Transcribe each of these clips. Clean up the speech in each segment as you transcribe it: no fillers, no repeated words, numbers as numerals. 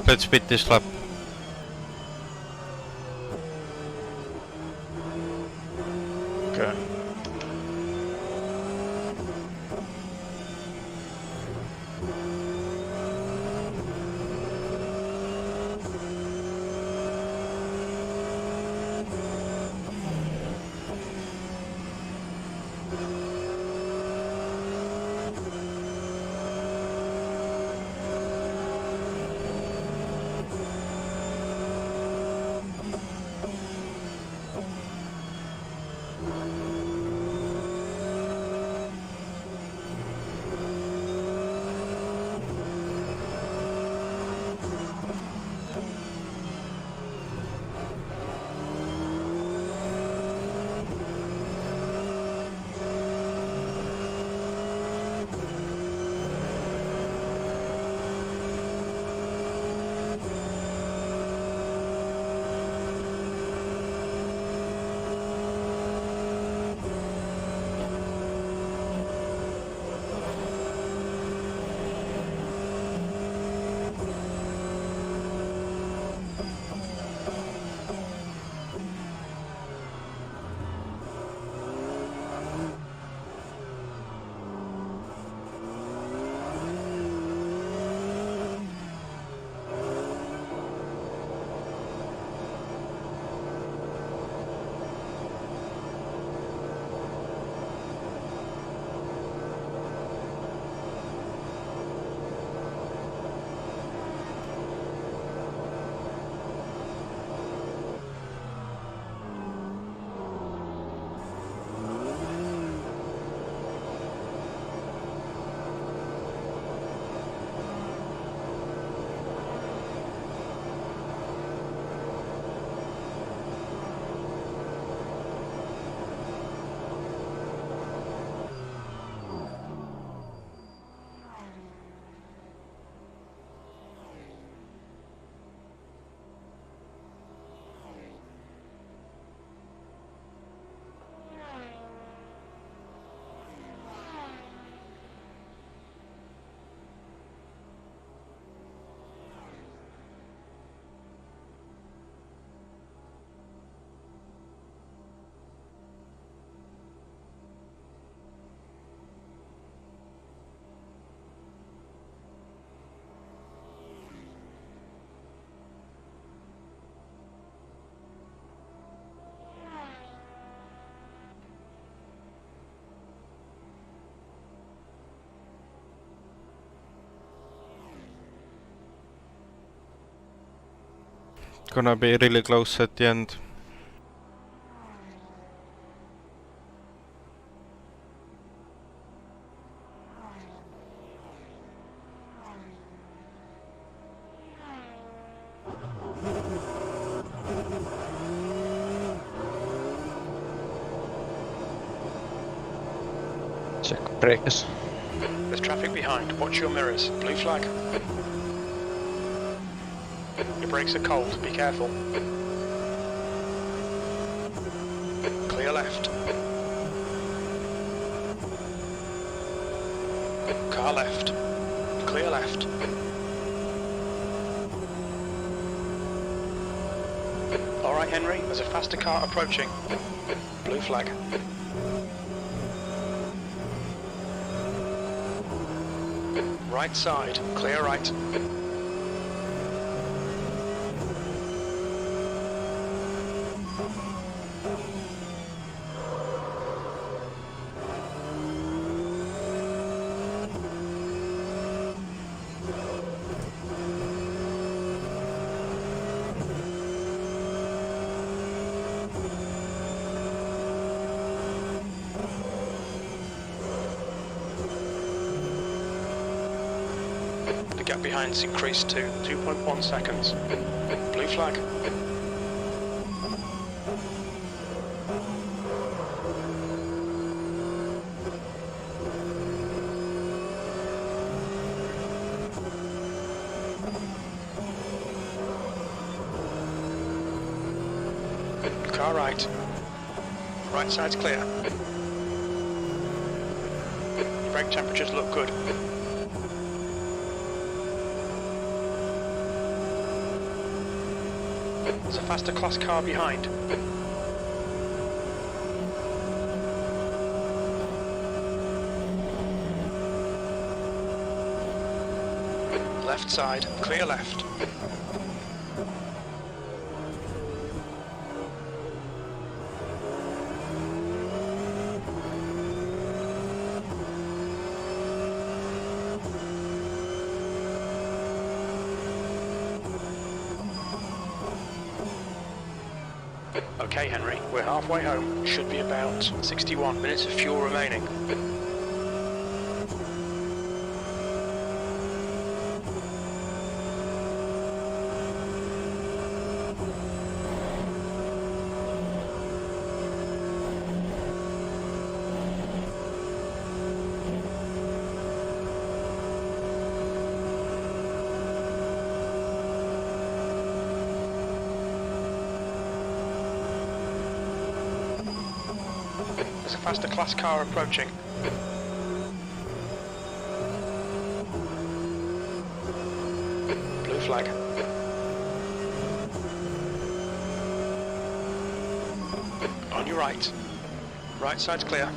Let's beat this lap. Okay. Gonna be really close at the end. Check brakes. There's traffic behind. Watch your mirrors. Blue flag. Your brakes are cold. Be careful. Clear left. Car left. Clear left. Alright, Henry. There's a faster car approaching. Blue flag. Right side, clear right. The gap behind's increased to 2.1 seconds. Blue flag. Car right. Right side's clear. Your brake temperatures look good. There's a faster class car behind. Left side, clear left. Okay, Henry, we're halfway home. Should be about 61 minutes of fuel remaining. There's a faster class car approaching. Blue flag. On your right. Right side's clear.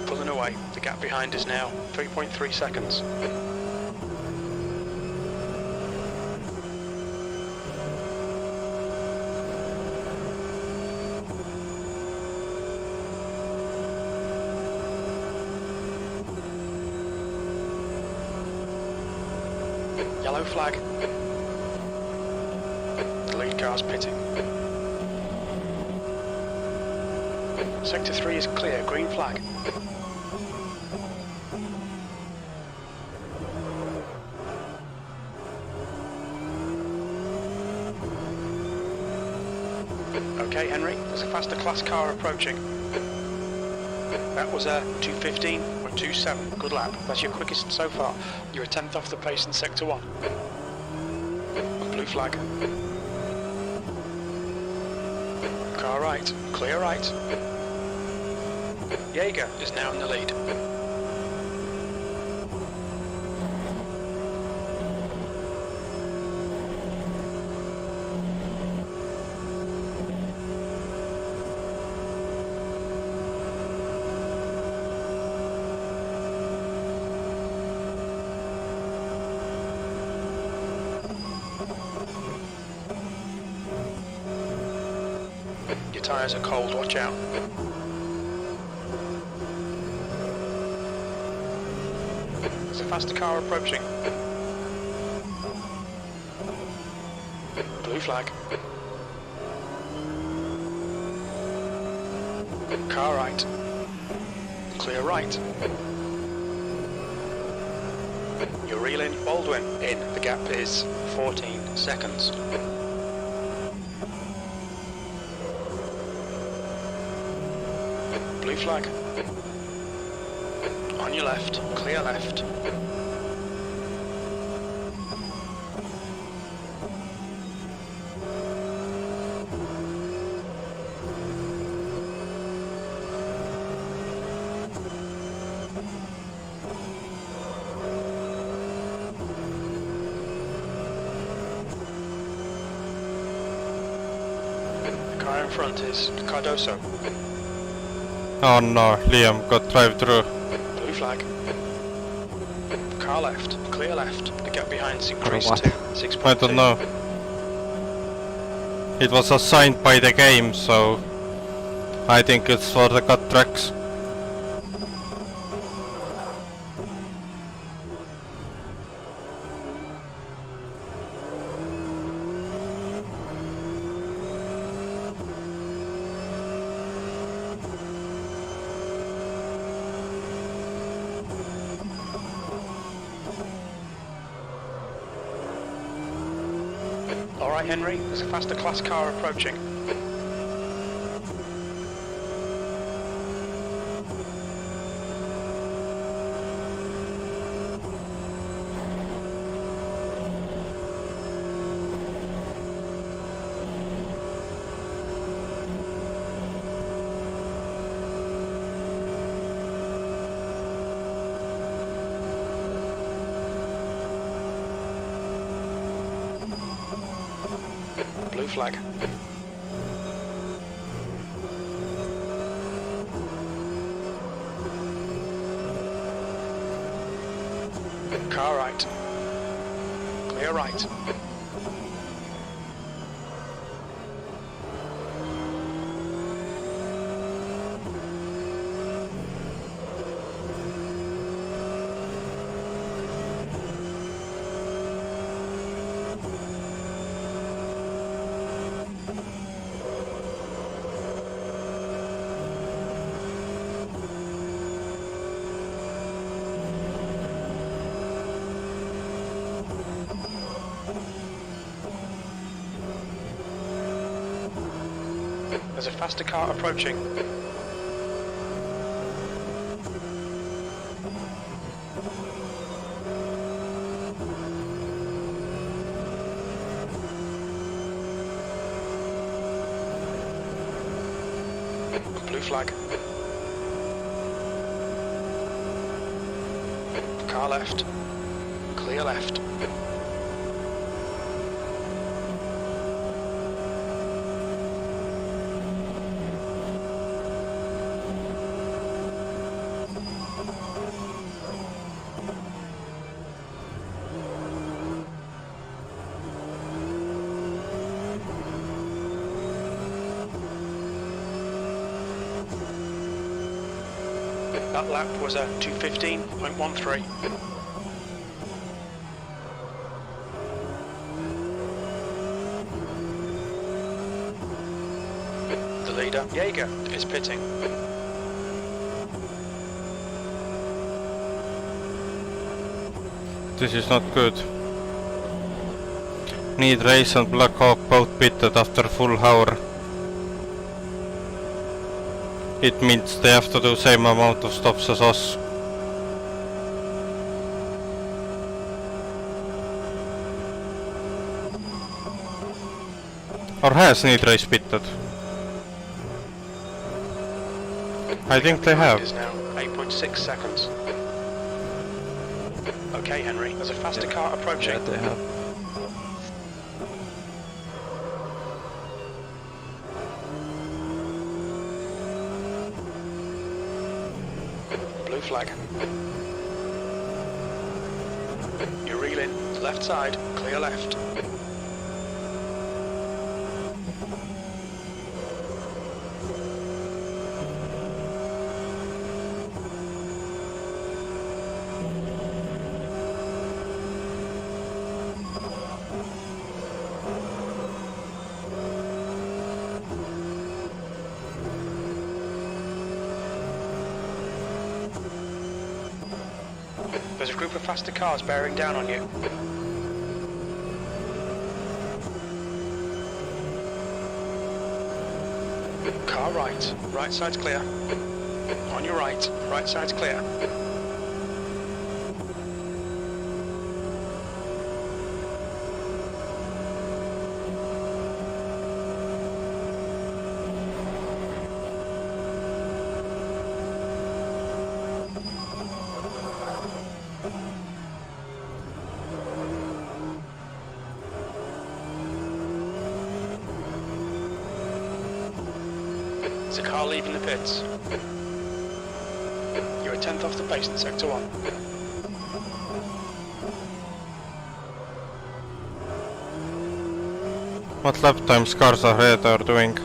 Pulling away. The gap behind is now 3.3 seconds. Yellow flag. The lead car's pitting. Sector 3 is clear, green flag. Okay, Henry, there's a faster class car approaching. That was a 2:15 or 2:7. Good lap. That's your quickest so far. You're a tenth off the pace in Sector 1. Blue flag. Car right. Clear right. Jaeger is now in the lead. Your tyres are cold, watch out. There's a faster car approaching. Blue flag. Car right. Clear right. You're reeling, Baldwin in. The gap is 14 seconds. Blue flag. On your left, clear left. The car in front is Cardoso. Oh no, Liam got drive through. Blue flag. Car left, clear left. The gap behind's increased what? to 6.2. I don't know. It was assigned by the game, so I think it's for the cut tracks. right, Henry. There's a faster class car approaching. Blue flag. Car right. Clear right. There's a faster car approaching. Blue flag. Car left. Clear left. That lap was a 2:15.13. The leader, Jaeger, is pitting. This is not good. Need Race and Black Hawk both pitted after full hour. It means they have to do same amount of stops as us. Or has Need Race pitted? I think they have. Is now 8.6 seconds. Okay, Henry, there's a faster car approaching. Yeah, they have. Blue flag. You reel in, left side, clear left. There's a group of faster cars bearing down on you. Car right, right side's clear. On your right, right side's clear. There's a car leaving the pits. You're a 10th off the pace in sector 1. What lap times cars ahead are doing?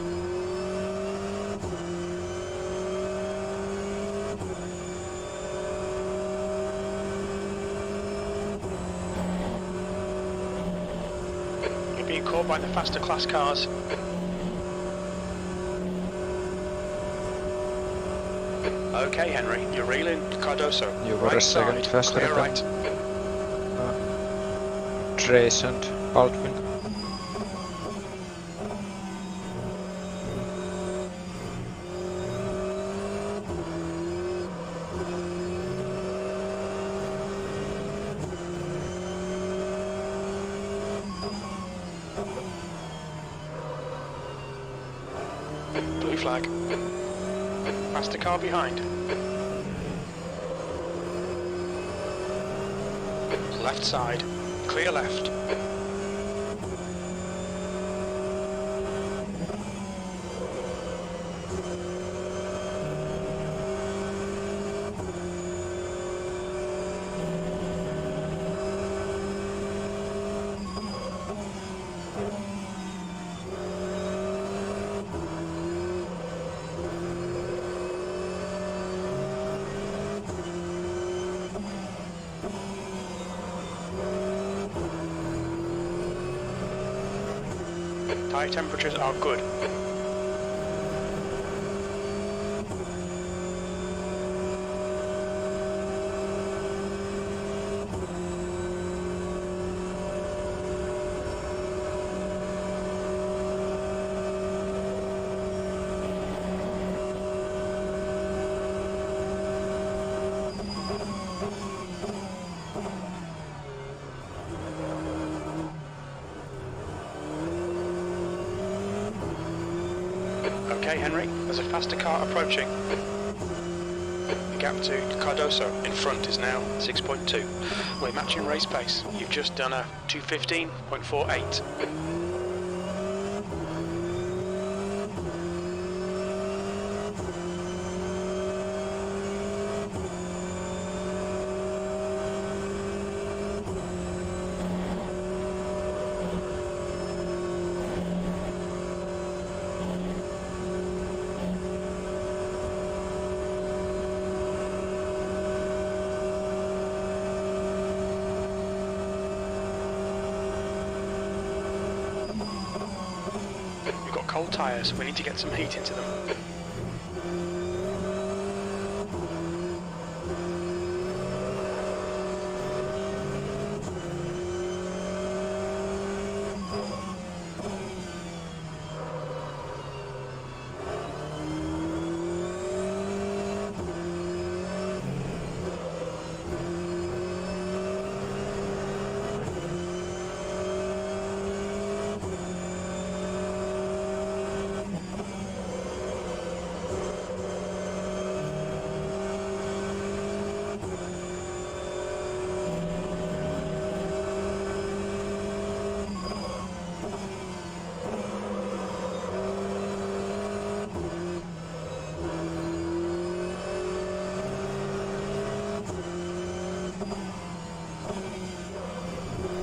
You're being caught by the faster class cars. Okay, Henry, you're reeling, Cardoso. You were right a second side, faster clear than right. Trace and Baldwin. Blue flag. Faster car behind. Left side. Clear left. Tyre temperatures are good. Okay, Henry, there's a faster car approaching. The gap to Cardoso in front is now 6.2. We're matching race pace. You've just done a 2:15.48. Cold tyres, we need to get some heat into them.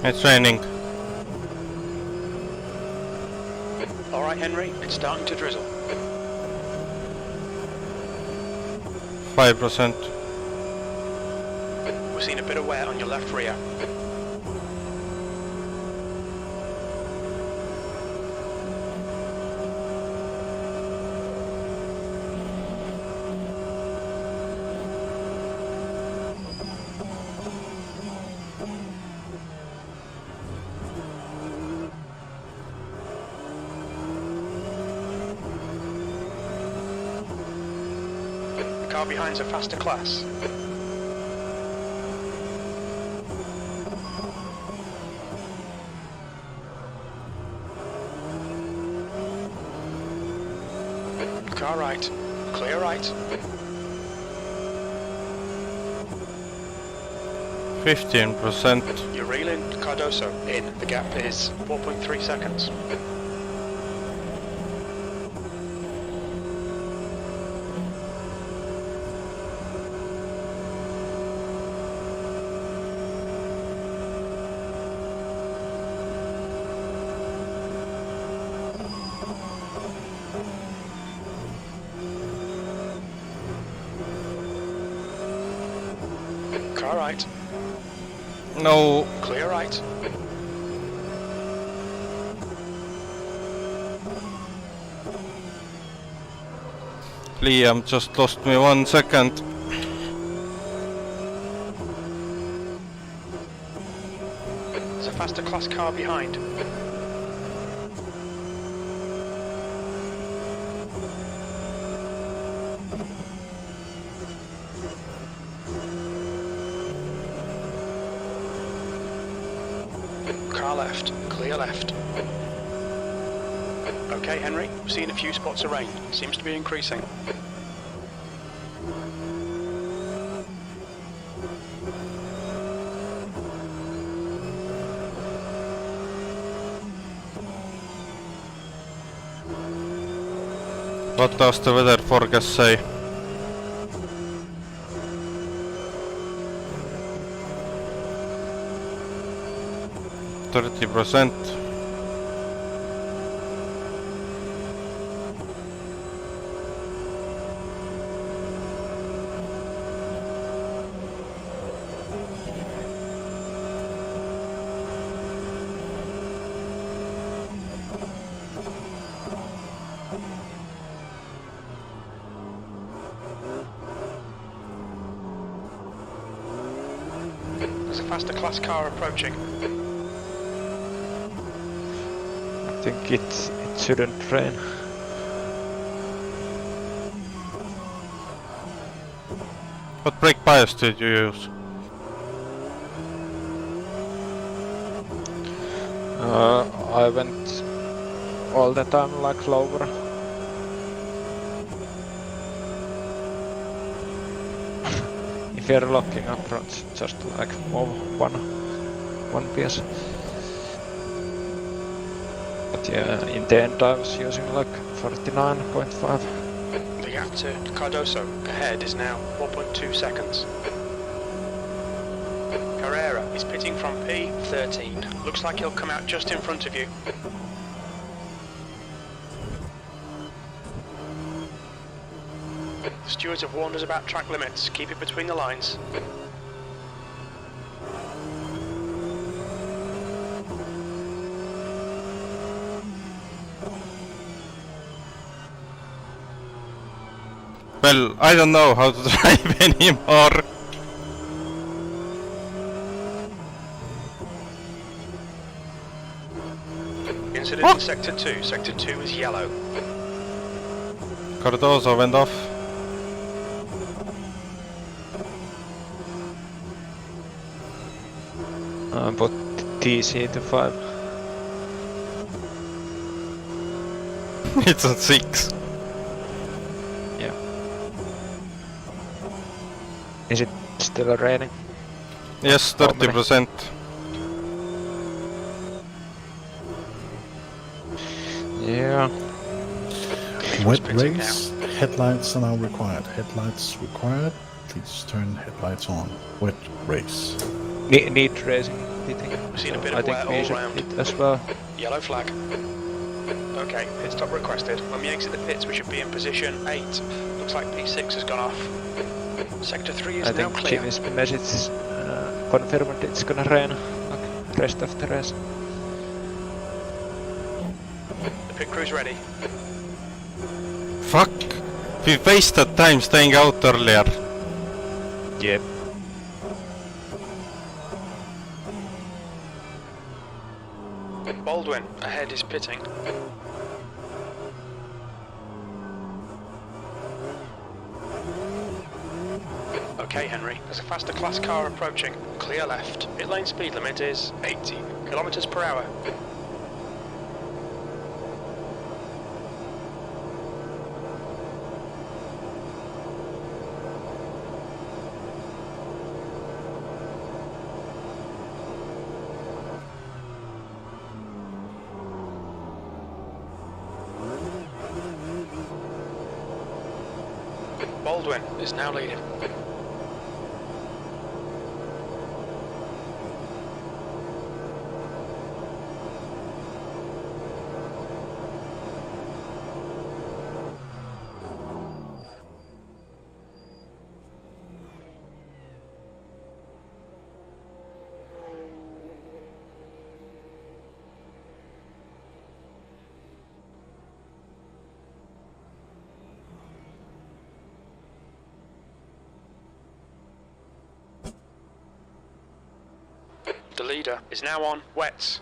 It's raining. Alright Henry, it's starting to drizzle. 5%. We're seeing a bit of wear on your left rear. The car behind's a faster class. Car right, clear right. 15%. You're reeling Cardoso in. The gap is 4.3 seconds. Car right, No. clear right. Liam just lost me 1 second. There's a faster class car behind. Car left, clear left. Okay, Henry, we're seeing a few spots of rain. Seems to be increasing. What does the weather forecast say? %. There's a faster class car approaching. I think it shouldn't rain. What brake bias did you use? I went all the time like lower. If you're locking up front, just like move one piece. But yeah, in the end I was using like 49.5. The gap to Cardoso ahead is now 1.2 seconds. Carrera is pitting from P13. Looks like he'll come out just in front of you. The stewards have warned us about track limits. Keep it between the lines. Well, I don't know how to drive anymore. Incident in Sector 2. Sector 2 is yellow. Cardoso went off. Put TC to 5. It's on 6. Yeah. Is it still raining? Yes, 30%. Yeah. Wet race, headlights are now required. Headlights required. Please turn headlights on. Wet race. Need racing pitting. We've seen a So bit I of think wet we all should round. pit as well. Yellow flag. Okay, pit stop requested. When we exit the pits, we should be in position 8. Looks like P6 has gone off. Sector 3 is I now think clear. Jimmy's message is confirmed it's gonna rain like rest of the race. The pit crew's ready. Fuck! We wasted time staying out earlier. Yep. Baldwin, ahead is pitting. Okay, Henry, there's a faster class car approaching. Clear left. Pit lane speed limit is 80 kilometers per hour. Baldwin is now leading. The leader is now on wets.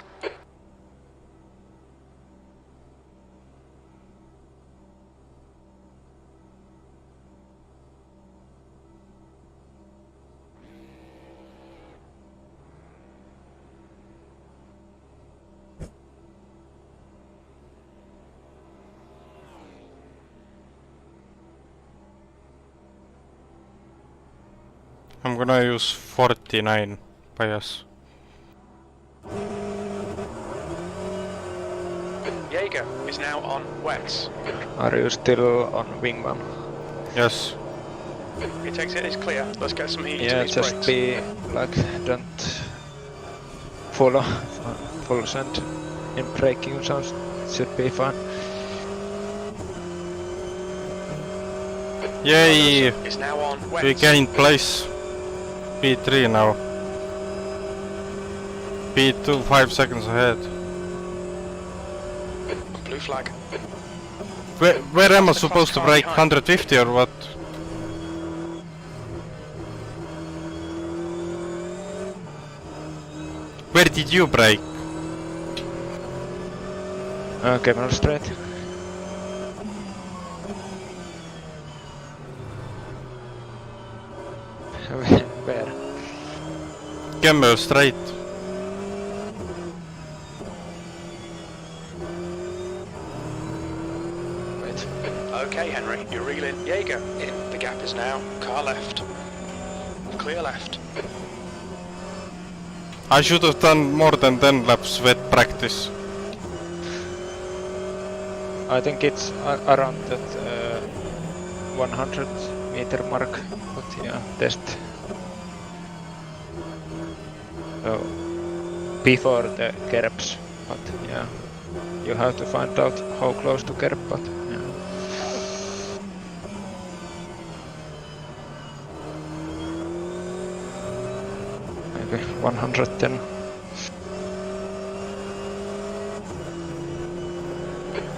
I'm gonna use 49 bias. Jaeger is now on wets. Are you still on wingman? Yes. It takes it is clear. Let's get some heat Yeah, to these just brakes. be like, don't follow full send in braking zones. Should be fine. Yay! Is now on wets. We gained place. P3 now. P2 5 seconds ahead. Blue flag. Where am I supposed to brake? 150 or what? Where did you brake? Camera straight. Where? Camel straight. Wait. Okay, Henry, you're reeling. Jaeger in. The gap is now car left. Clear left. I should have done more than 10 laps wet practice. I think it's around that 100 meter mark, but yeah, test. So, before the kerbs, but yeah, you have to find out how close to kerb, but yeah. Maybe 110.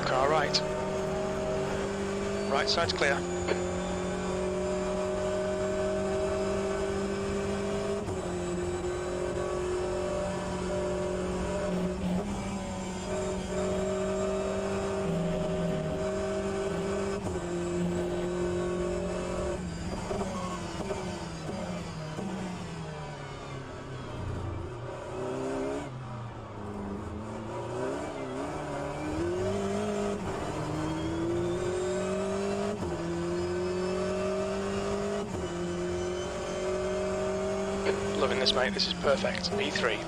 Car right. Right side's clear. Loving this, mate. This is perfect. B3.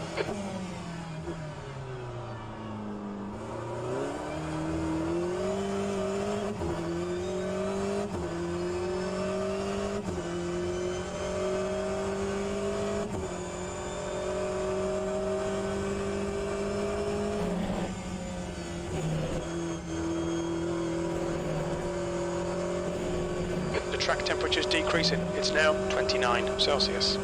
The track temperature is decreasing. It's now 29 Celsius.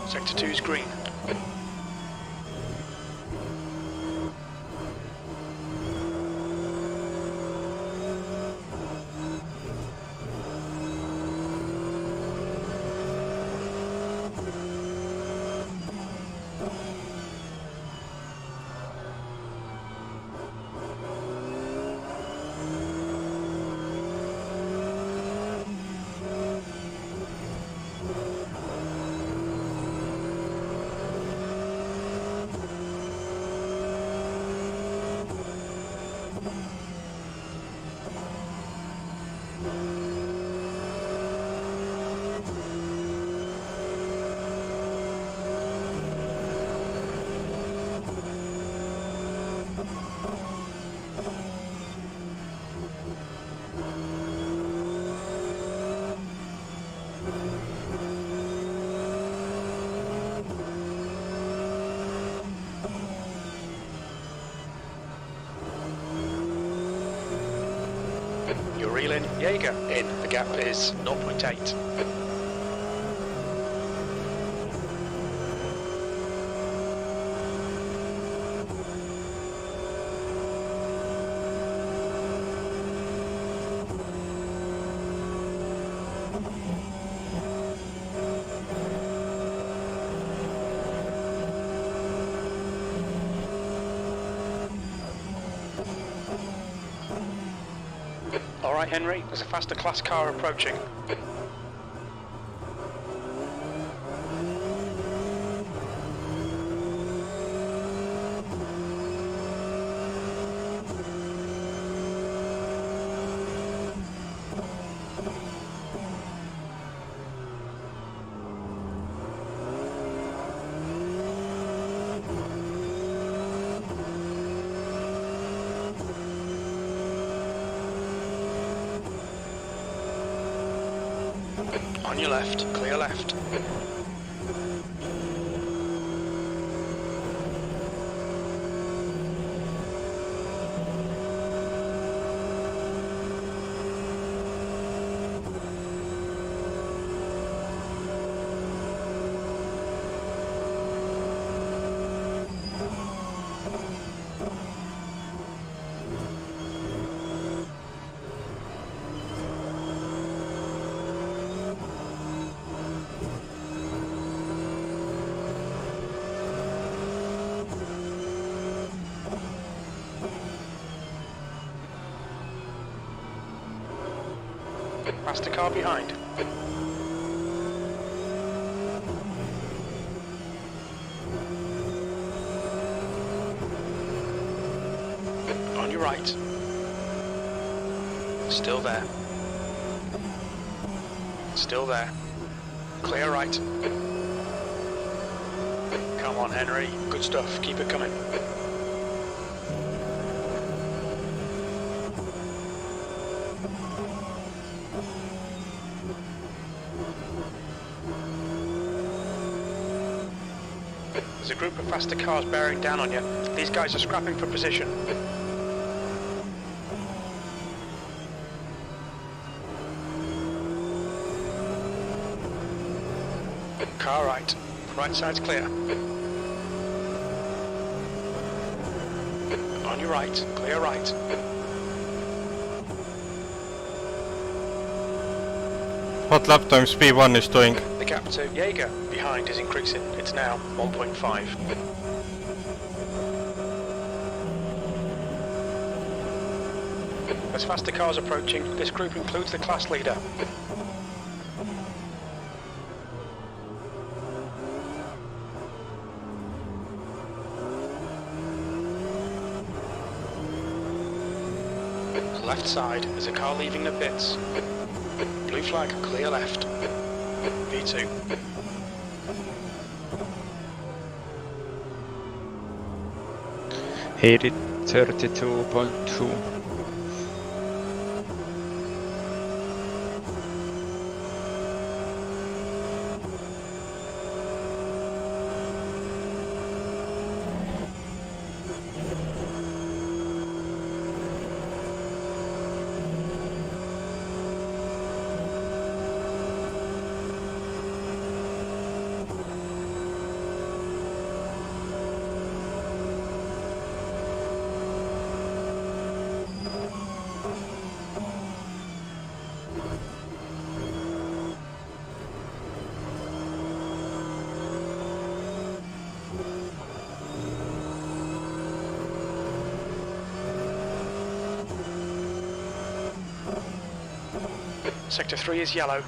Sector 2 is green. You're reeling. Jaeger in. The gap is 0.8. Alright, Henry, there's a faster class car approaching. On your left, clear left. Past the car behind. On your right. Still there. Still there. Clear right. Come on, Henry. Good stuff. Keep it coming. There's a group of faster cars bearing down on you. These guys are scrapping for position. Car right. Right side's clear. On your right. Clear right. What lap times P1 is doing? The gap to Jaeger behind is increasing. It's now 1.5. As faster cars approaching, this group includes the class leader. Left side, there's a car leaving the pits. Blue flag, clear left. V2. He did 32.2. Sector 3 is yellow.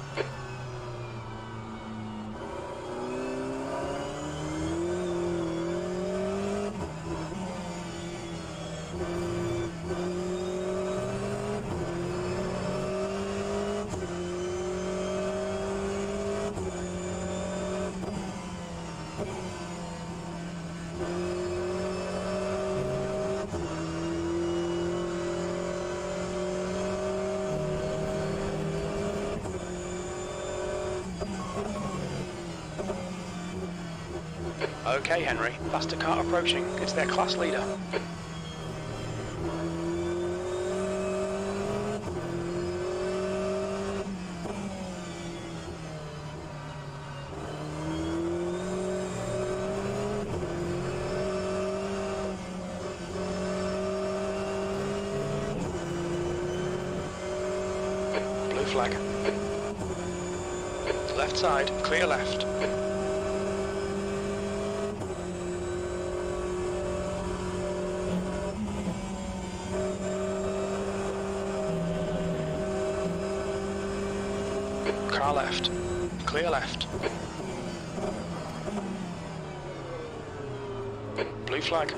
Okay, Henry. Faster car approaching. It's their class leader. Blue flag. Left side, clear left. Car left. Clear left. Blue flag.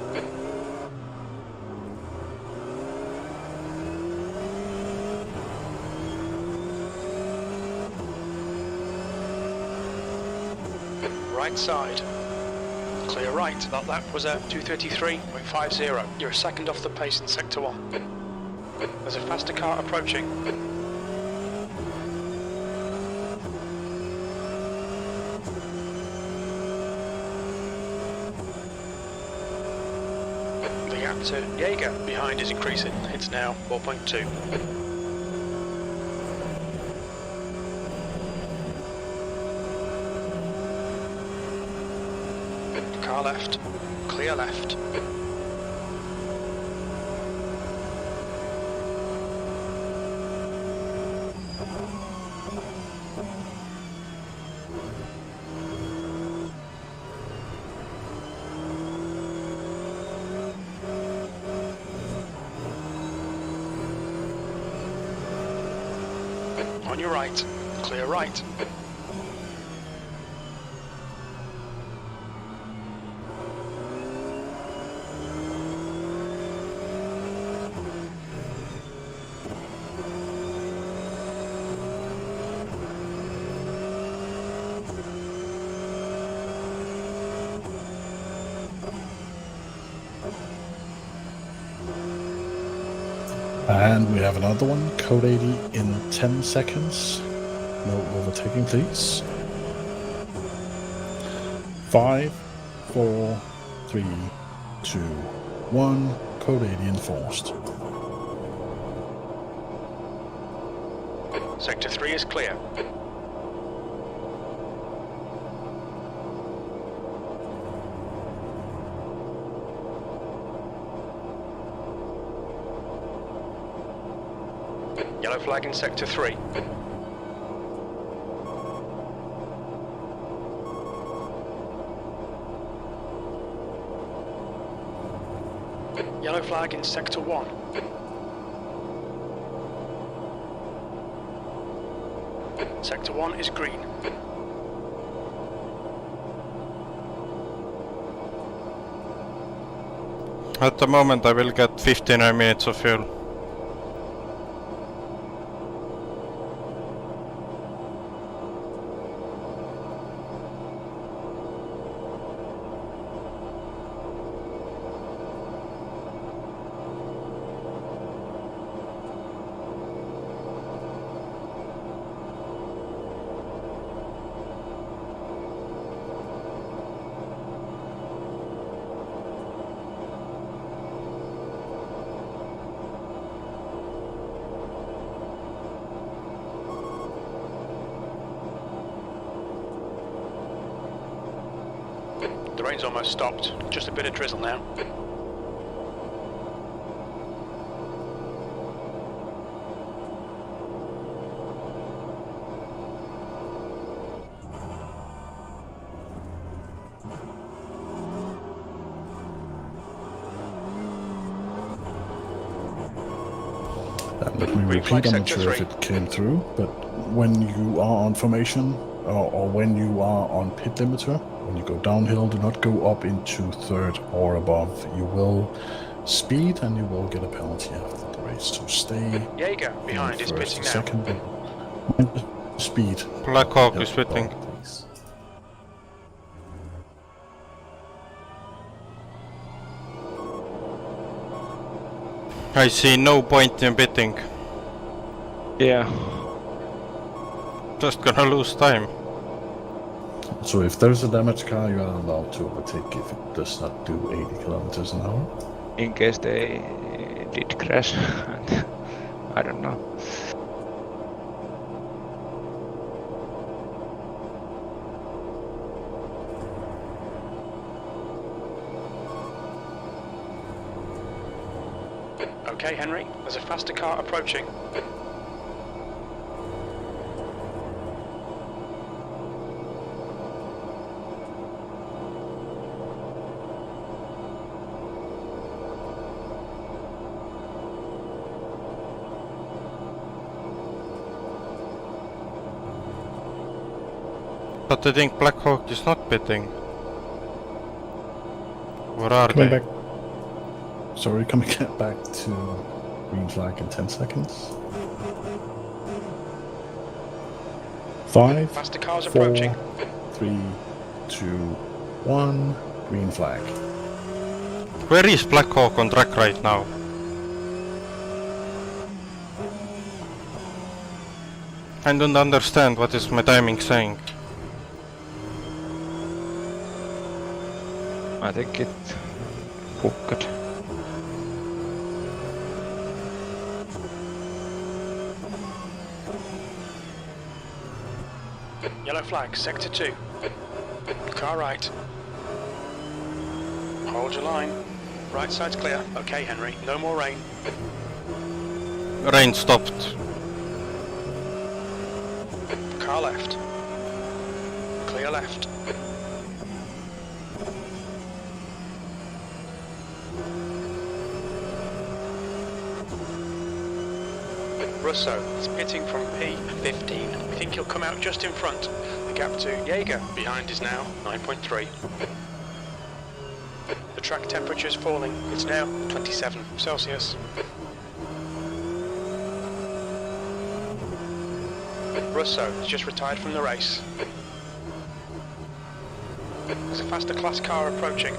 Right side. Clear right. That lap was at 2:33.50. You're a second off the pace in Sector 1. There's a faster car approaching. down to Jaeger. Behind is increasing. It's now 4.2. Car left. Clear left. On your right. Clear right. And we have another one, code 80 in 10 seconds. No overtaking, please. 5, 4, 3, 2, 1. Code 80 enforced. Sector 3 is clear. Yellow flag in Sector 3. Yellow flag in Sector 1. Sector 1 is green. At the moment I will get 59 minutes of fuel. The rain's almost stopped, just a bit of drizzle now. Let me repeat, I'm not sure if it came through, but when you are on formation, or when you are on pit limiter, when you go downhill, do not go up into third or above. You will speed and you will get a penalty after the race. So stay Jaeger behind is first pitting and now. second, but mind the speed. Black Hawk Yep, is pitting. please. I see no point in pitting. Yeah. Just gonna lose time. So if there's a damaged car, you are allowed to overtake if it does not do 80 kilometers an hour. In case they did crash. I don't know. Okay, Henry, there's a faster car approaching. But I think Black Hawk is not pitting. What are Coming they? back. Sorry, coming back to green flag in 10 seconds. 5, Faster cars 4, approaching. 3, 2, 1. Green flag. Where is Black Hawk on track right now? I don't understand what is my timing saying. I think it booked. Yellow flag, sector 2. Car right. Hold your line. Right side's clear. Okay, Henry. No more rain. Rain stopped. Car left. Clear left. Russo is pitting from P15. We think he'll come out just in front. The gap to Jaeger behind is now 9.3. The track temperature is falling. It's now 27 Celsius. Russo has just retired from the race. There's a faster class car approaching.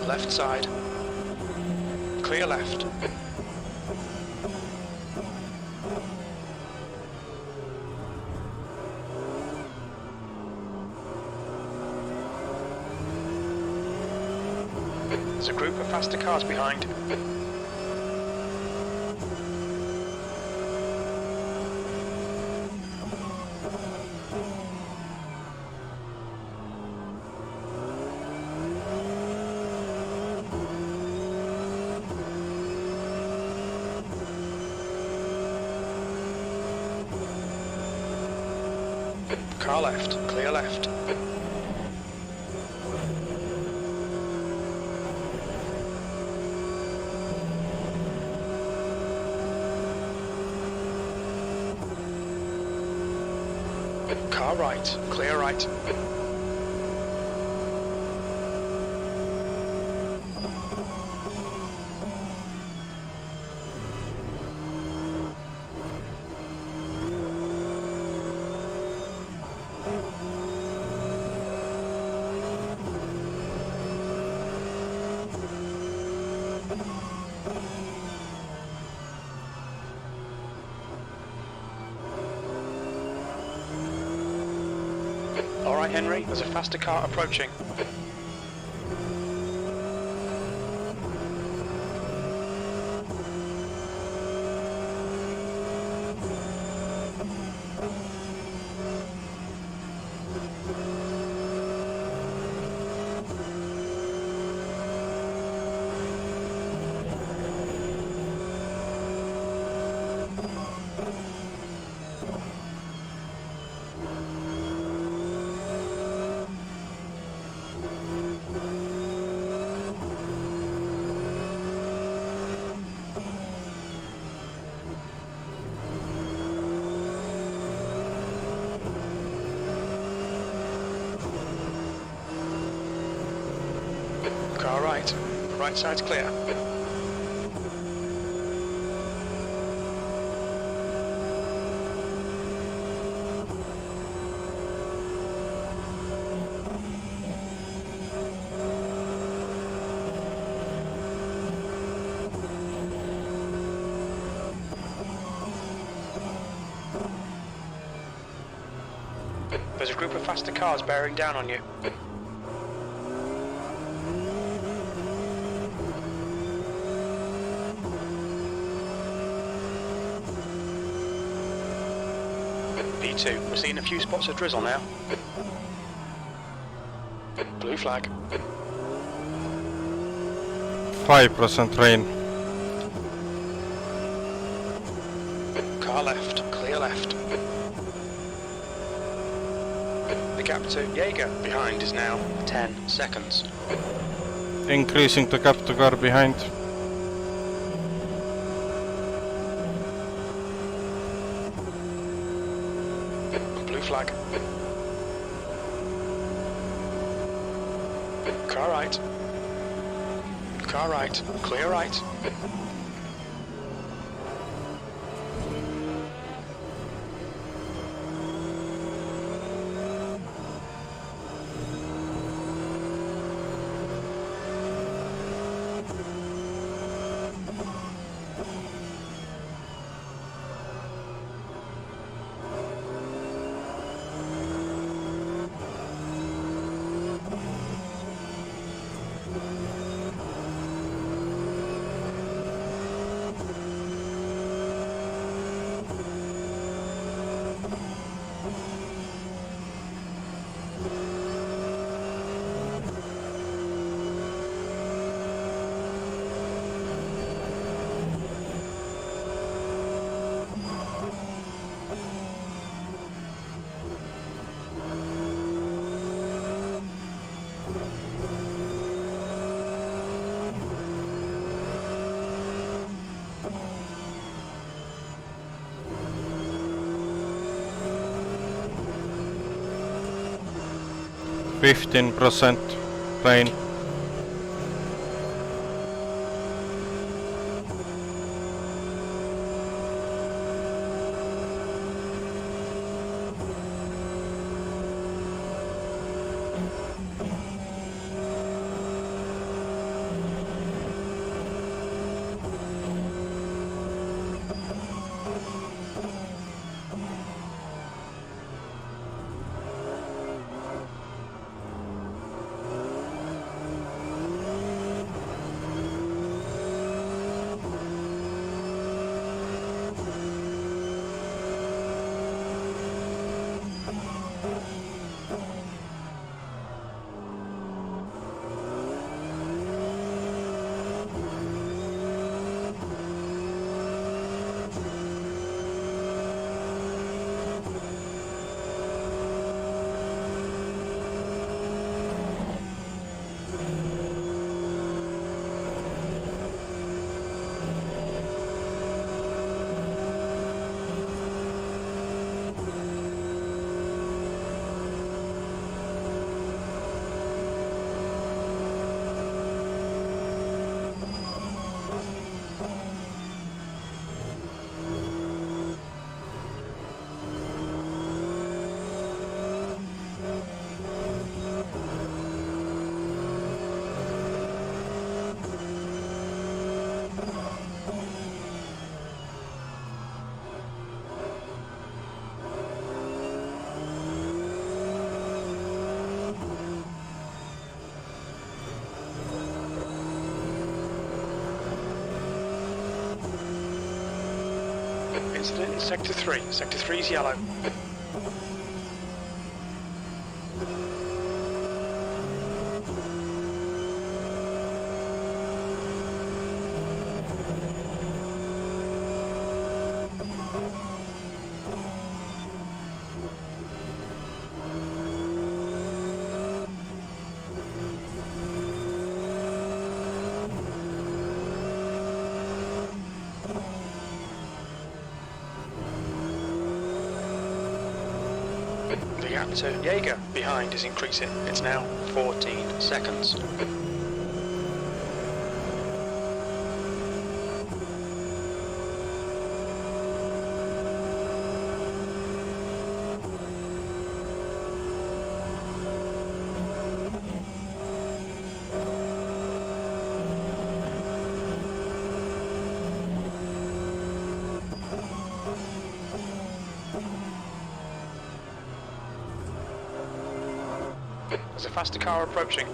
Left side. Clear left. There's a group of faster cars behind. Car left, clear left. Car right, clear right. Alright Henry, there's a faster car approaching. Car right. Right side's clear. There's a group of faster cars bearing down on you. P2, we're seeing a few spots of drizzle now. Blue flag. 5% rain. Car left, clear left. The gap to Jaeger behind is now 10 seconds. Increasing the gap to car behind. Blue flag. Car right. Car right, clear right. 15% rain. Incident in Sector 3. Sector 3 is yellow. The gap to Jaeger behind is increasing. It's now 14 seconds. There's a faster car approaching.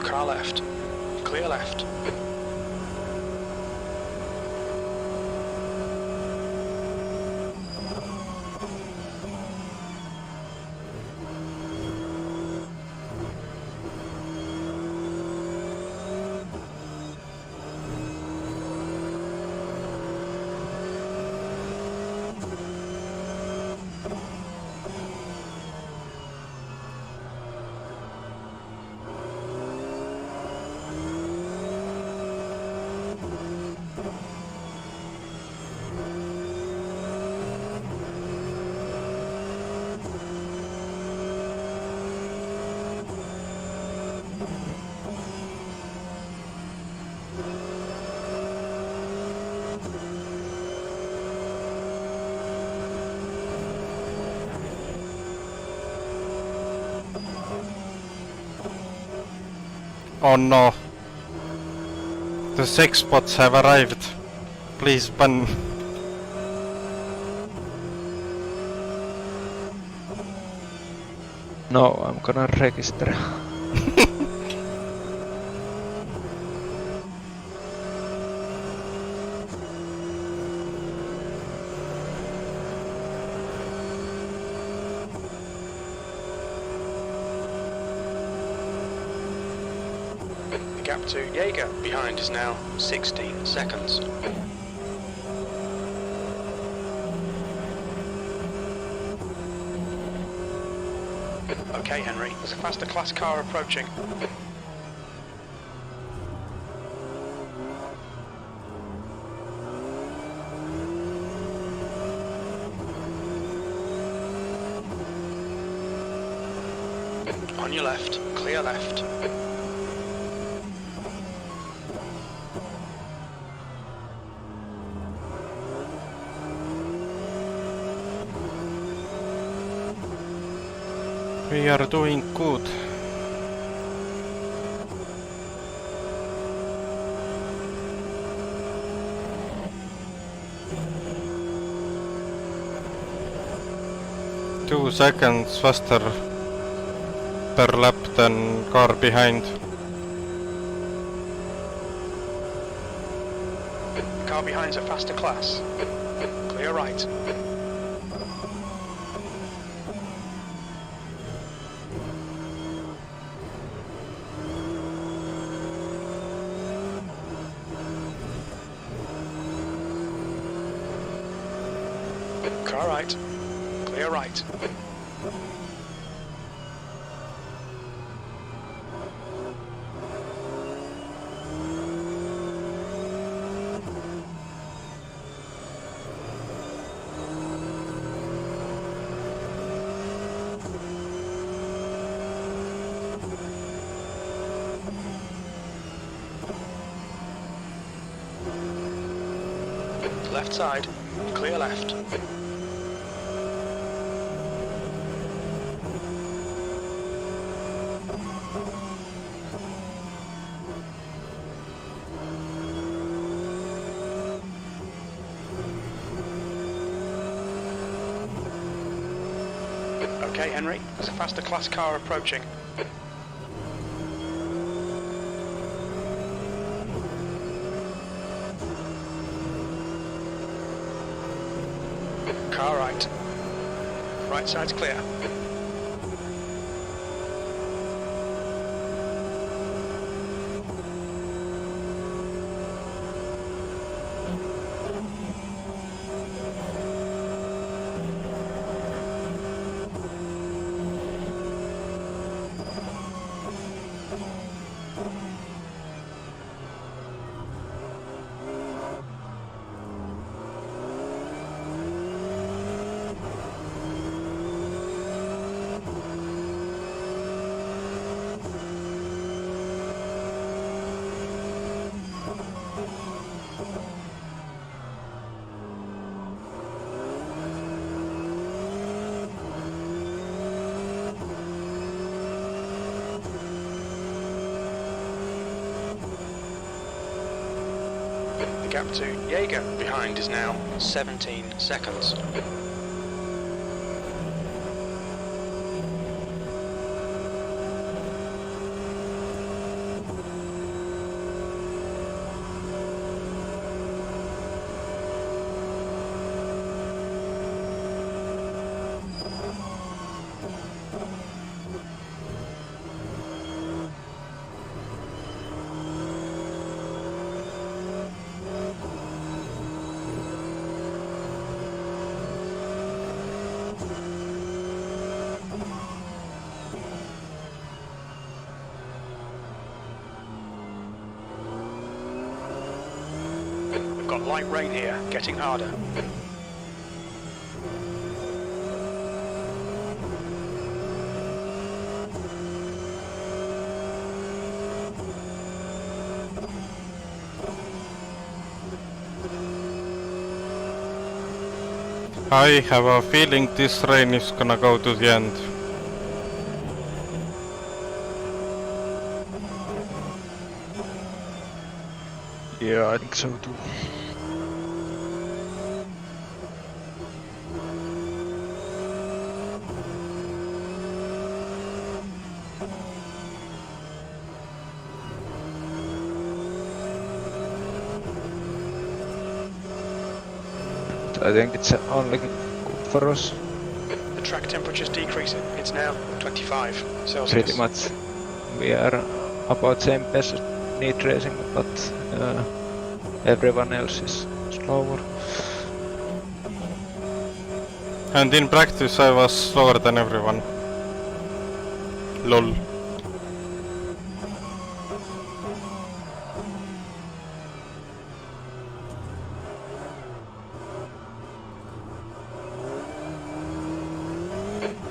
Car left. Clear left. Oh no. The 6 spots have arrived. Please ban. No, I'm gonna register. The gap to Jaeger behind is now 16 seconds. Okay, Henry, there's a faster class car approaching. On your left, clear left. We are doing good. Two seconds faster per lap than car behind. The car behind's a faster class. Clear right. Car right. Clear right. Left side. Clear left. Okay, Henry, there's a faster class car approaching. Car right. Right side's clear. The gap to Jaeger behind is now 17 seconds. We've got light rain here, getting harder. I have a feeling this rain is gonna go to the end. Yeah, I think so too. I think it's only good for us. The track temperature's decreasing. It's now 25 Celsius. Pretty much. We are about same need racing, but everyone else is slower. And in practice I was slower than everyone. LOL.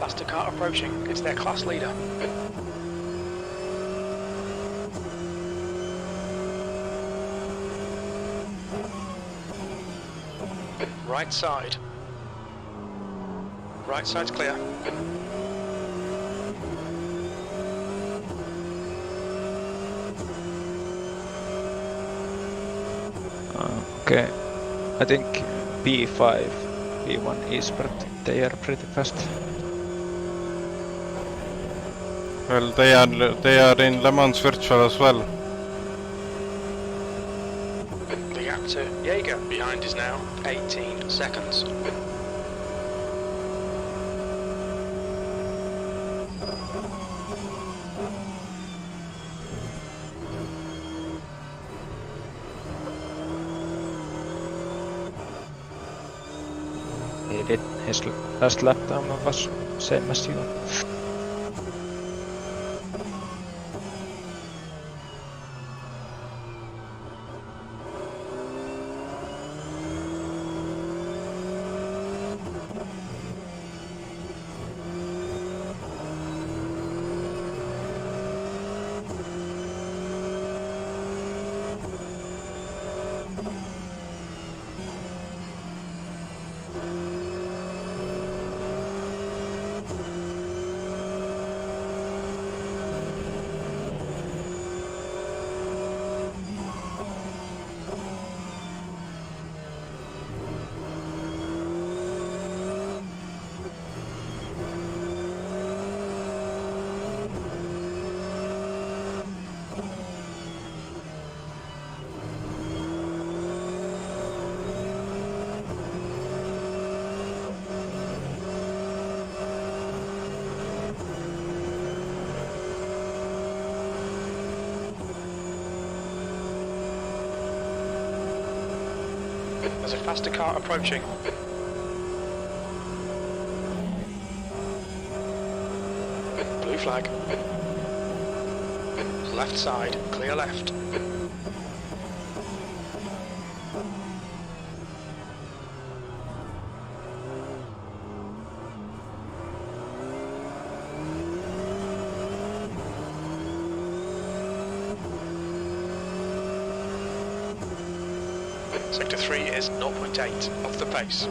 Faster car approaching. It's their class leader. Right side. Right side's clear. Okay, I think P5, P1 is, but they are pretty fast. Well, they are in Le Mans Virtual as well. The gap to Jaeger behind is now 18 seconds. He did his last lap time was same as you. There's a faster car approaching. Blue flag. Left side, clear left. Sector 3 is 0.8 off the pace.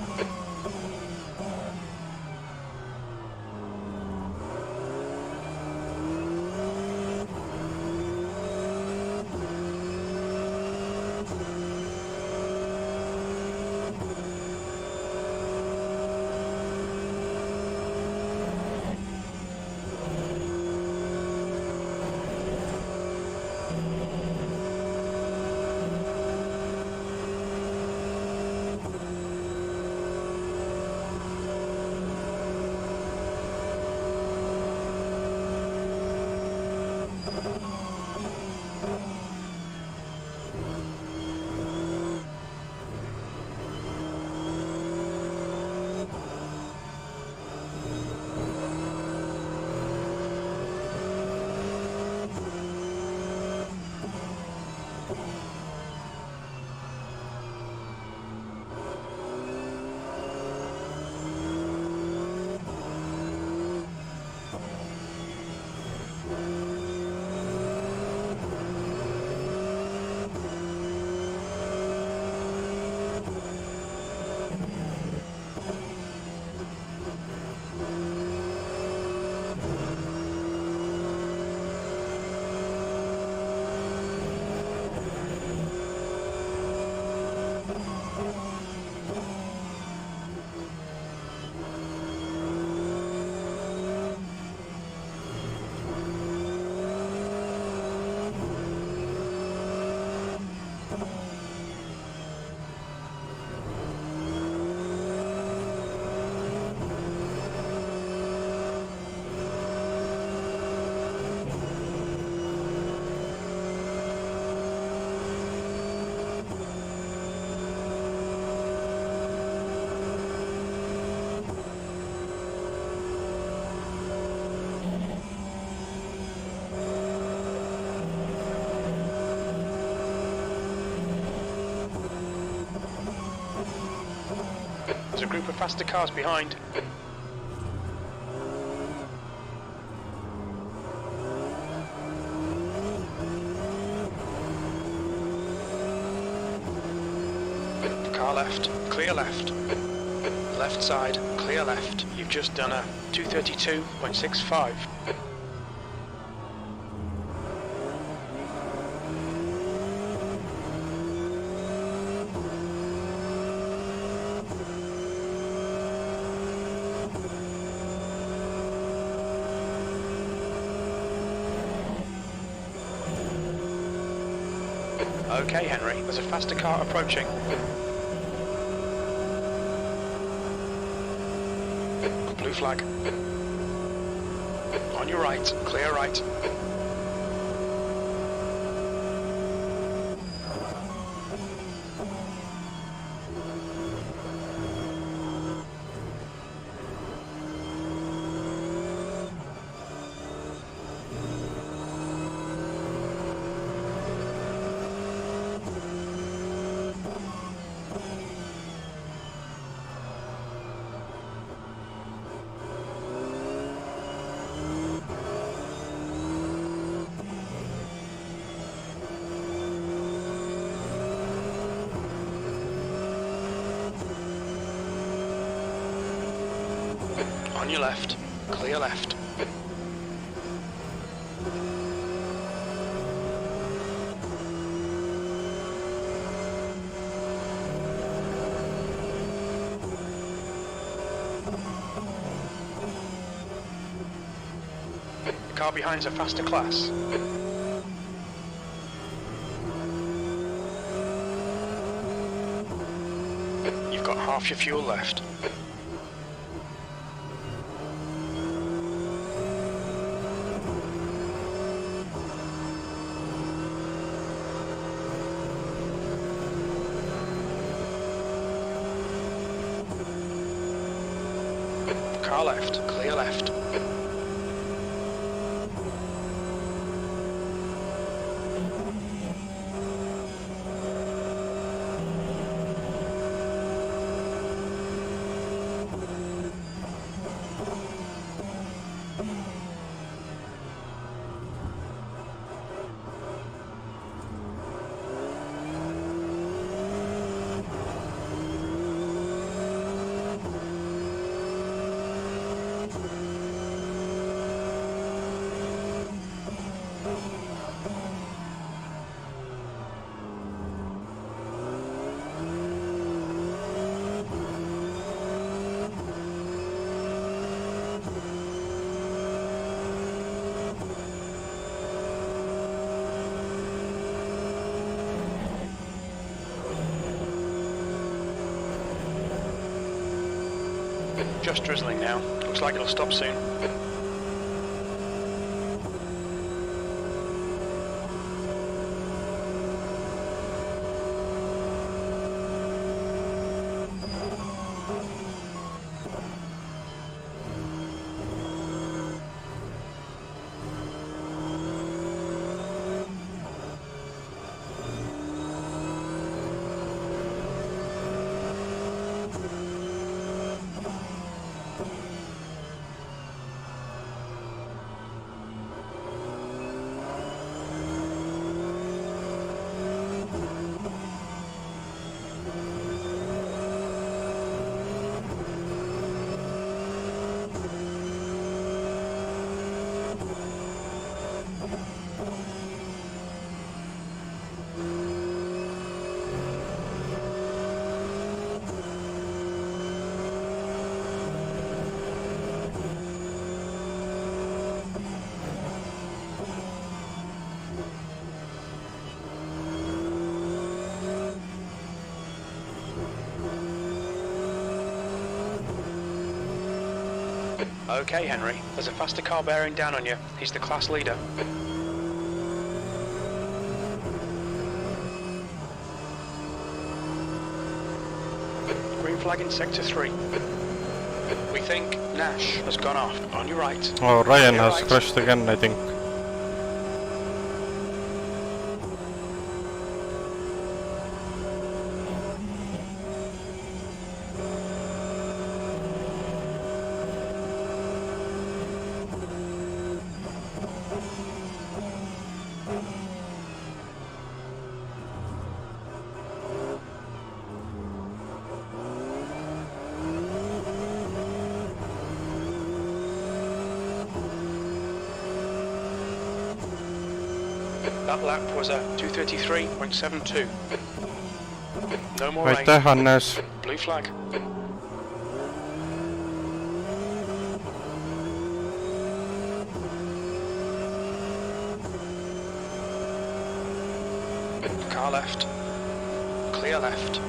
There's a group of faster cars behind. Car left, clear left. Left side, clear left. You've just done a 232.65. Okay, Henry, there's a faster car approaching. Blue flag. On your right, clear right. On your left, clear left. The car behind's a faster class. You've got half your fuel left. Car left, clear left. Just drizzling now. Looks like it'll stop soon. Okay, Henry, there's a faster car bearing down on you. He's the class leader. Green flag in sector 3. We think Nash has gone off. On your right. Oh, Ryan Your has right. crashed again, I think. That lap was a 2:33.72. No more Aitäh, rain. Hannes! Blue flag. Car left. Clear left.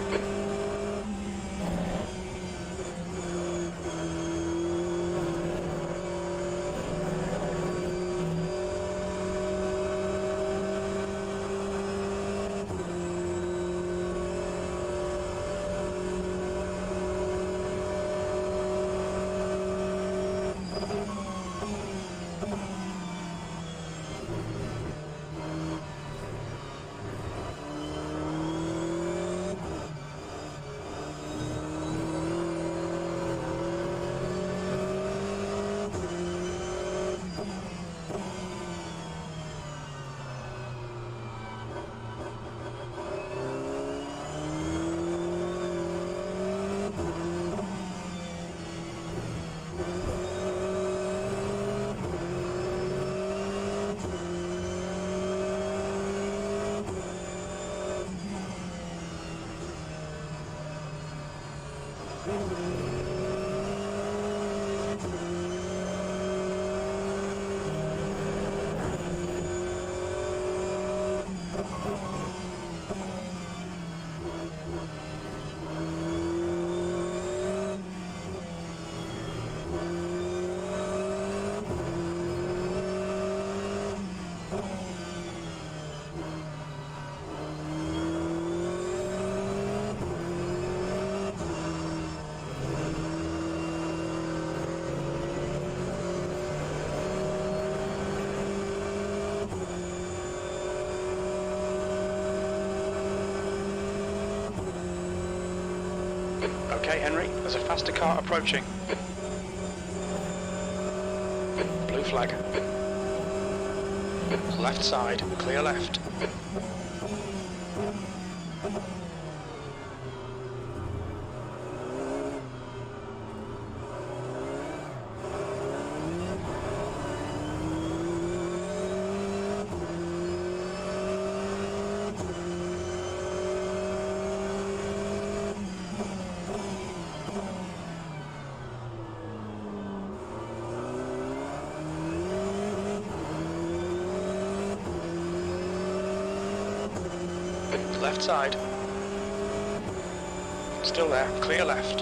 Okay, Henry, there's a faster car approaching. Blue flag. Left side, clear left. Left side. Still there, clear left.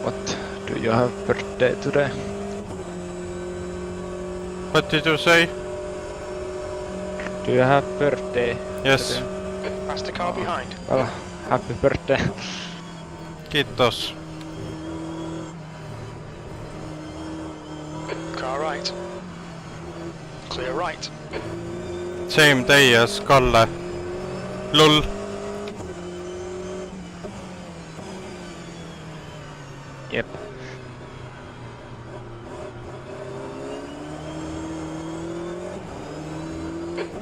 What do you have per day today? What did you say? Do you have birthday? Yes. today? Faster car behind. Well, happy birthday. Kiitos. Car right. Clear right. Same day as Kalle. Lull. Yep.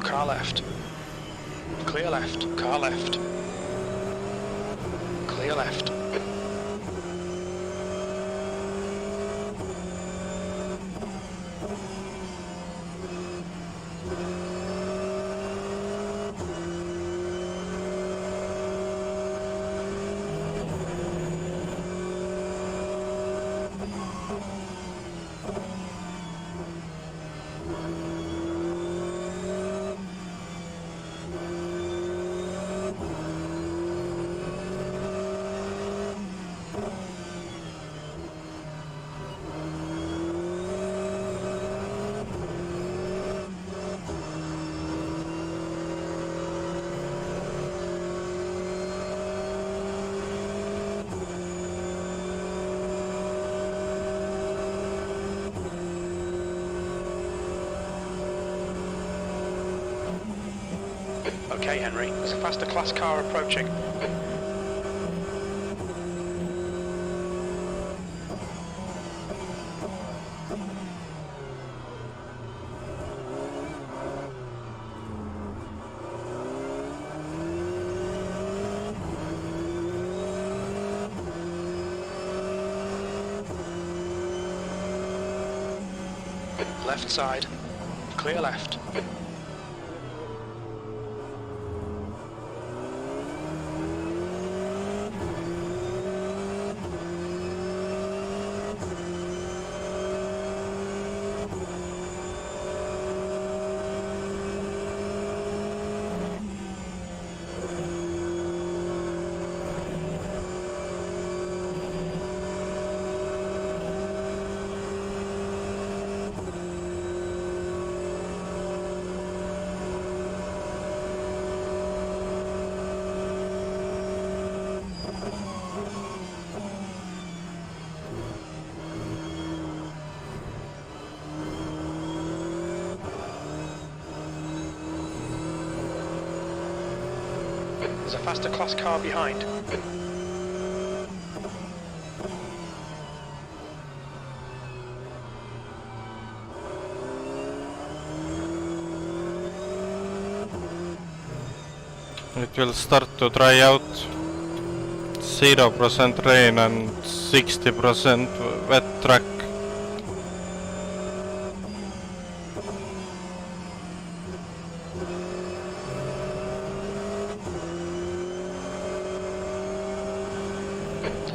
Car left. Clear left. Car left. Clear left. Okay, Henry, there's a faster class car approaching. Left side. Clear left. There's a faster class car behind. It will start to dry out. 0% rain and 60% wet track.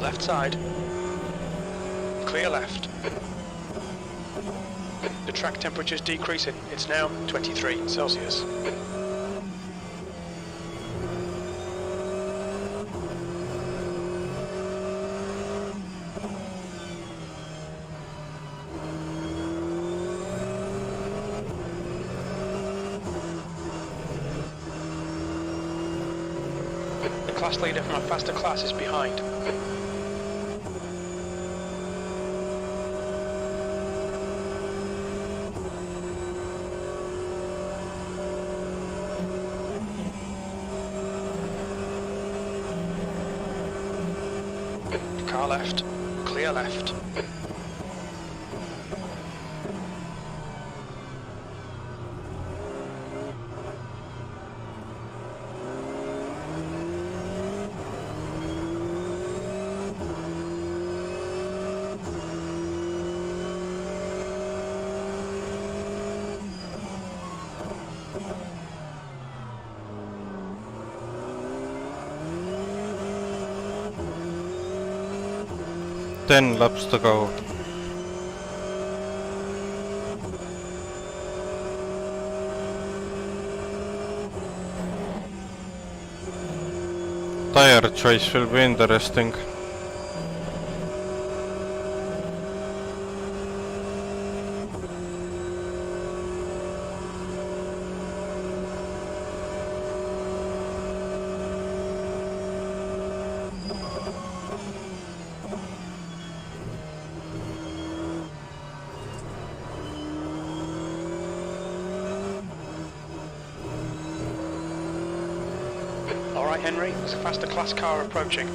Left side. Clear left. The track temperature is decreasing. It's now 23 Celsius. The class leader from a faster class is behind. Car left, clear left. Ten laps to go. Tire choice will be interesting. Alright Henry, there's a faster class car approaching.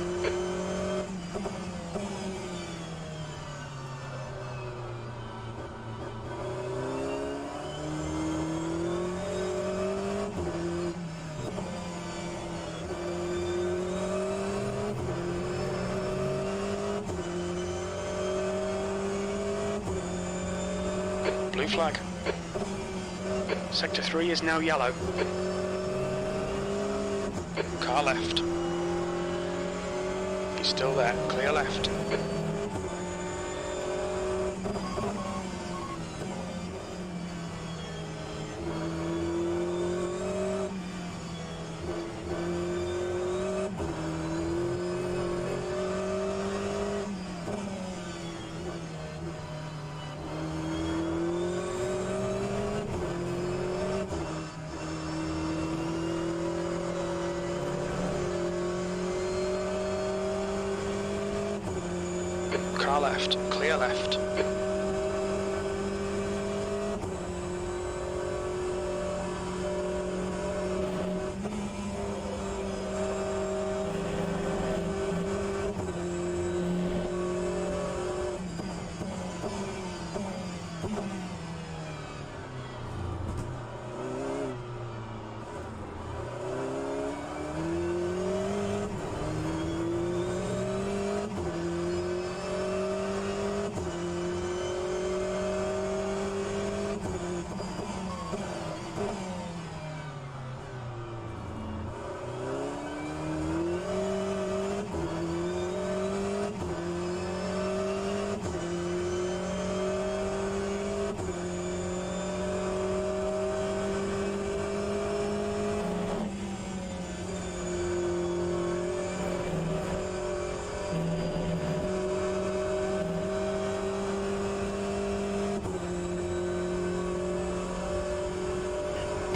Blue flag. Sector 3 is now yellow. Car left. He's still there, clear left. Car left, clear left.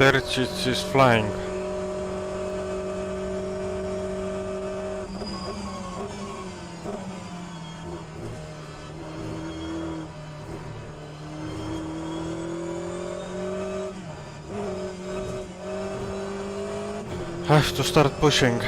Terzic is flying. Have to start pushing.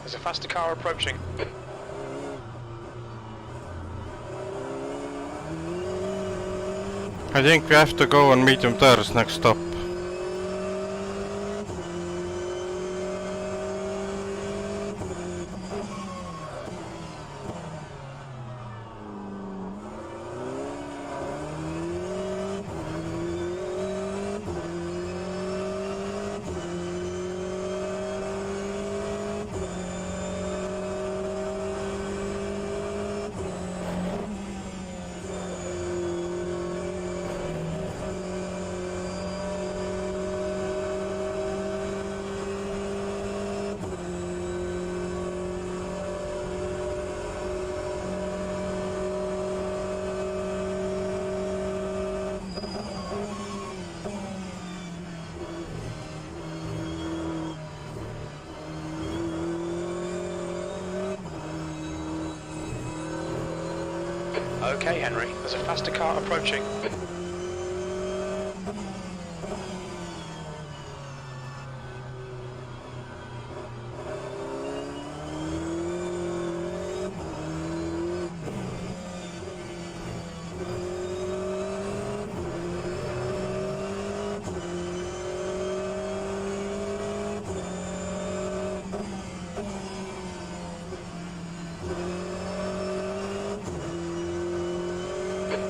There's a faster car approaching. I think we have to go on medium tires next stop. Okay, Henry, there's a faster car approaching.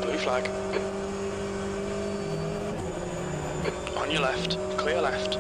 Blue flag. On your left, clear left.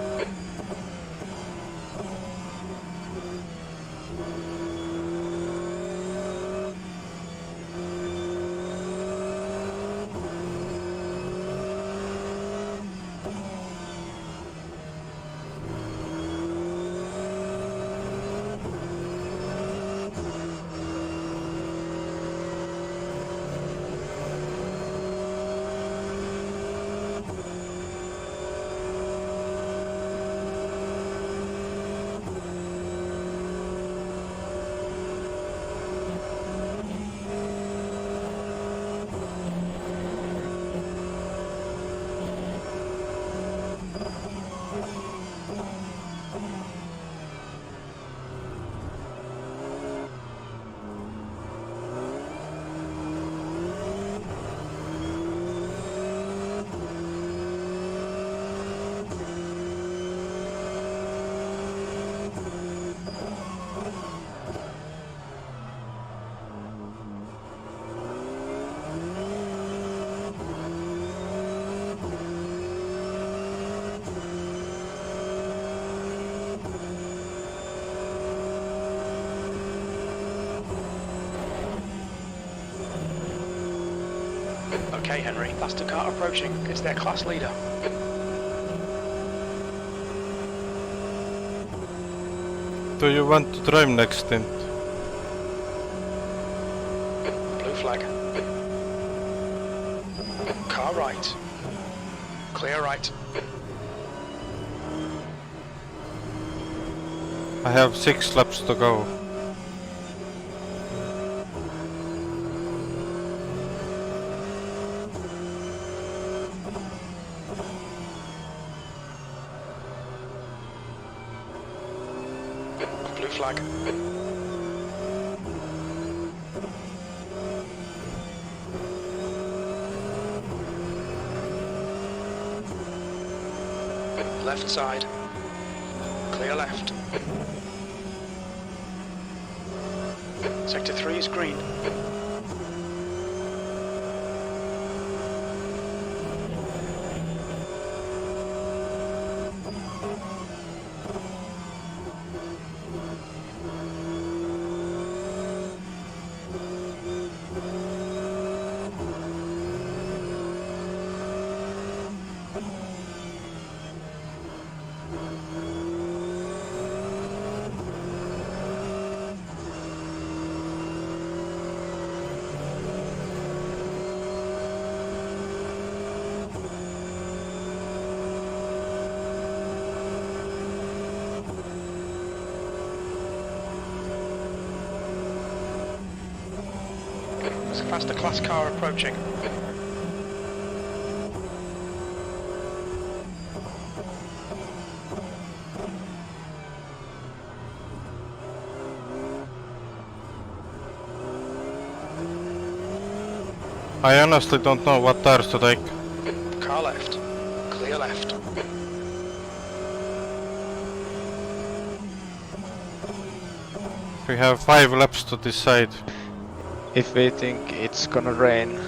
Okay, Henry, faster car approaching. It's their class leader. Do you want to drive next stint? flag. Car right. Clear right. I have 6 laps to go. Blue flag. Left side. Clear left. Sector 3 is green. There's a faster class car approaching. I honestly don't know what tires to take. Car left. Clear left. We have 5 laps to decide. If we think it's gonna rain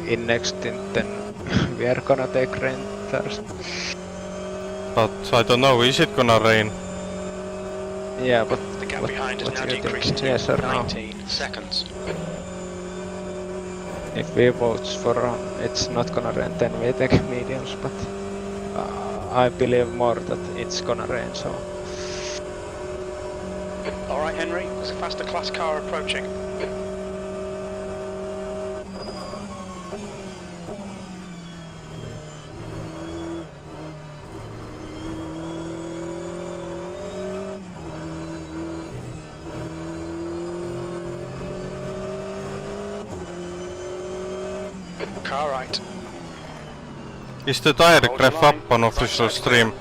in next stint, then we are gonna take rain tires. But I don't know, is it gonna rain? Yeah, but The gap what- behind has what now do you think? decreased to Yes or no? 19 seconds. If we vote for it's not gonna rain, then we take mediums, but I believe more that it's gonna rain, so... Alright Henry, there's a faster class car approaching. Car right. Is the tire Hold graph the line. up on official Right side clear. stream?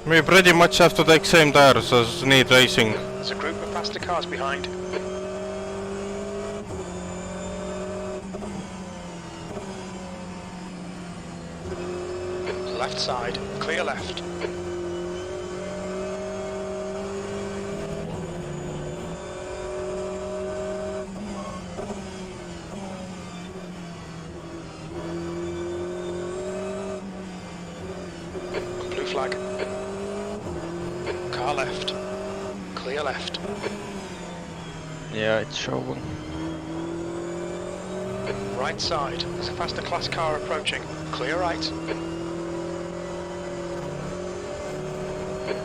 We pretty much have to take same tires as need racing. There's a group of faster cars behind. Left side, clear left. Blue flag. Car left. Clear left. Yeah, it's showing. Right side, there's a faster class car approaching. Clear right.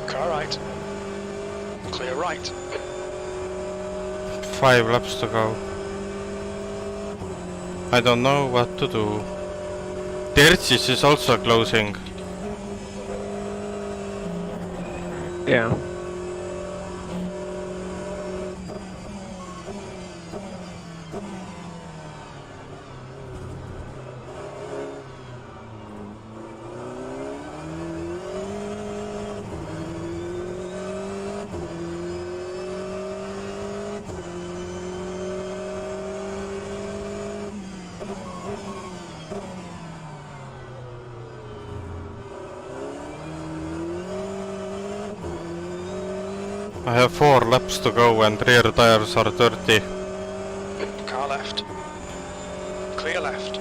Car right. Clear right. 5 laps to go. I don't know what to do. Tertsis is also closing. Yeah. I have 4 laps to go and rear tires are dirty. Car left. Clear left.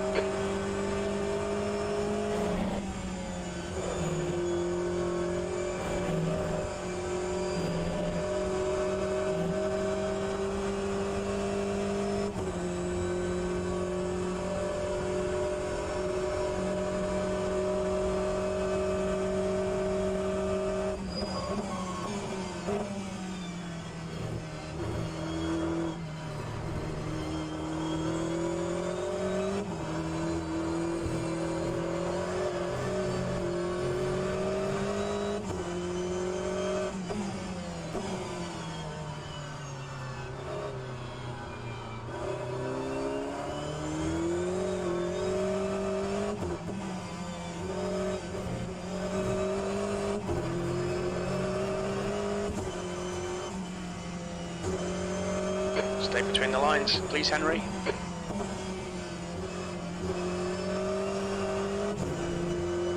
Stay between the lines, please, Henry.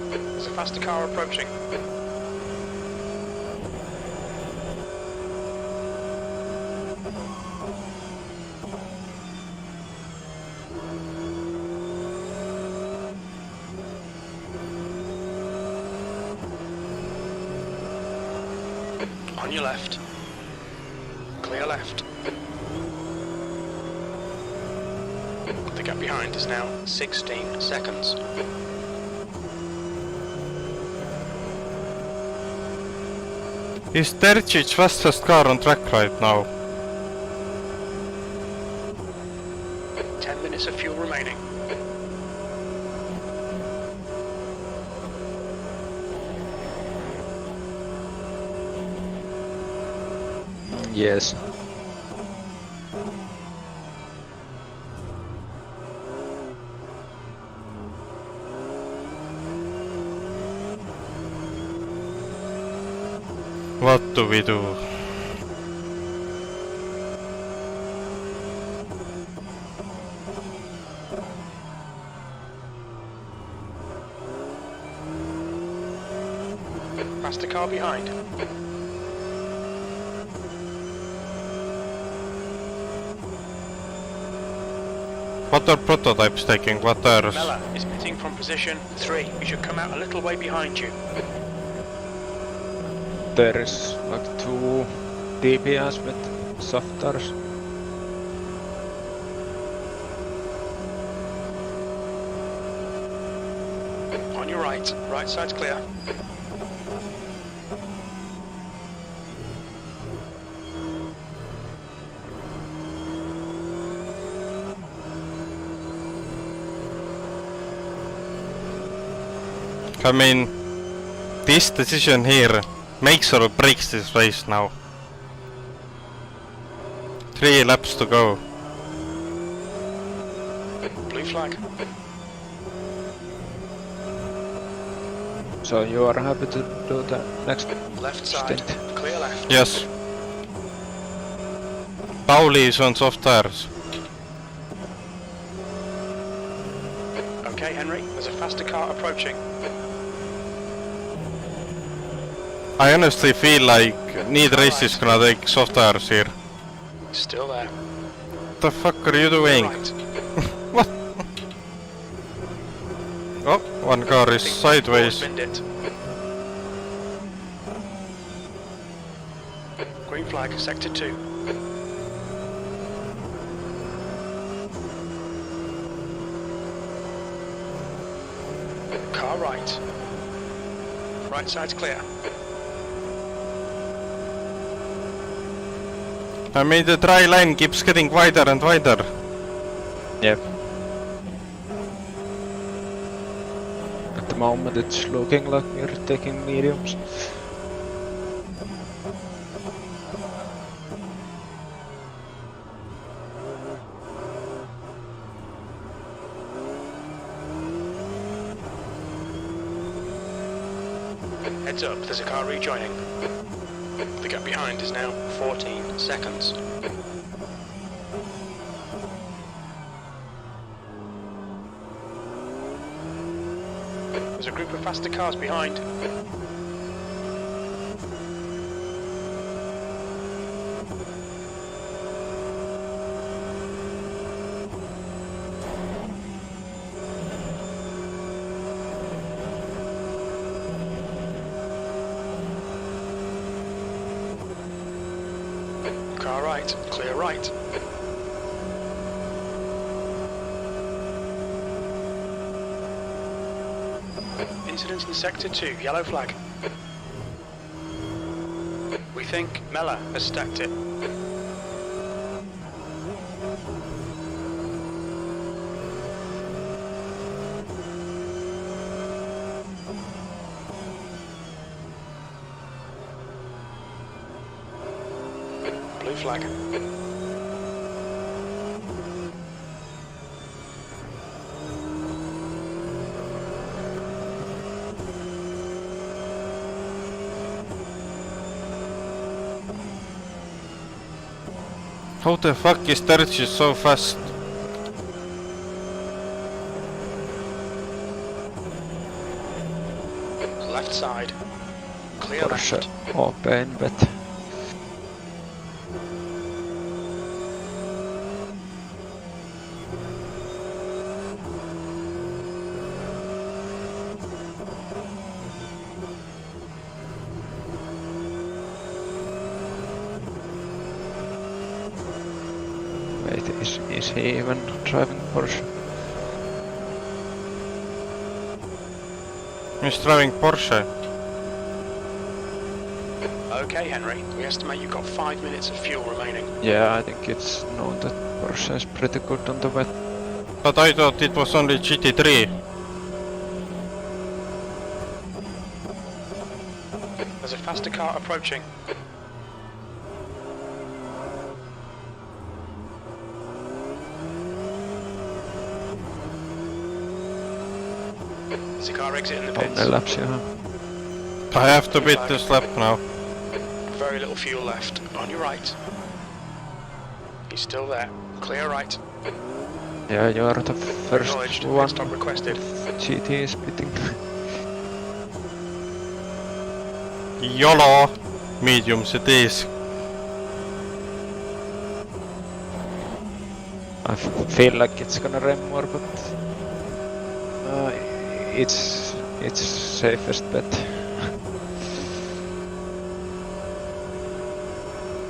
There's a faster car approaching. On your left. Clear left. The gap behind is now 16 seconds. Is Terzic fastest car on track right now? 10 minutes of fuel remaining. Yes. What do we do? Faster car behind. What are prototypes taking? What are... Mella is pitting from position 3. You should come out a little way behind you. There is like 2 DPS with soft tires. On your right. Right side's clear. I mean, this decision here makes or breaks this race now. 3 laps to go. Blue flag. So you are happy to do the next Left side. stint? Clear left. Yes. Pauli is on soft tires. Okay, Henry. There's a faster car approaching. I honestly feel like neither race is gonna take soft tires here. Still there. What the fuck are you doing? Right. What? Oh, one car is sideways. Binned it. Green flag, sector 2. Car right. Right side's clear. I mean, the dry line keeps getting wider and wider. Yep. At the moment it's looking like we're taking mediums. Heads up, there's a car rejoining. The gap behind is now 14 seconds. There's a group of faster cars behind. Car right, clear right. Incident in sector 2, yellow flag. We think Mella has stacked it. Blue flag. How the fuck is Tertius so fast? Left side. Clear Porsche left. open, but wait, is he even driving Porsche? He's driving Porsche. Okay, Henry. We estimate you've got 5 minutes of fuel remaining. Yeah, I think it's known that Porsche is pretty good on the wet. But I thought it was only GT3. There's a faster car approaching. There's a car exiting the On pits. the laps, yeah. I have to beat this lap now. Very little fuel left. On your right. He's still there. Clear right. Yeah, you are the first Acknowledged. Pit one. stop requested. GT is pitting. YOLO! Mediums it is. I feel like it's gonna rain more, but it's safest bet.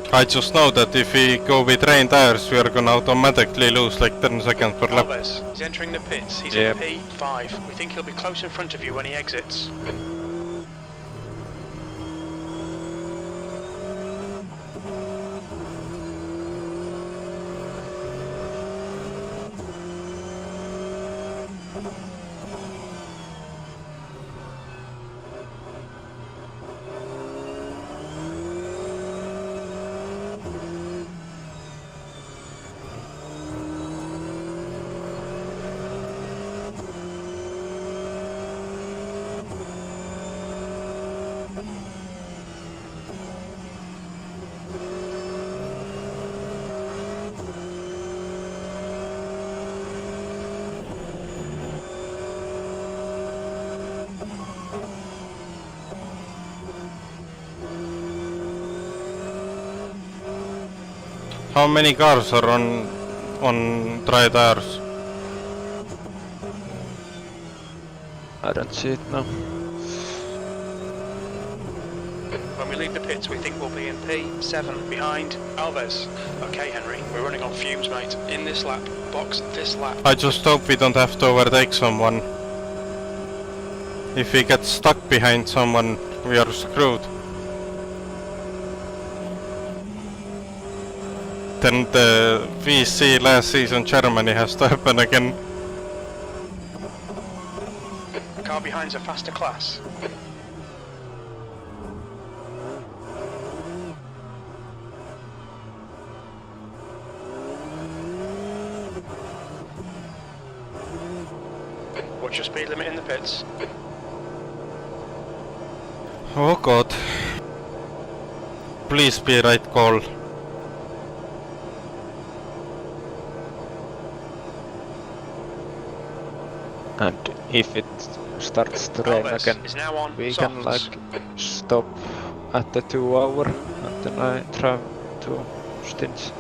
Oh, I just know that if we go with rain tires, we are gonna automatically lose like 10 seconds per lap. Alves, he's entering the pits. He's Yep. in P5. We think he'll be close in front of you when he exits. How many cars are on dry tires? I don't see it now. When we leave the pits, we think we'll be in P7 behind Alves. Okay, Henry, we're running on fumes, mate. In this lap, box this lap. I just hope we don't have to overtake someone. If we get stuck behind someone, we are screwed. Then the VEC last season Germany has to happen again. The car behind's a faster class. What's your speed limit in the pits? Oh god. Please be right call. And if it starts to rain Alves again, is now on we softs. can like stop at the 2 hour and then I drive to Stint.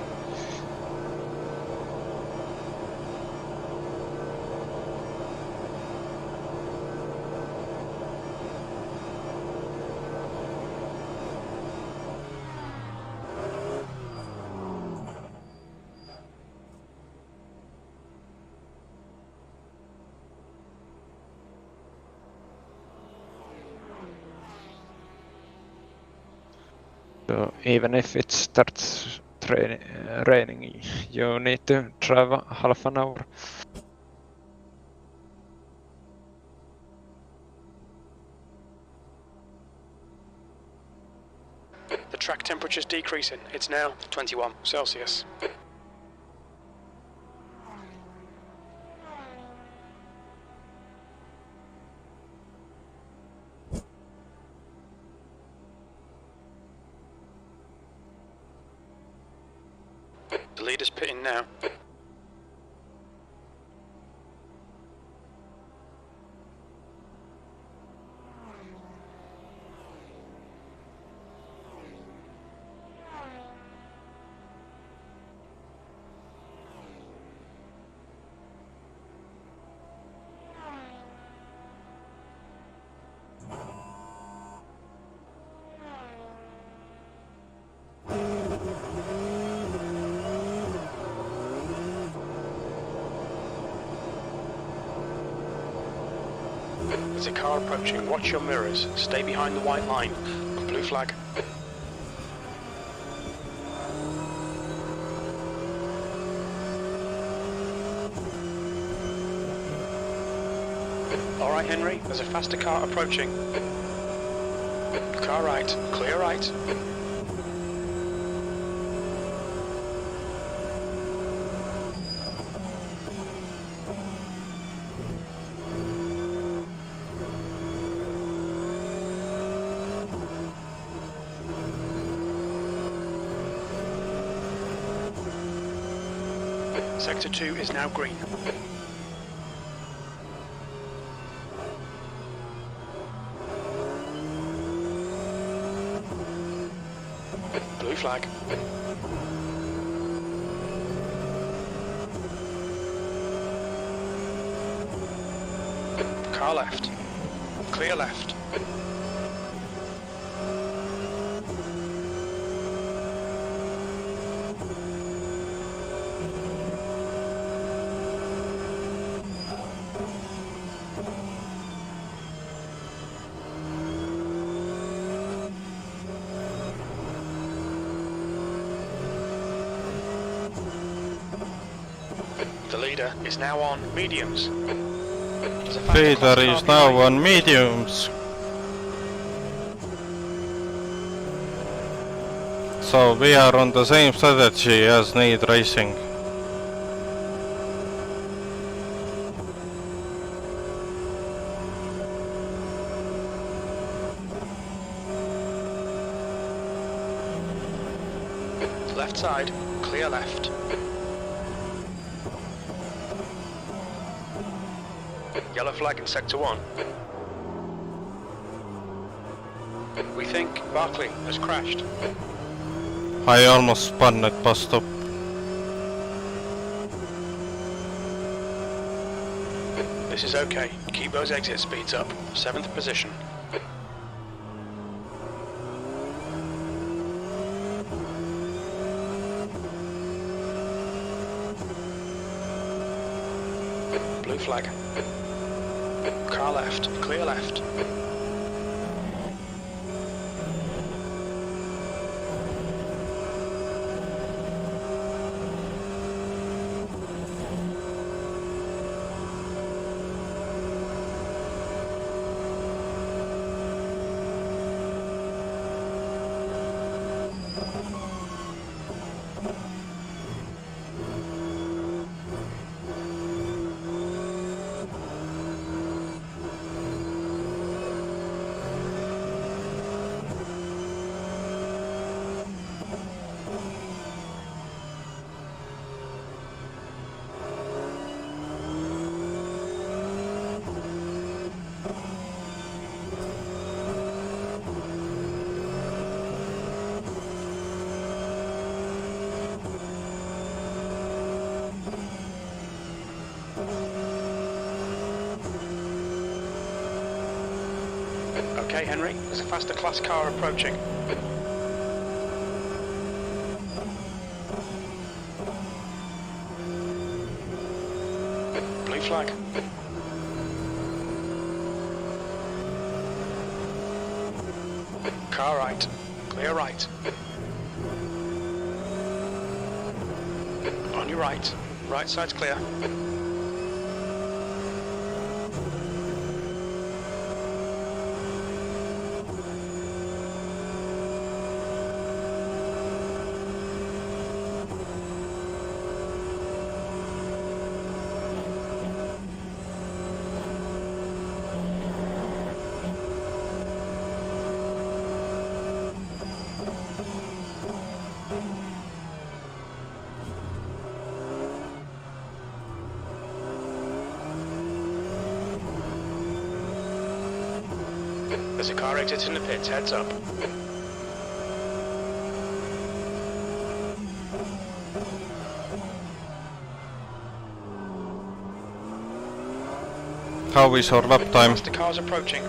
So even if it starts raining, you need to drive half an hour. The track temperature's decreasing. It's now 21 Celsius. leader's pitting now. There's a car approaching. Watch your mirrors. Stay behind the white line. Blue flag. Alright, Henry. There's a faster car approaching. Car right. Clear right. Sector 2 is now green. Blue flag. Car left. Clear left. The leader is now on mediums. Leader is now on mediums. So we are on the same strategy as Need Racing. Left side, clear left. Yellow flag in Sector 1. We think Barclay has crashed. I almost spun at bus stop. This is okay. Keep those exit speeds up. 7th position. Blue flag. Car left, clear left. Okay, Henry, there's a faster class car approaching. Blue flag. Car right, clear right. On your right, right side's clear. There's a car exiting the pits, heads up. How is our lap time? Faster cars approaching.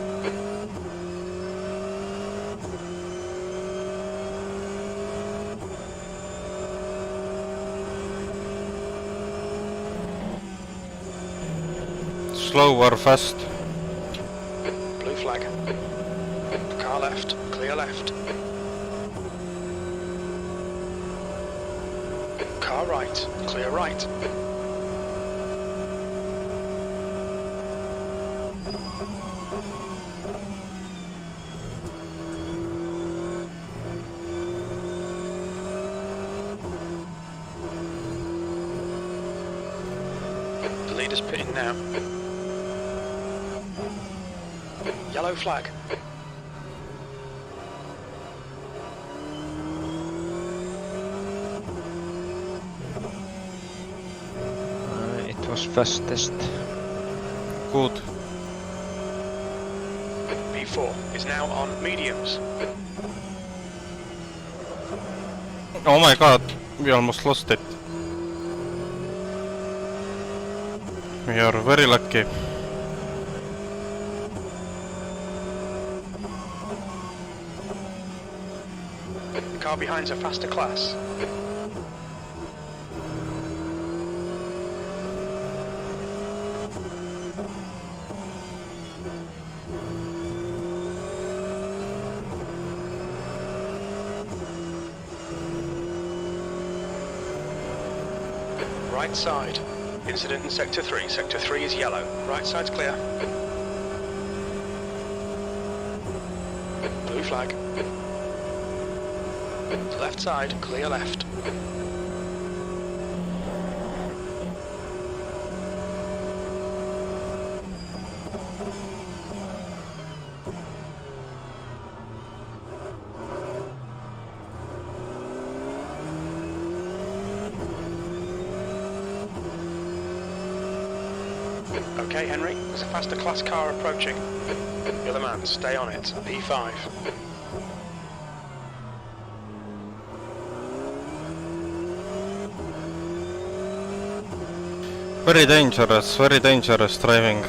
Slow or fast? Blue flag. Car left, clear left. Car right, clear right. The leader's pitting now. Yellow flag. It was fastest. Good. B4 is now on mediums. Oh my god, we almost lost it. We are very lucky. The car behind's a faster class. Right side. Incident in Sector 3. Sector 3 is yellow. Right side's clear. Blue flag. Left side, clear left. Okay, Henry, there's a faster class car approaching. You're the man, stay on it. P5. Very dangerous driving.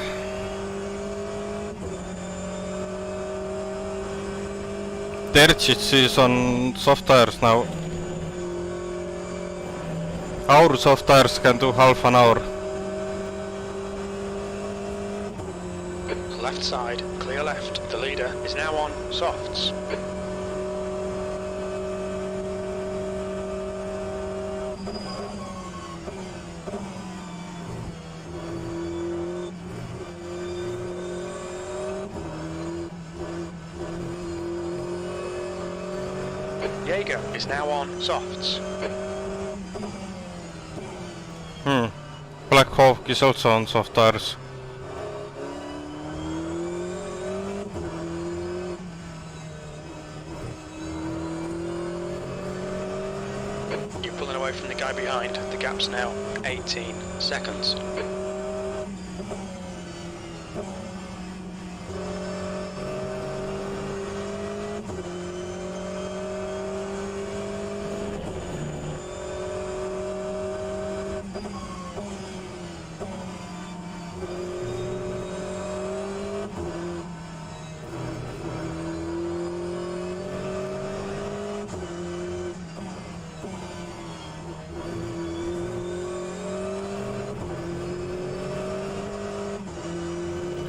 Terzic is on soft tires now. Our soft tires can do half an hour. Left side, clear left. The leader is now on softs. Jaeger is now on softs. Black Hawk is also on soft tires. You're pulling away from the guy behind. The gap's now 18 seconds.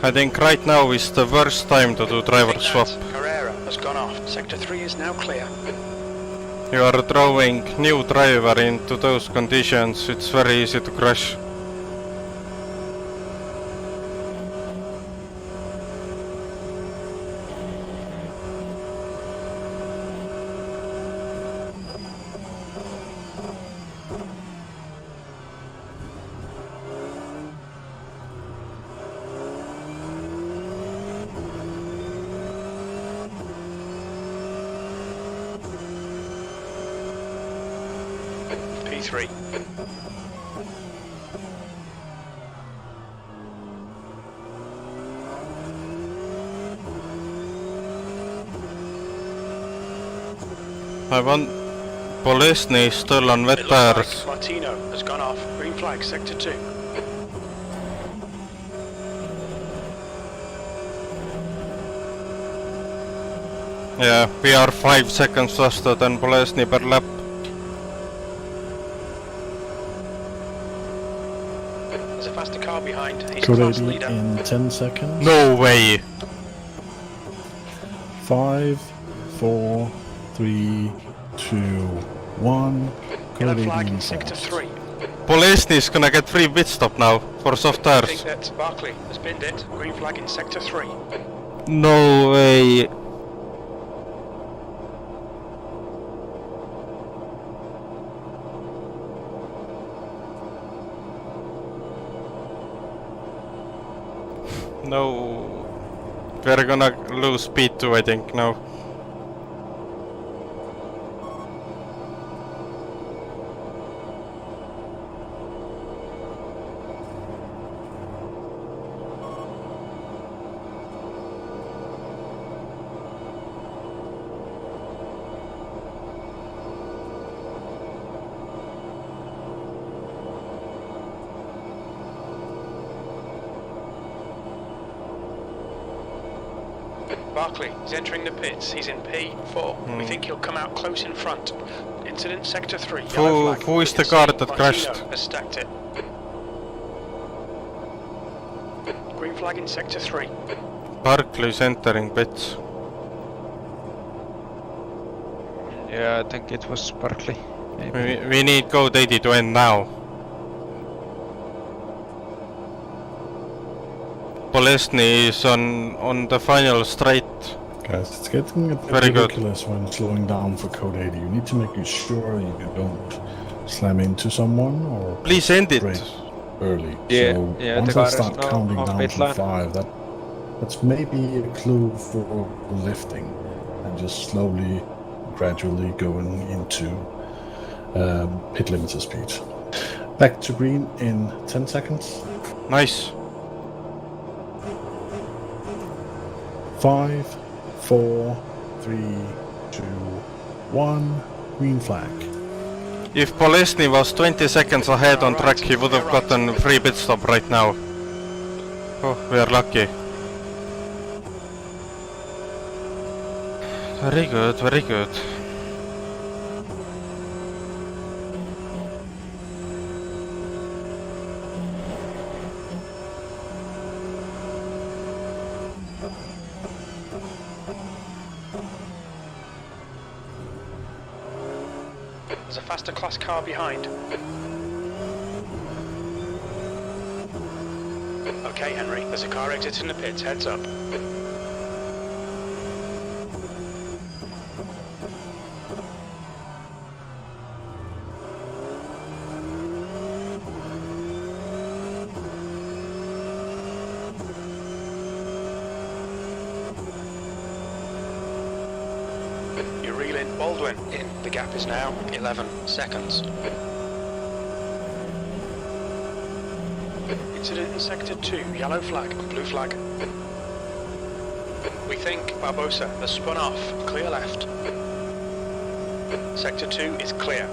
I think right now is the worst time to do driver swap. Carrera has gone off. Sector 3 is now clear. You are throwing new driver into those conditions, it's very easy to crash. P3. I want Bolesny still on wet It looks like tires. Martino has gone off. Green flag, sector 2. Yeah, we are 5 seconds faster than Bolesny per lap. There's a faster car behind. He's class 280 leader. in 10 seconds. No way! 5, 4, 3, 2, 1. Yellow 280 flag, in sector fast. 3. Bolesny's gonna get free pit stop now for soft I tires. think that Barkley has binned it. Green flag in sector 3. No way! No. We're gonna lose speed too, I think, now. Barkley is entering the pits. He's in P4. We think he'll come out close in front. Incident sector 3. Yellow flag. Who is the We can car see that Martino crashed? has stacked it. Green flag in sector 3. Barkley's entering pits. Yeah, I think it was Barkley. Maybe. We need code 80 to end now. Bolesny is on the final straight. Guys, it's getting a bit Very good. ridiculous when slowing down for code 80. You need to make sure you don't slam into someone or Please end it. brake early. Yeah, so yeah, once the I car is start now counting on down pit from line. 5, that's maybe a clue for lifting and just slowly, gradually going into pit limiter speed. Back to green in 10 seconds. Nice. 5, 4, 3, 2, 1. Green flag. If Bolesny was 20 seconds ahead on track, he would have gotten free pit stop right now. Oh, we are lucky. Very good, very good. There's a faster class car behind. Okay, Henry, there's a car exiting the pits. Heads up. You're reeling Baldwin in. The gap is now 11 seconds. Incident in sector 2, yellow flag, blue flag. We think Barbosa has spun off, clear left. Sector 2 is clear.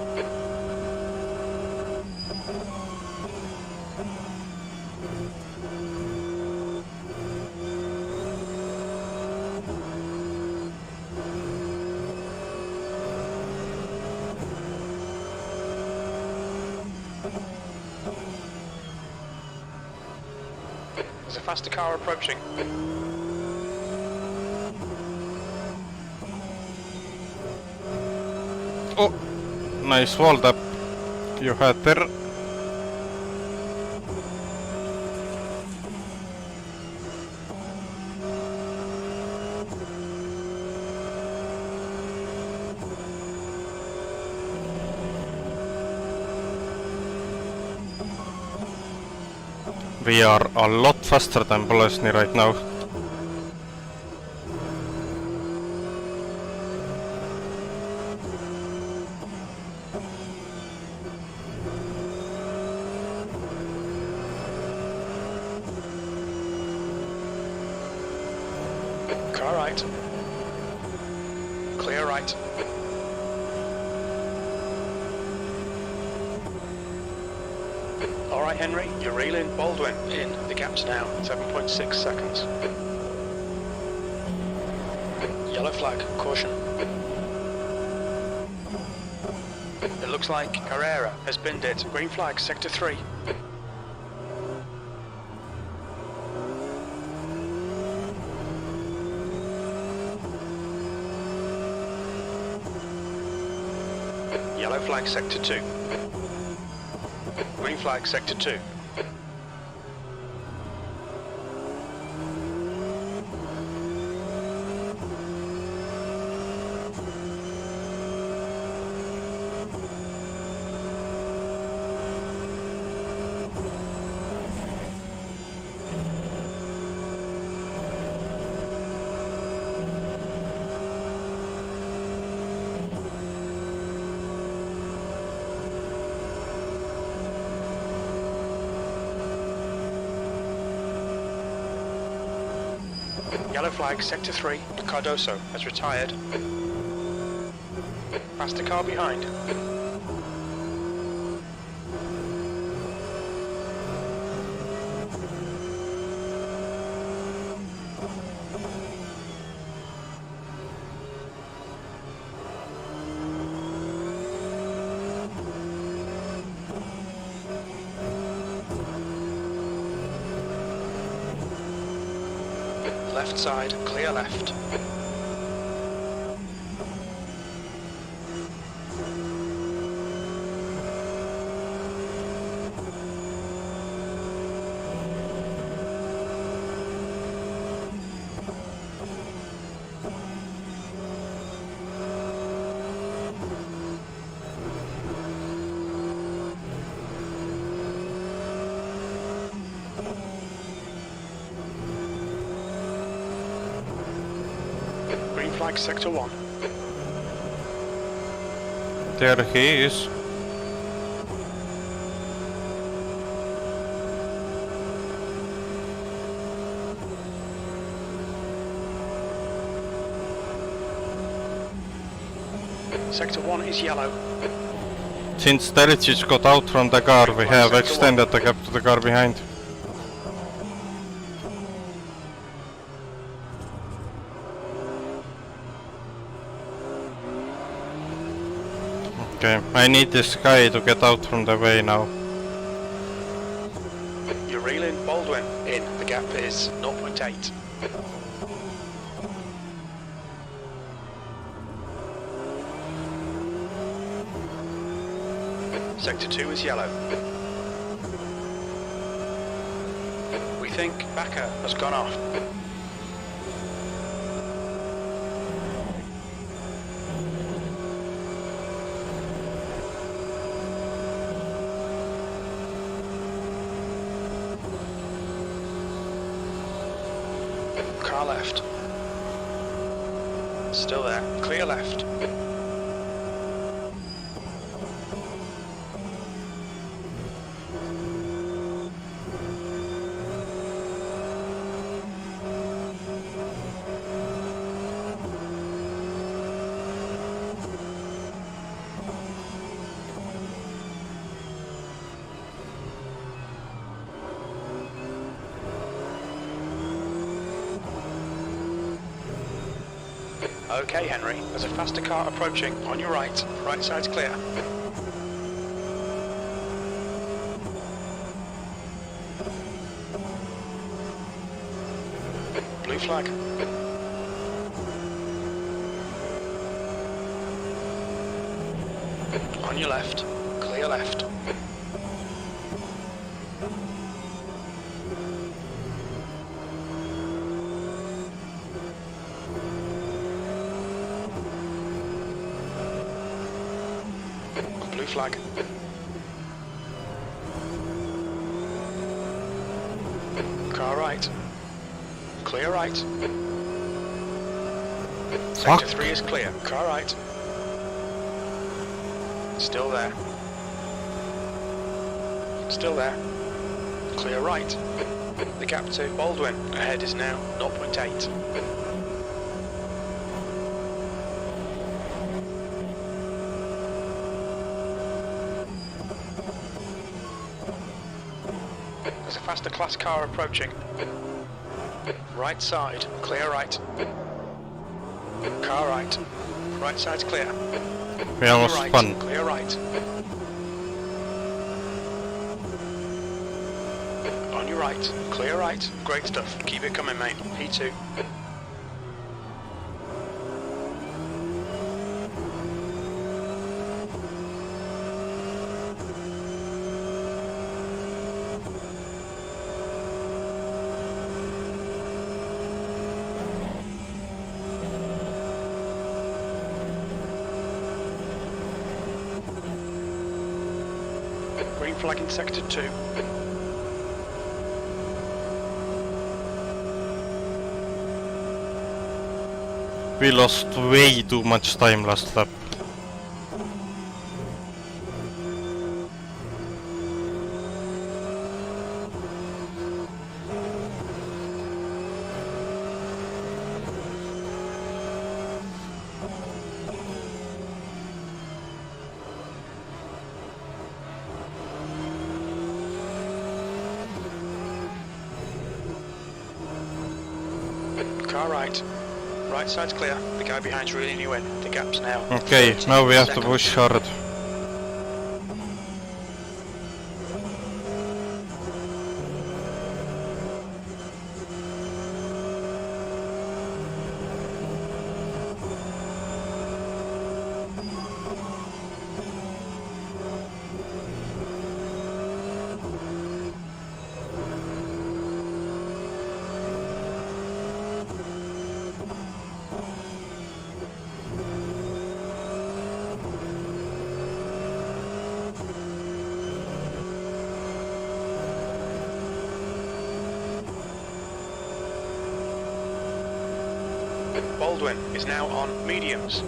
There's a faster car approaching. Oh, nice wall tap you had there. We are a lot faster than Bolesny right now. Car right. Clear right. Alright Henry, you're reeling. Baldwin in. The gap's now 7.6 seconds. Yellow flag, caution. It looks like Herrera has binned it. Green flag, sector 3. Yellow flag, sector 2. Green flag, sector 2. Yellow flag, sector 3. Cardoso has retired. Past the car behind. Left side, clear left. Green flag, sector 1. There he is. Sector 1 is yellow. Since Terzic got out from the car, we have extended the gap to the car behind. Okay, I need this guy to get out from the way now. You're reeling. Baldwin in. The gap is 0.8. Sector 2 is yellow. We think Backer has gone off. Car left. Still there. Clear left. Okay, Henry, there's a faster car approaching on your right. Right side's clear. Blue flag. On your left. Clear left. Blue flag. Car right. Clear right. Sector 3 is clear. Car right. Still there. Still there. Clear right. The gap to Baldwin ahead is now 0.8. there's a faster class car approaching. Right side, clear right. Car right. Right side's clear. We almost right, spun. clear right. On your right, clear right. Great stuff. Keep it coming, mate. P2. Green flag in sector 2. We lost way too much time last lap. Car right. Right side's clear. The guy behind's reeling you in. The gap's now. Okay, 30 now we have to seconds. push hard. Baldwin is now on mediums.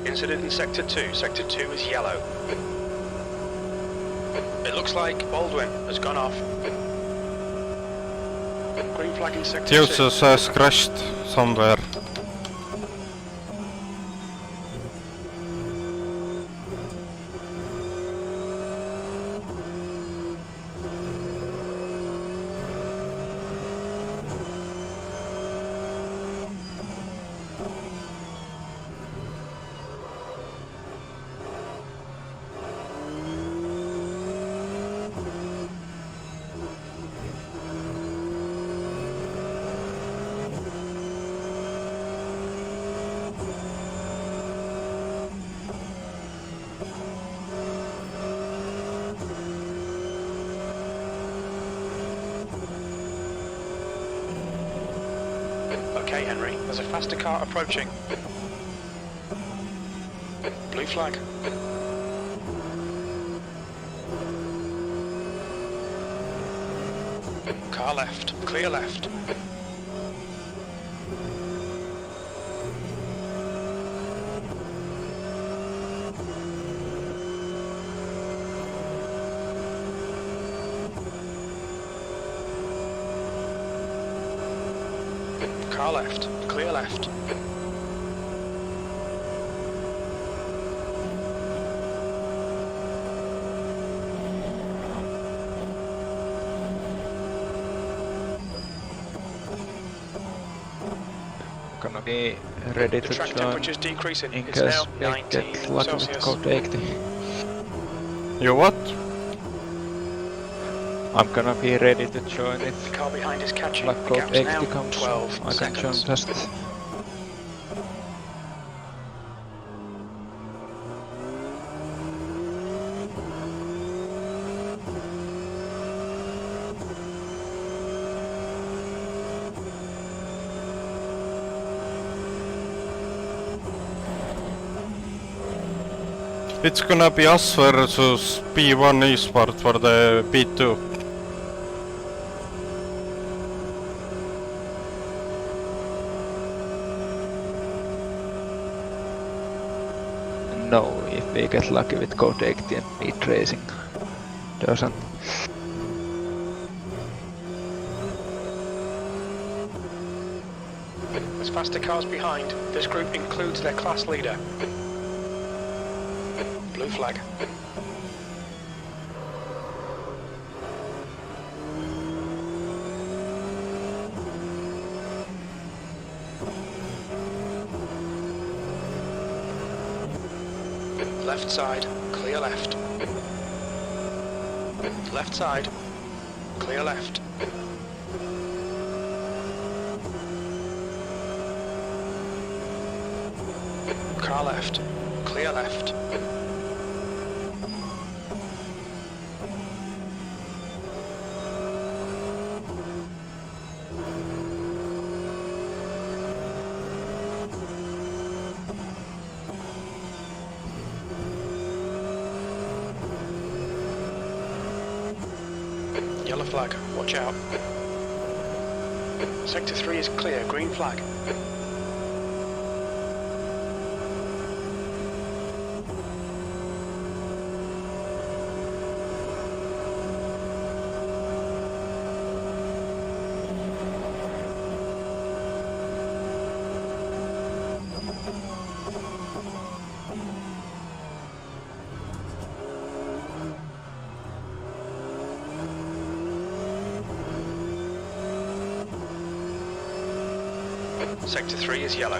Incident in sector 2. Sector 2 is yellow. It looks like Baldwin has gone off. Green flag in sector 2. Teosus has crashed somewhere. Okay, Henry, there's a faster car approaching. Blue flag. Car left, clear left. Car left, clear left. Gonna be ready The to track join temperature's decreasing. in It's case now we 19 get lucky with Celsius. code 80. You what? I'm gonna be ready to join The if car behind is catching. black The code gap's 80 now comes. 12 I can join seconds. just It's gonna be us versus P1 eSport for the P2. No, if we get lucky with Code 80 and Meat Racing doesn't. There's faster cars behind. This group includes their class leader. Blue flag. Left side, clear left. Left side, clear left. Car left, clear left. Yellow flag, watch out. Sector 3 is clear, green flag. Sector 3 is yellow.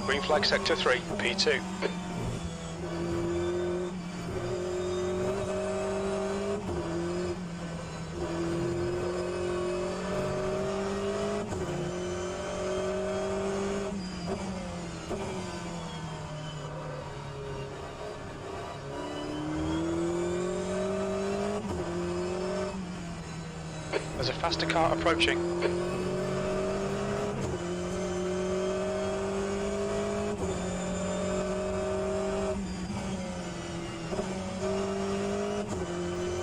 Green flag sector 3, P2. There's a faster car approaching.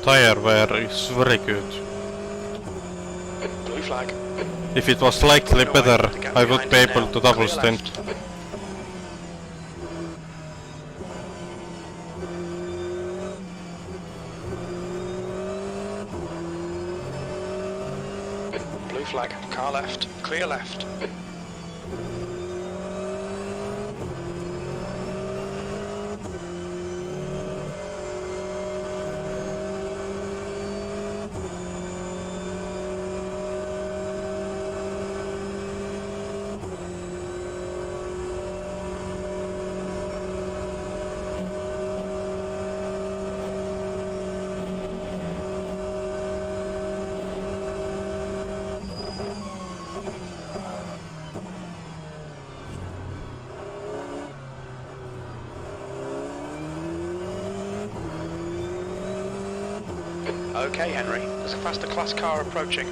Tire wear is very good. Blue flag. If it was slightly better, I would be able to double stint. Blue flag, car left, clear left. Okay, Henry, there's a faster class car approaching.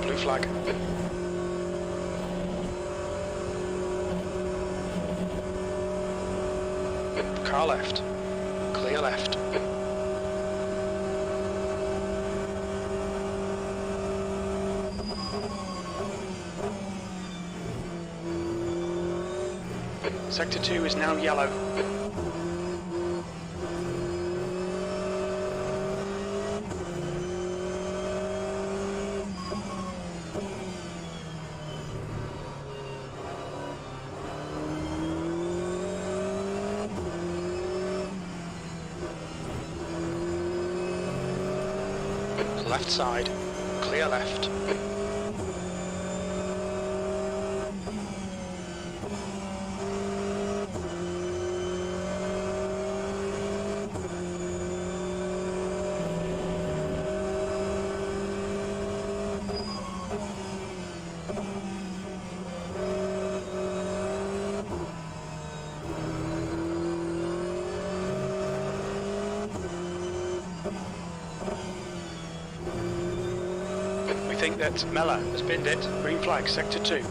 Blue flag. Car left, clear left. Sector 2 is now yellow. Left side. Clear left. We think that Mella has binned it. Green flag, sector 2.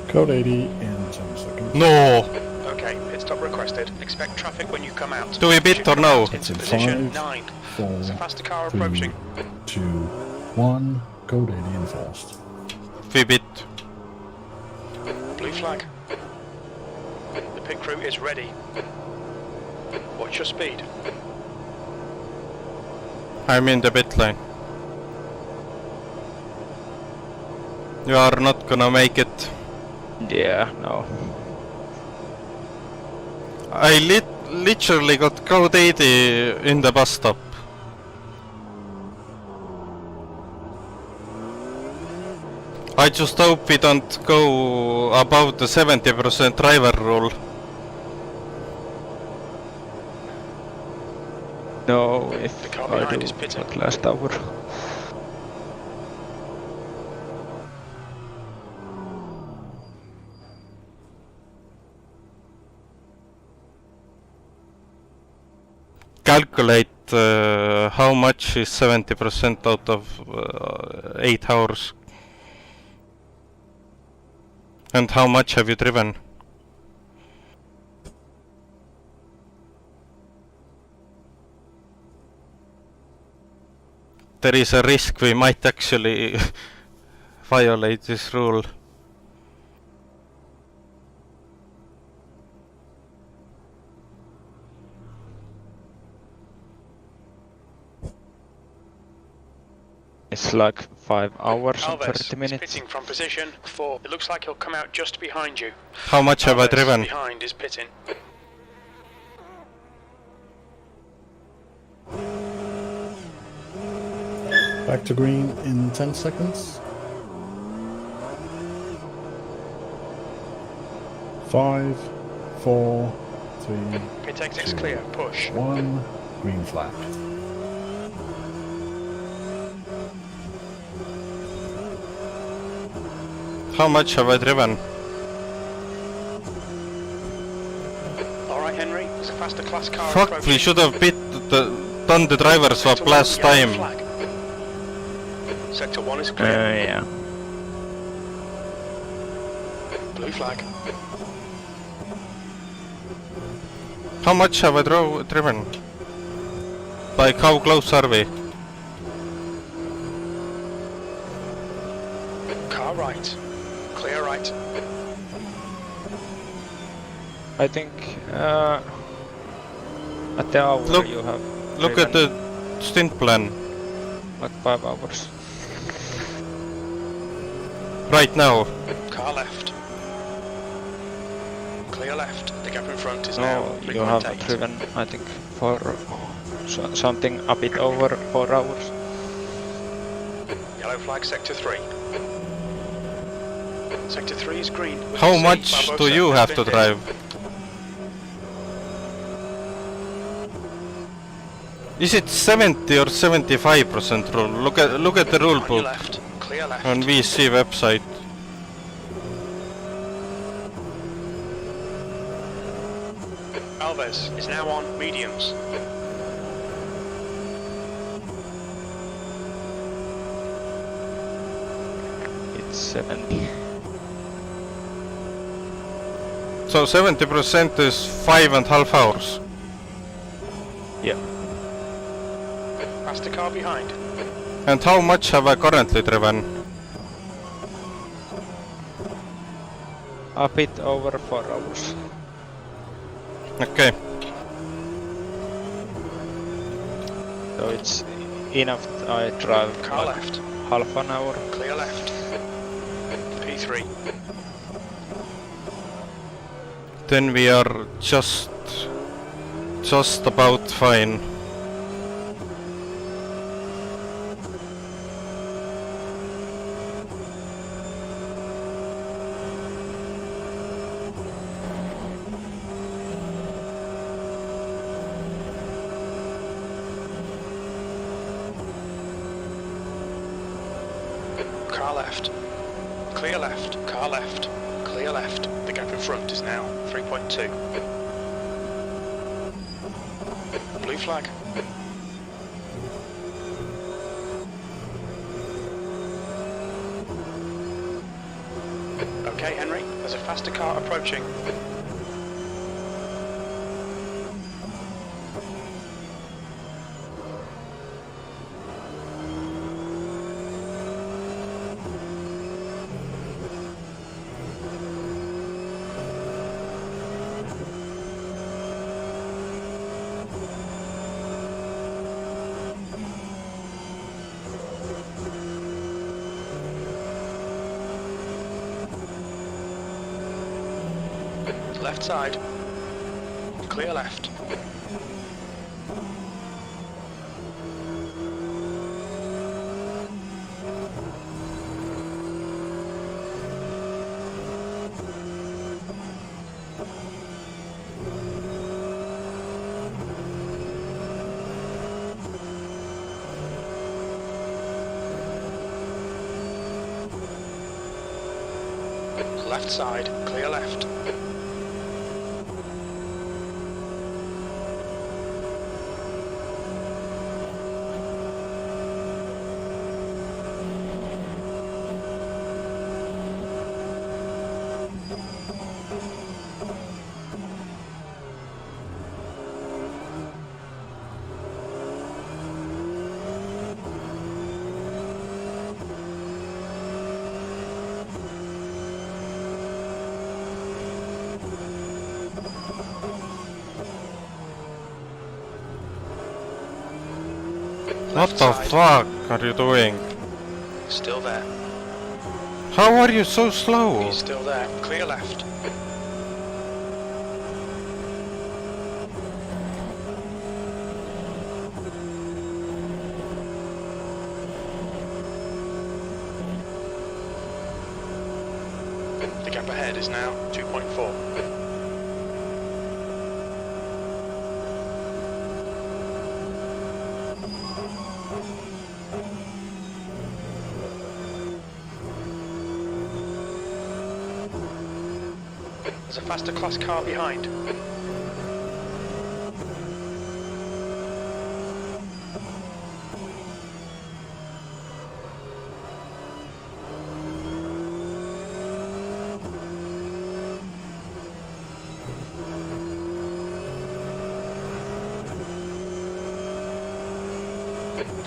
Code 80 in 10 seconds. No! Okay, pit stop requested. Expect traffic when you come out. Do we bid or no? It's Into in position 5, 9. 4, There's a faster car 3, approaching. 2, 1. Code 80 enforced. We bid. Blue flag. The pit crew is ready. What's your speed? I'm in the pit lane. You are not gonna make it. Yeah, no. I literally got code 80 in the bus stop. I just hope we don't go above the 70% driver rule. No, if The car I behind do is pitting. at last hour. Calculate how much is 70% out of 8 hours. And how much have you driven? There is a risk we might actually violate this rule. It's like 5 hours and Alves 30 is minutes. pitting from position 4. It looks like he'll come out just behind you. How much have I Alves driven? behind is pitting. Back to green in 10 seconds. 5, 4, 3, Pit exit's 2, clear. Push. 1. Green flag. How much have I driven? Alright, Henry. There's a faster class car Fuck, approaching. we should have done the driver swap Sector last 1, yellow time. flag. Sector 1 is clear. Yeah. Blue flag. How much have I driven? Like how close are we? Car right. Clear right. I think at the hour Look- you have Look at driven the stint plan like 5 hours. right now. Car left. Clear left. The gap in front is now No, you have 3.8. driven I think for something a bit over 4 hours. Yellow flag, sector 3. Sector 3 is green. We How can see much Barbosa do you has have been to hit. drive? Is it 70 or 75% rule? Look at the rule On your book left. Clear left. on VEC website. Alves is now on mediums. It's 70. So 70% is 5.5 hours. Yeah. Faster car behind. And how much have I currently driven? A bit over 4 hours. Okay. So it's enough. I drive Car like left. half an hour. Clear left. P3. Then we are just about fine. Car left. Clear left. Car left. Clear left. The gap in front is now 3.2. Blue flag. Okay, Henry, there's a faster car approaching. Left side. Clear left. Left side. Clear left. What the fuck are you doing? Still there. How are you so slow? He's still there. Clear left. The gap ahead is now 2.4. There's a faster class car behind.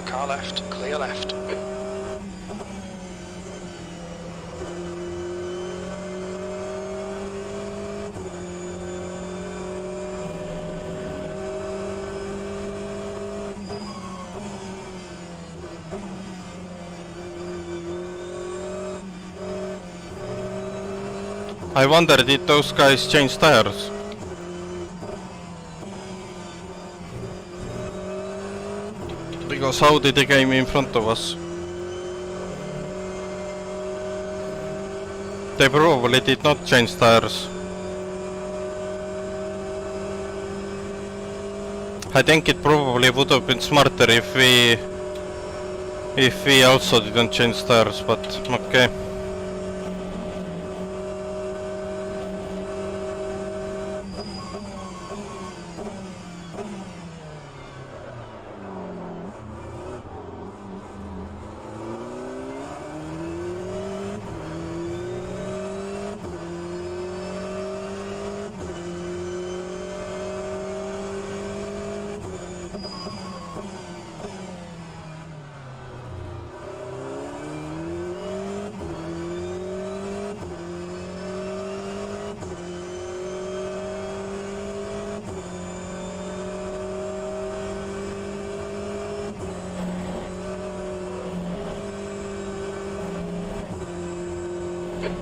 Car left, clear left. I wonder, did those guys change tires? Because how did they came in front of us? They probably did not change tires. I think it probably would have been smarter if we also didn't change tires, but okay.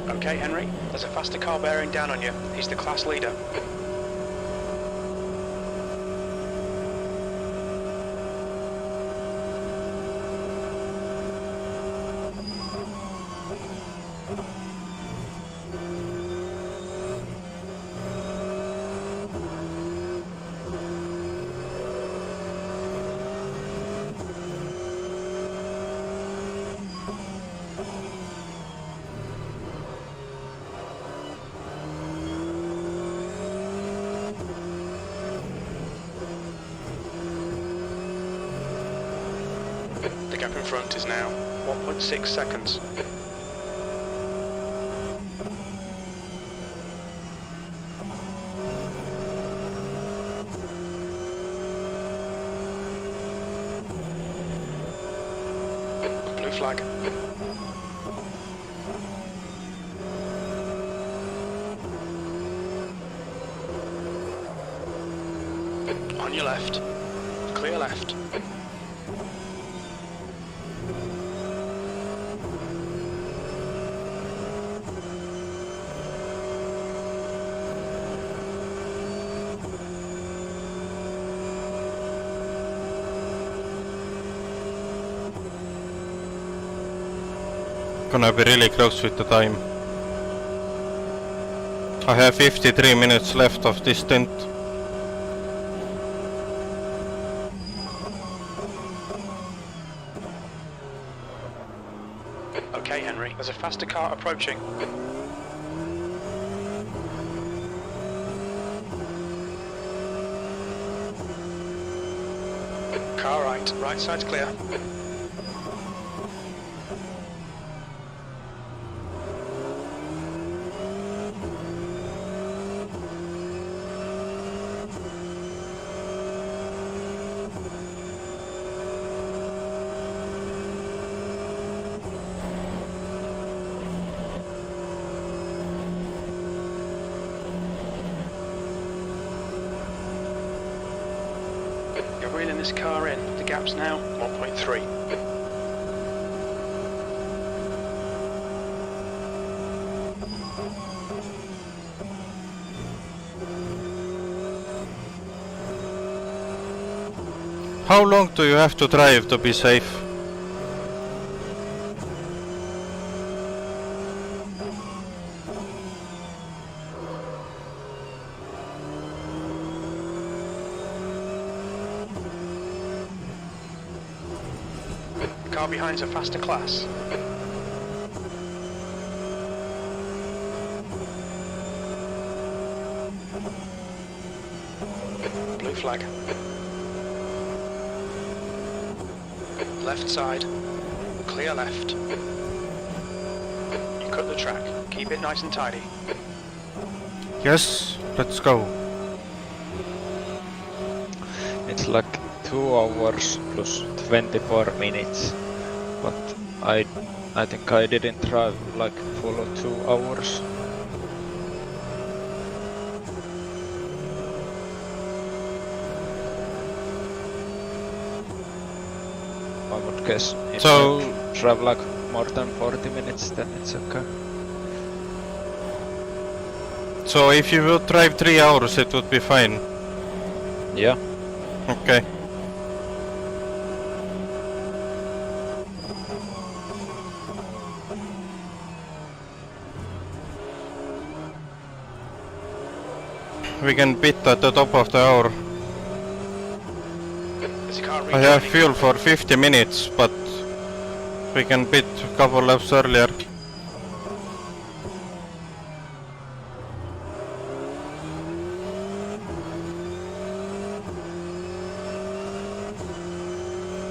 Okay, Henry, there's a faster car bearing down on you. He's the class leader. The gap in front is now 1.6 seconds. Blue flag. On your left. Clear left. Gonna be really close with the time. I have 53 minutes left of this stint. Okay, Henry, there's a faster car approaching. Car right side's clear. You're reeling this car in. The gap's now 1.3. How long do you have to drive to be safe? Car behind's a faster class. Blue flag. Left side. Clear left. You cut the track. Keep it nice and tidy. Yes, let's go. It's like 2 hours plus 24 minutes, but I think I didn't drive like full 2 hours. I would guess if So- I drive like more than 40 minutes, then it's okay. So if you would drive 3 hours it would be fine. Yeah. Okay. We can pit at the top of the hour. There's a car I have rejoining. fuel for 50 minutes, but we can pit a couple laps earlier.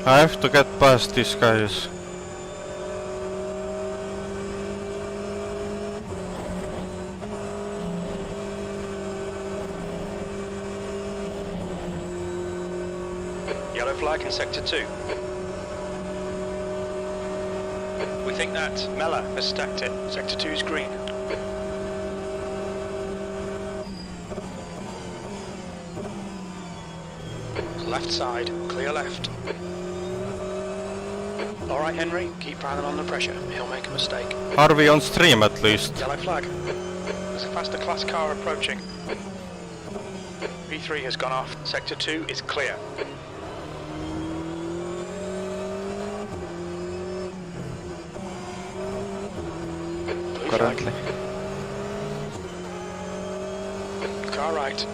I have to get past these guys. Yellow flag in sector 2. We think that Mella has stacked it. Sector 2 is green. Left side, clear left. Alright, Henry, keep piling on the pressure. He'll make a mistake. Are we on stream at least? Yellow flag. There's a faster class car approaching. V3 has gone off. Sector 2 is clear. Blue flag. Currently. Car right.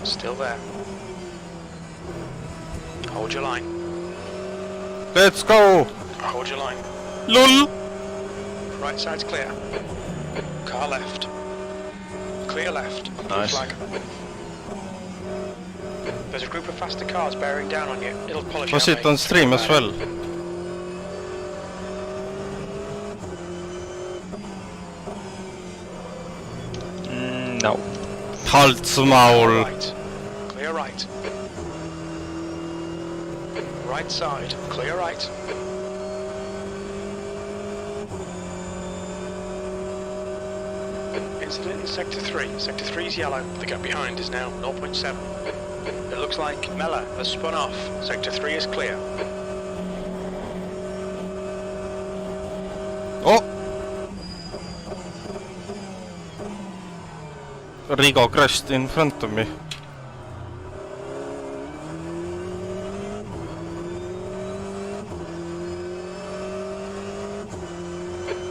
Still there. Hold your line. Let's go! Hold your line. LOL! Right side's clear. Car left. Clear left. Blue Nice. flag. There's a group of faster cars bearing down on you. It'll polish Was out, it mate. on stream as well? No. Halsmaul! Right. Clear right. Right side. Clear right. Incident in Sector 3. Sector 3 is yellow. The gap behind is now 0.7. It looks like Mella has spun off. Sector 3 is clear. Oh! Rigo crashed in front of me.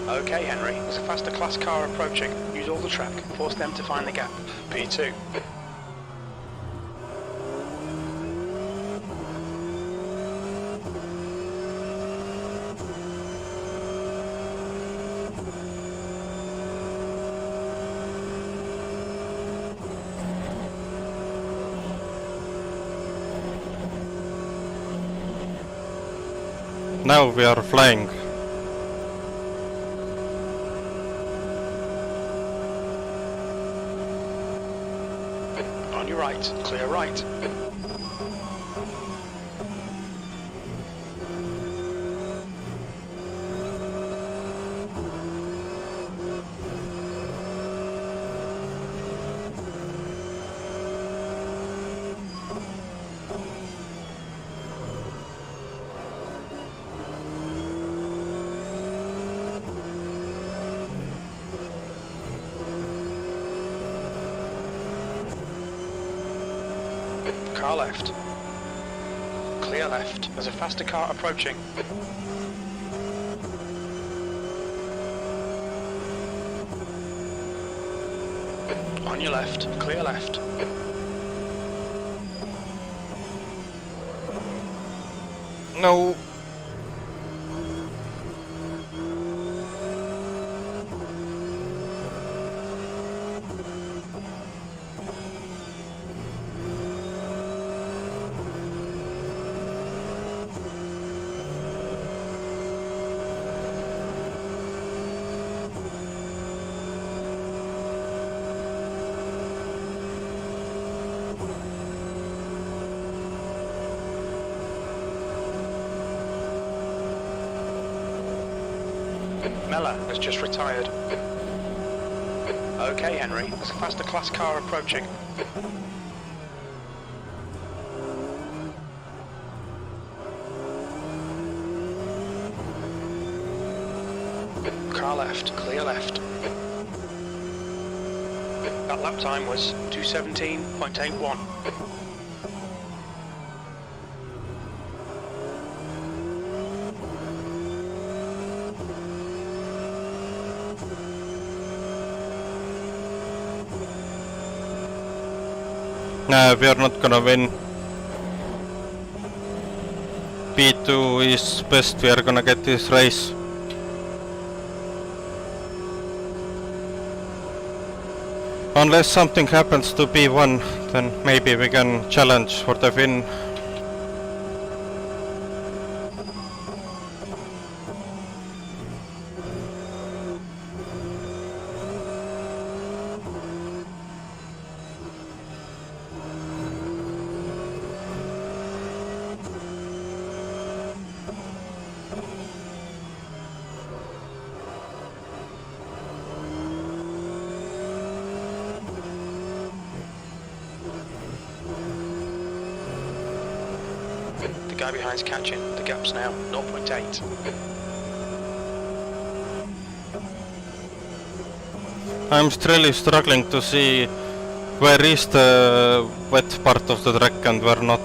Okay, Henry. There's a faster class car approaching. Use all the track. Force them to find the gap. P2. Now we are flying. On your right. Clear right. Car left. Clear left. There's a faster car approaching. On your left. Clear left. No. Mella has just retired. Okay, Henry. There's a faster class car approaching. Car left. Clear left. That lap time was 2:17.81. Nah, we are not gonna win. P2 is best, we are gonna get this race. Unless something happens to P1, then maybe we can challenge for the win. The guy behind's catching. The The gap's now 0.8. I'm really struggling to see where is the wet part of the track and where not.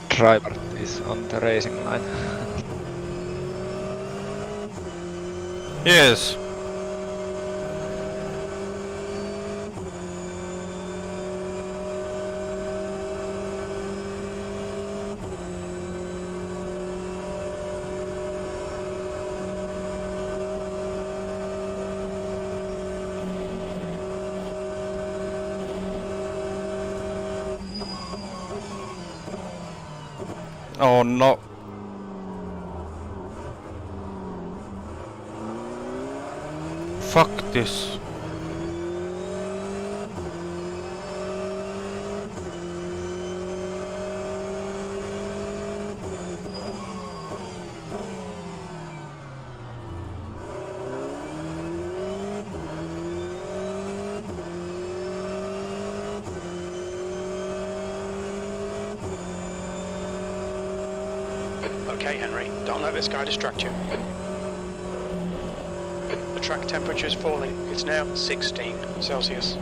Driver is on the racing line. Yes. Oh no. Fuck this. Okay, Henry, don't let this guy distract you. The track temperature is falling. It's now 16 Celsius.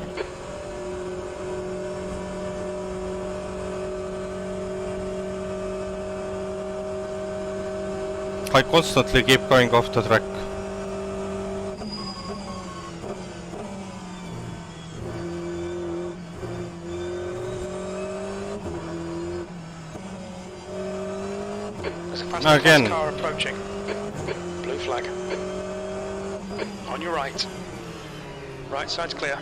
I constantly keep going off the track. There's a fast Again. car approaching. Blue flag. On your right. Right side's clear.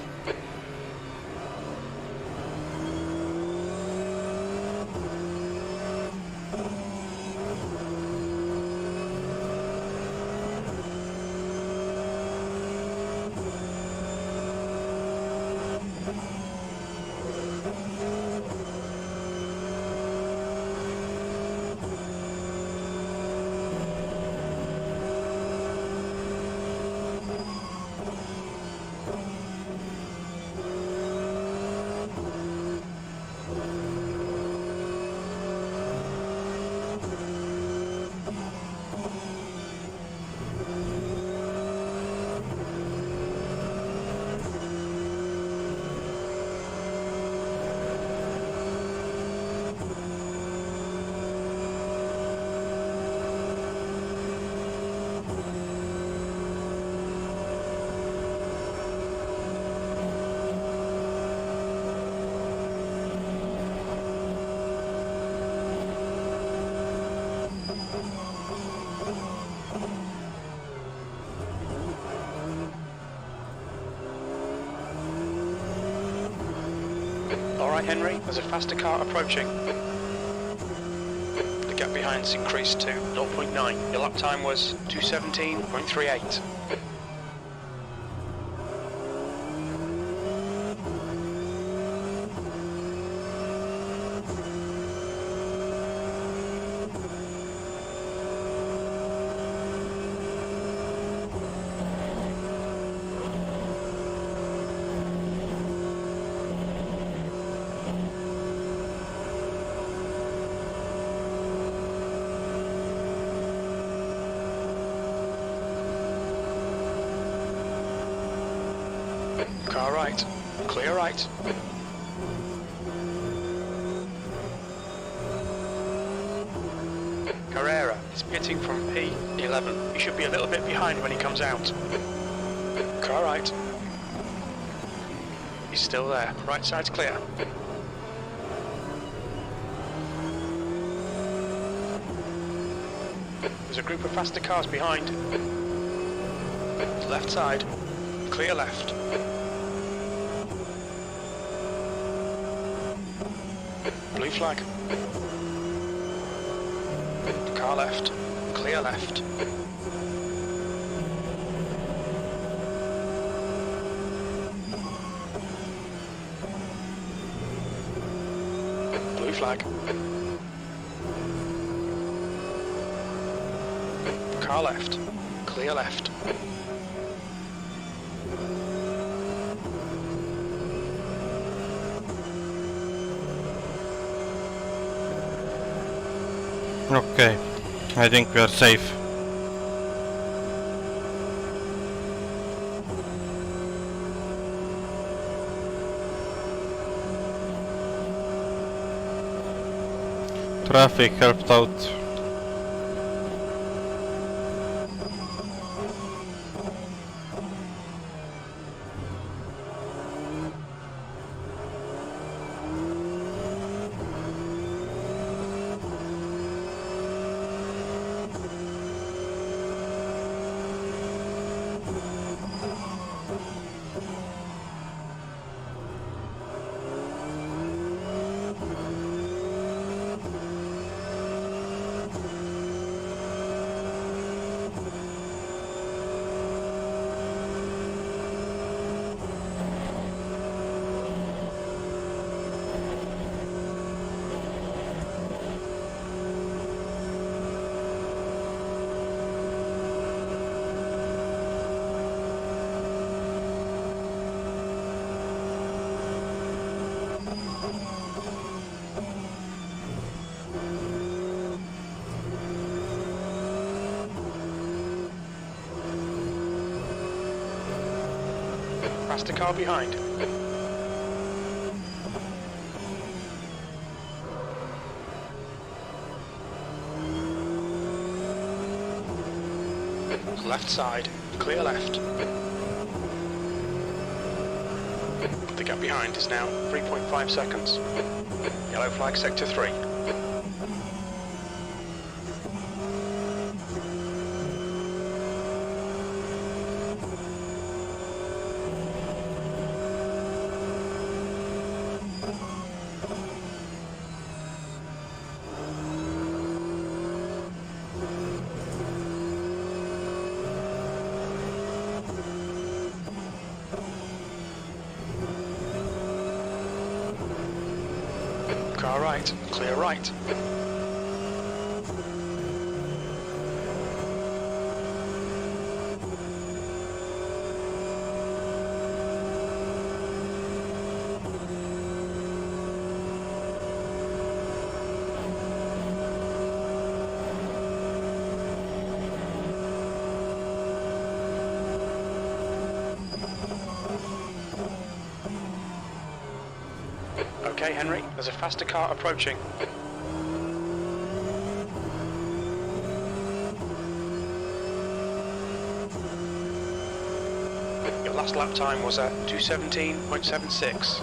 Alright Henry, there's a faster car approaching. The gap behind's increased to 0.9. Your lap time was 2:17.38. Car right, clear right. Carrera is pitting from P11. He should be a little bit behind when he comes out. Car right. He's still there. Right side's clear. There's a group of faster cars behind. Left side. Clear left. Blue flag. Car left. Clear left. Blue flag. Car left. Clear left. Okay, I think we are safe. Traffic helped out. Past the car behind. Left side, clear left. The gap behind is now 3.5 seconds. Yellow flag sector 3. Car right, clear right. Okay, Henry, there's a faster car approaching. Your last lap time was at 2:17.76.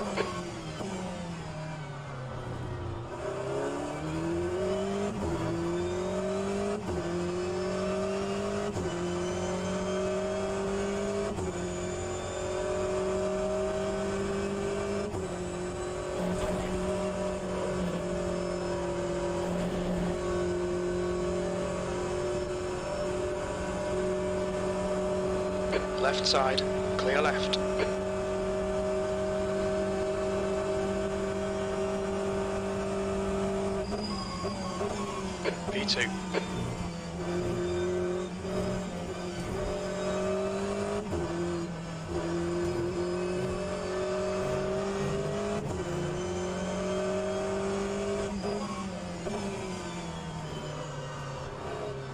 Left side, clear left. V2.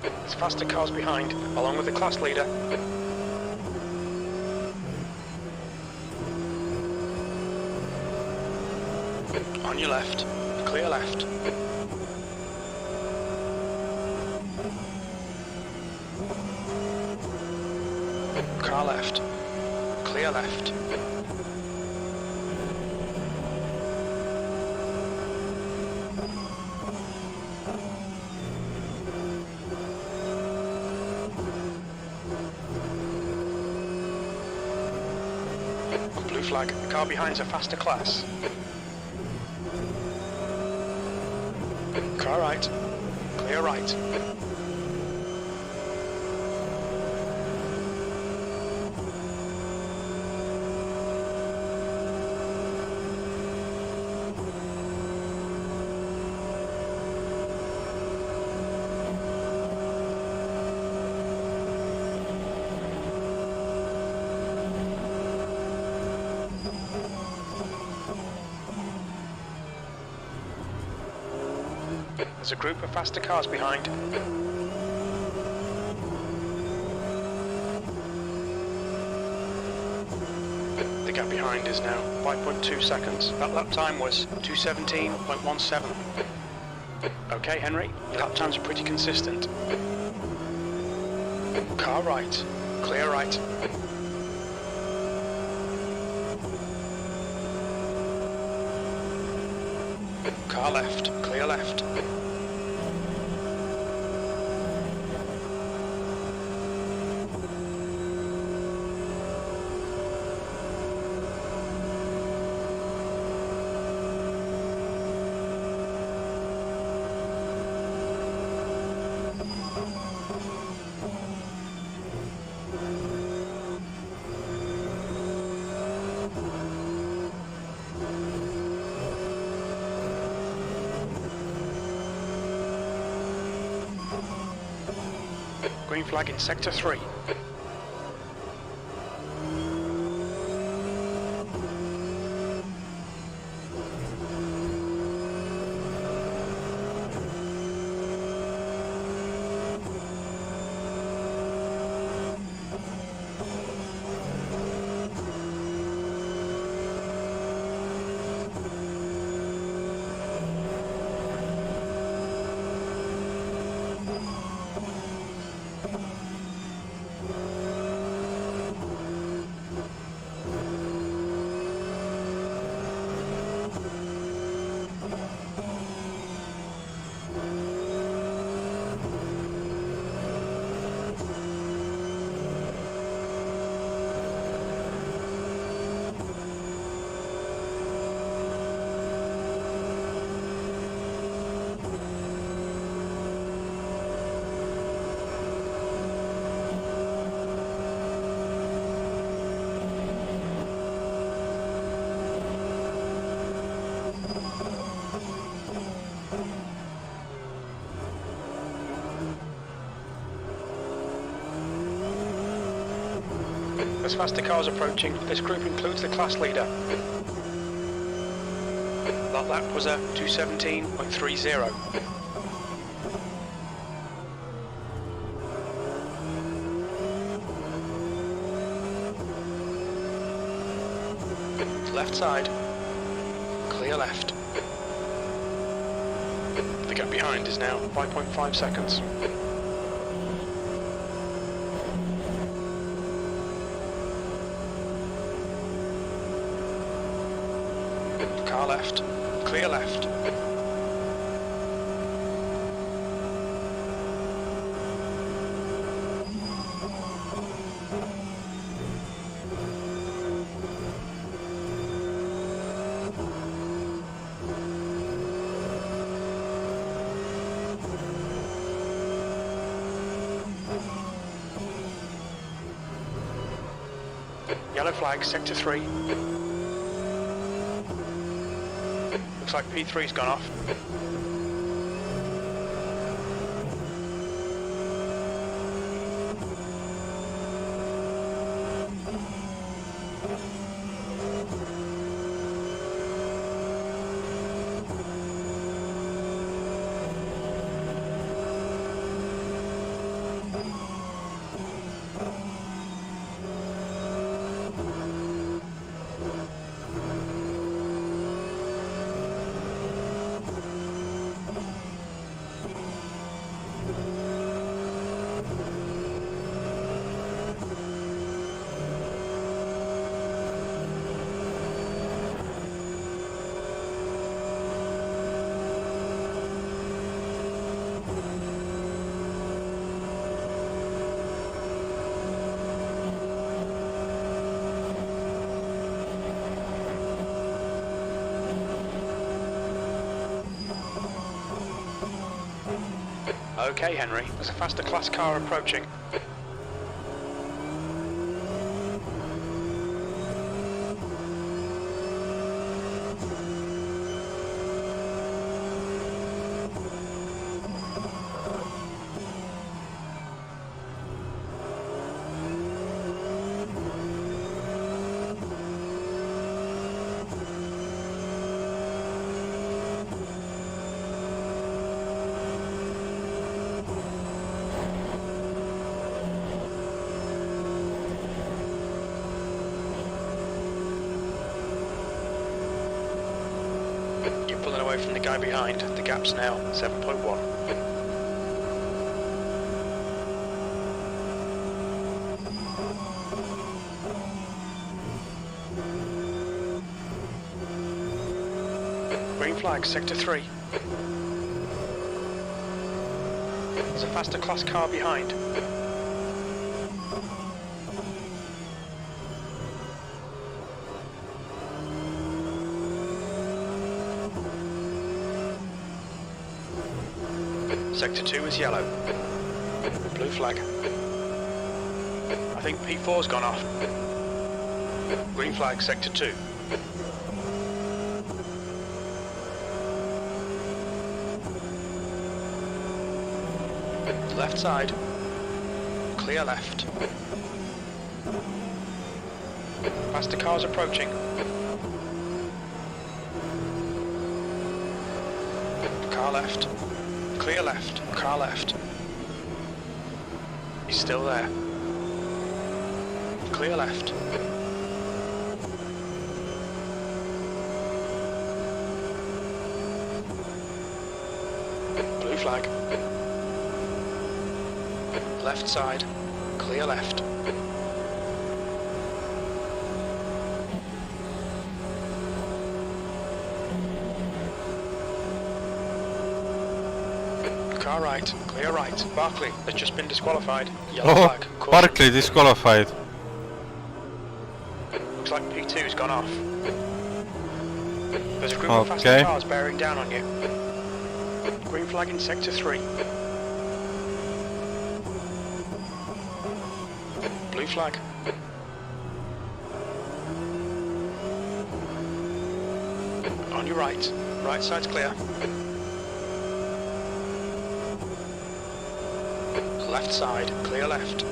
There's faster cars behind, along with the class leader. On your left, clear left. Car left, clear left. Blue flag, the car behind's a faster class. Car right, clear right. There's a group of faster cars behind. The gap behind is now 5.2 seconds. That lap time was 2:17.17. Okay, Henry, your lap times are pretty consistent. Car right, clear right. Car left, clear left. Green flag in sector 3. As faster cars approaching, this group includes the class leader. That lap was a 2:17.30. Left side, clear left. The gap behind is now 5.5 seconds. Car left, clear left. Yellow flag, sector 3. Looks like P3's gone off. Okay, Henry, there's a faster class car approaching. away from the guy behind. The gap's now 7.1. Green flag, sector 3. There's a faster class car behind. Sector 2 is yellow. Blue flag. I think P4's gone off. Green flag, sector 2. Left side. Clear left. Faster cars approaching. Car left. Clear left. Car left. He's still there. Clear left. Blue flag. Left side. Clear left. Car right. Clear right. Barkley has just been disqualified. Yellow Oh, flag. Caution. Barkley disqualified. Looks like P2's gone off. There's a group of faster cars bearing down on you. Green flag in sector 3. Blue flag. On your right. Right side's clear. Left side, clear left.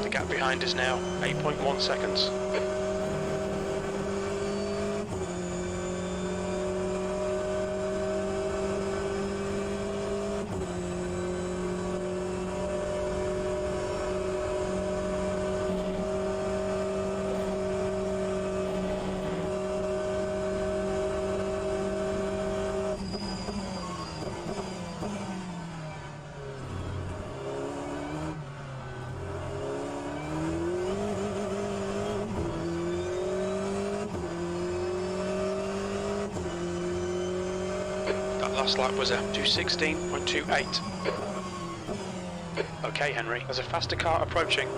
The gap behind is now 8.1 seconds. Last lap was a 2:16.28. Okay, Henry, there's a faster car approaching.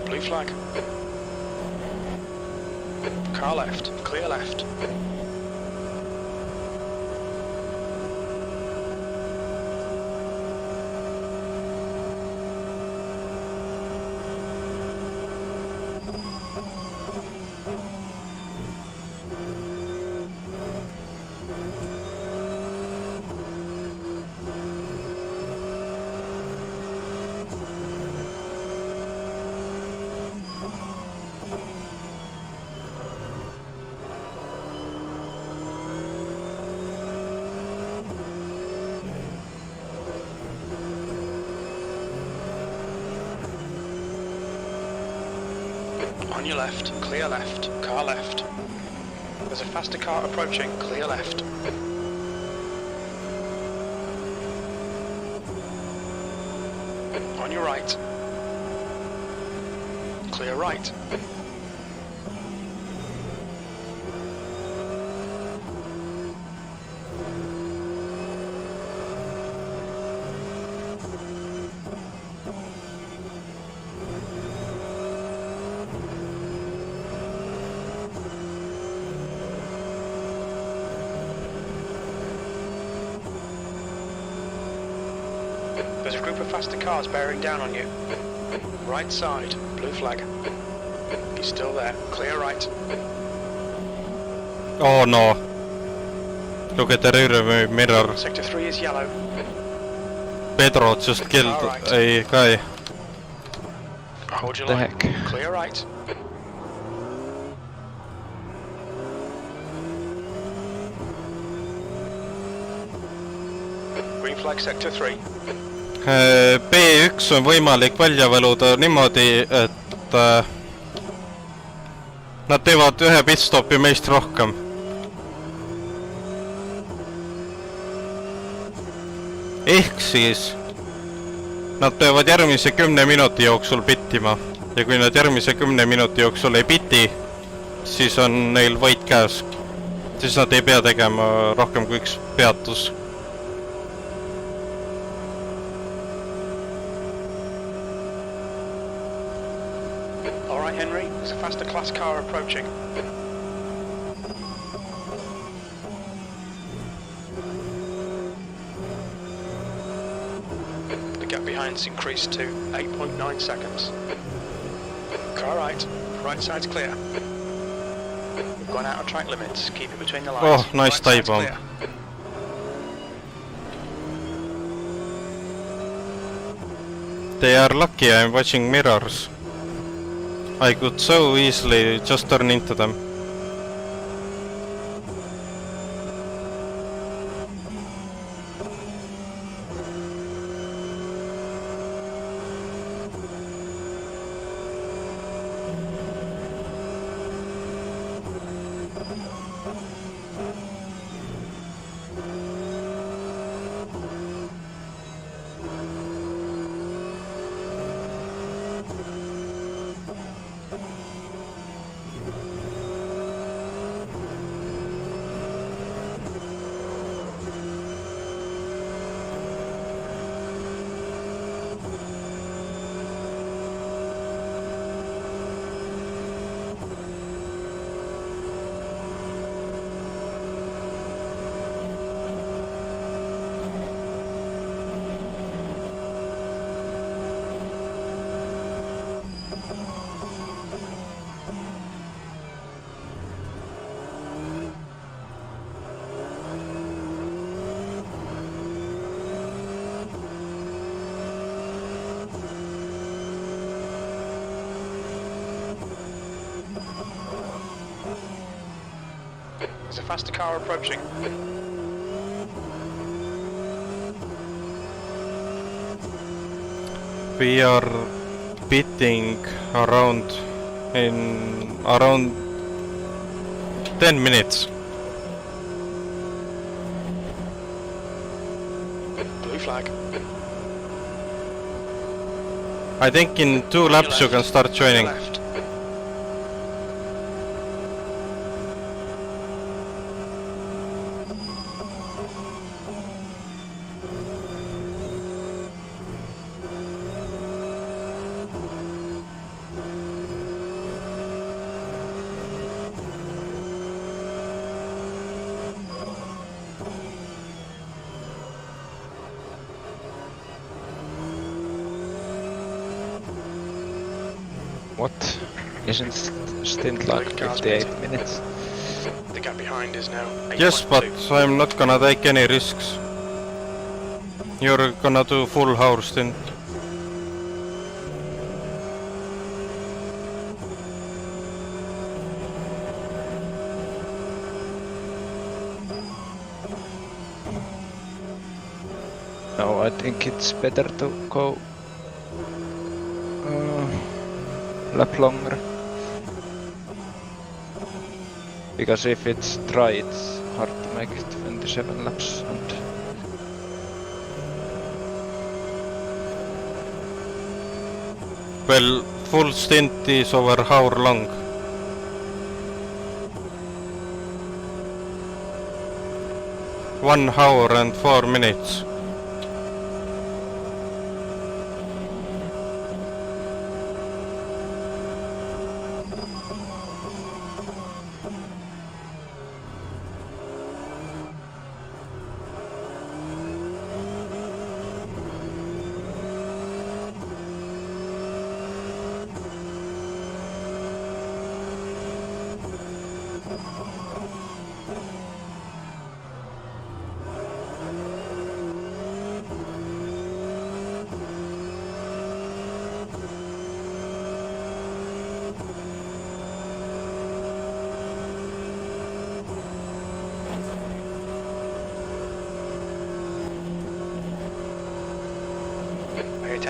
Blue flag. Car left, clear left. On your left, clear left, car left. There's a faster car approaching, clear left. On your right. Clear right. There's a group of faster cars bearing down on you. Right side, blue flag. He's still there. Clear right. Oh no. Look at the rear mirror. Sector 3 is yellow. Pedro just killed a guy. Hold your The line. heck? Clear right. Green flag sector 3. B1 on võimalik välja valuda niimoodi, et nad teevad ühe pitstopi meist rohkem. Ehk siis nad peavad järgmise 10 minuti jooksul pittima ja kui nad järgmise 10 minuti jooksul ei piti, siis on neil võit käes. Siis nad ei pea tegema rohkem kui üks peatus. Alright Henry, there's a faster class car approaching. The gap behind's increased to 8.9 seconds. Car right, right side's clear. We've gone out of track limits, keep it between the lines. Oh, nice Right side's tie bomb. clear. They are lucky I'm watching mirrors. I could so easily just turn into them. There's a faster car approaching. We are pitting around 10 minutes. Blue flag. I think in 2 laps you can start joining. Left. What? Isn't Stint like 58 minutes? The gap behind is now 8.2. Yes, but I'm not gonna take any risks. You're gonna do full hour stint. No, I think it's better to go lap longer. Because if it's dry, it's hard to make 27 laps and Well, full stint is over how long? One hour and 4 minutes.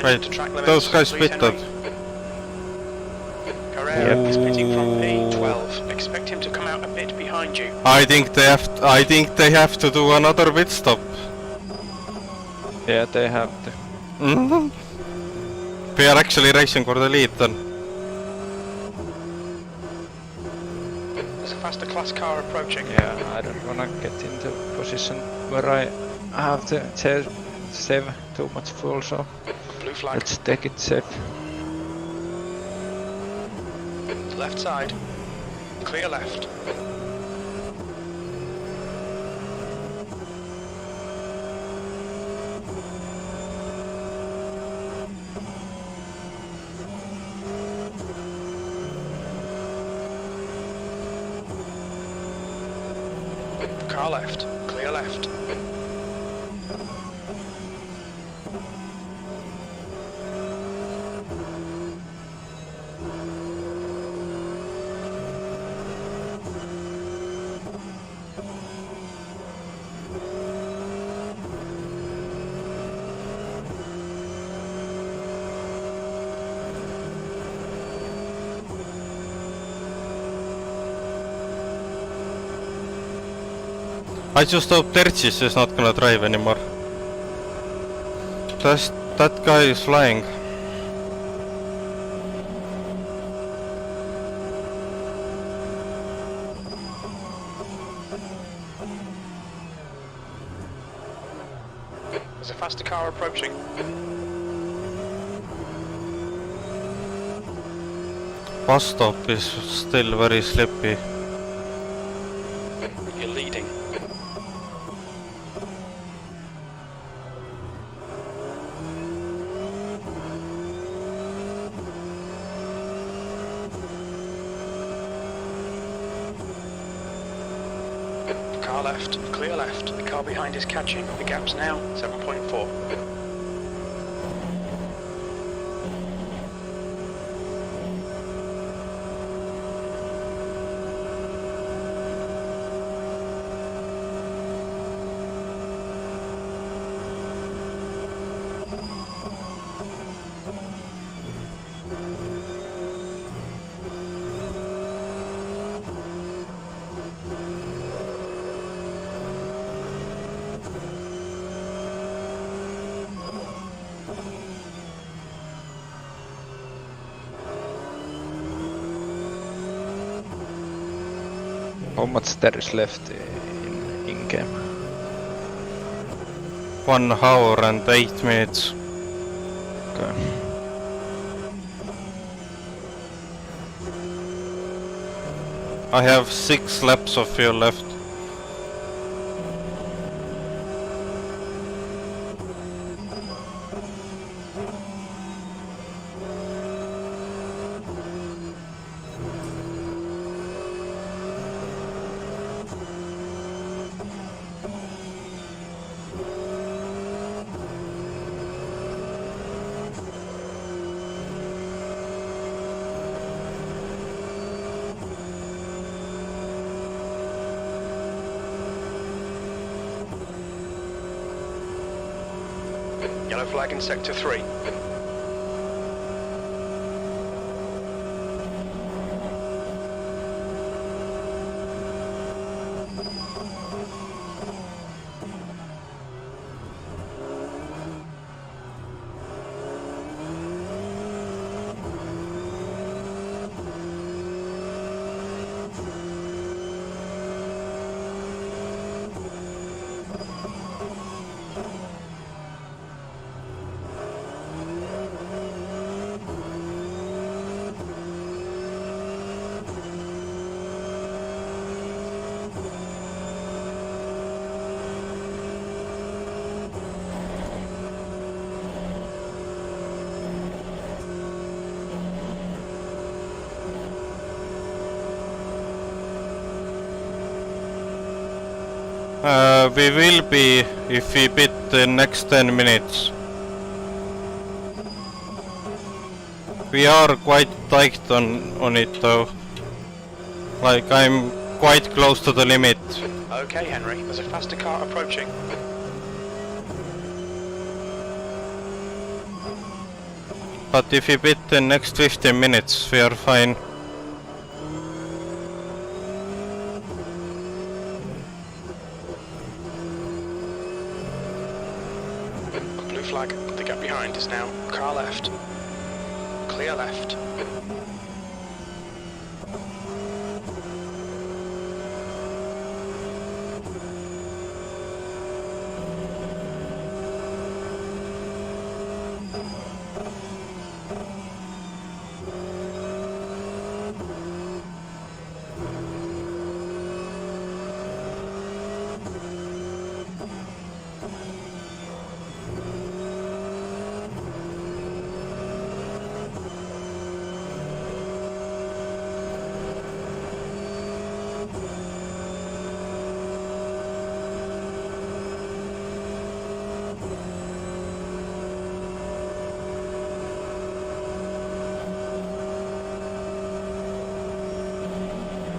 Attention to track limits. Those guys please, pitted. Henry. Carrera is pitting from P12. Expect him to come out a bit behind you. I think they have to do another pit stop. yeah, they have to. We are actually racing for the lead then. There's a faster class car approaching. Yeah, I don't wanna get into a position where I have to save too much fuel, so Blue flag. let's take it safe. Left side. Clear left. Car left. Clear left. I just hope Tertsis is not gonna drive anymore. That guy is flying. There's a faster car approaching. Bus stop is still very slippy. You're leading. Car left, clear left. The car behind is catching. The gap's now 7.4. How much there is left in game? 1 hour and 8 minutes. Okay. I have 6 laps of fuel left. Yellow flag in sector 3. We will be if we pit the next 10 minutes. We are quite tight on it though. Like I'm quite close to the limit. Okay, Henry, there's a faster car approaching. But if we pit the next 15 minutes, we are fine. Blue flag, the gap behind is now car left. Clear left.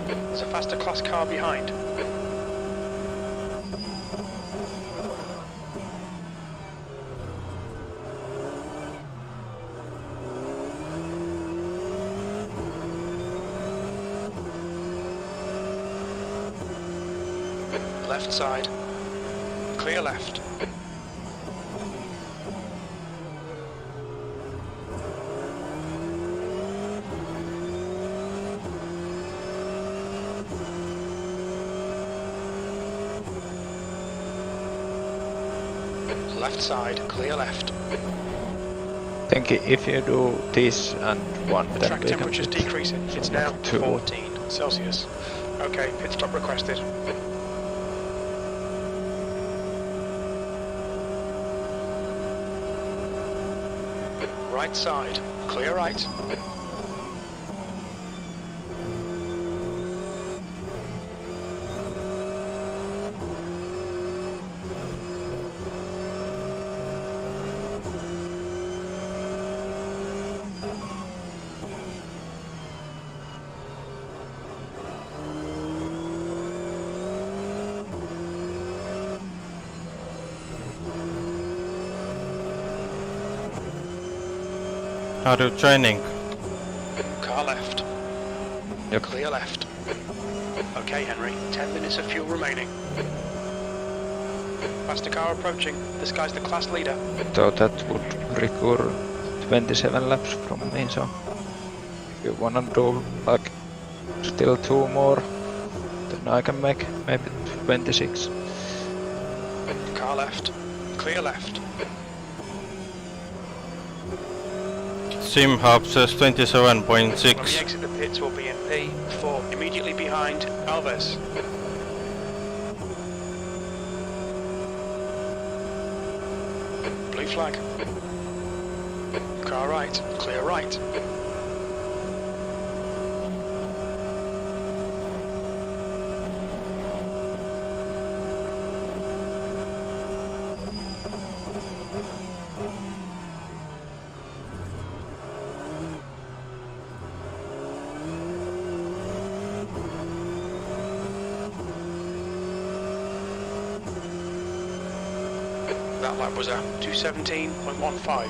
There's a faster class car behind. Left side. Clear left. Left side, clear left. I think if you do this and one, then Track we can temperature's pit decreasing. It's now two. 14 Celsius. Okay, pit stop requested. Right side, clear right. Are you joining? Car left. Yep. Clear left. Okay, Henry, 10 minutes of fuel remaining. Faster car approaching. This guy's the class leader. So that would require 27 laps from me, so if you wanna do like still 2 more, then I can make maybe 26. Car left. Clear left. Sim Hub says When we 27.6. exit the pits, we'll be in P4, immediately behind Alves. Blue flag. Car right, clear right. That lap was a 2:17.15.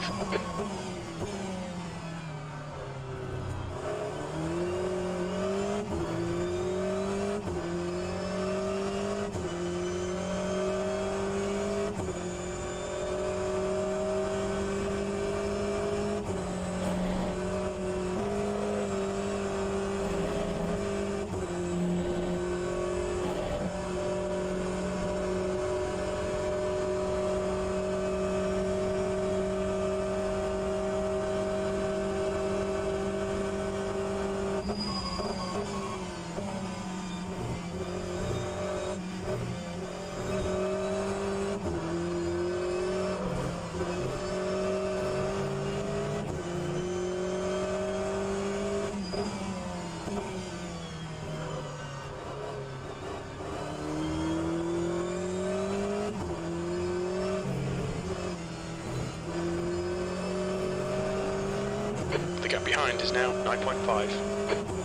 The gap behind is now 9.5.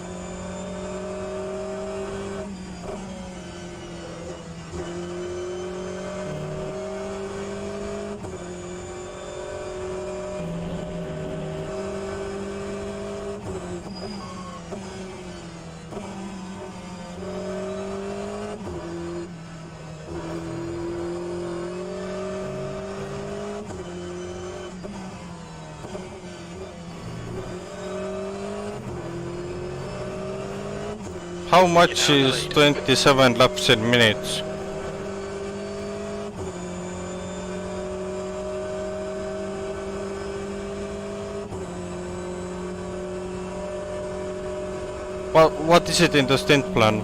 How much is 27 laps in minutes? Well, what is it in the stint plan?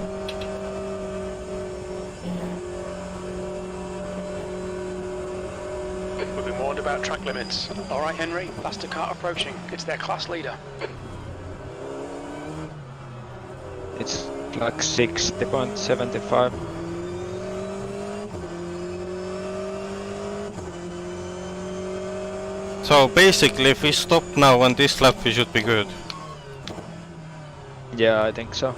We've been warned about track limits. All right, Henry, faster car approaching. It's their class leader. It's like 60.75. So basically if we stop now on this lap we should be good. Yeah, I think so.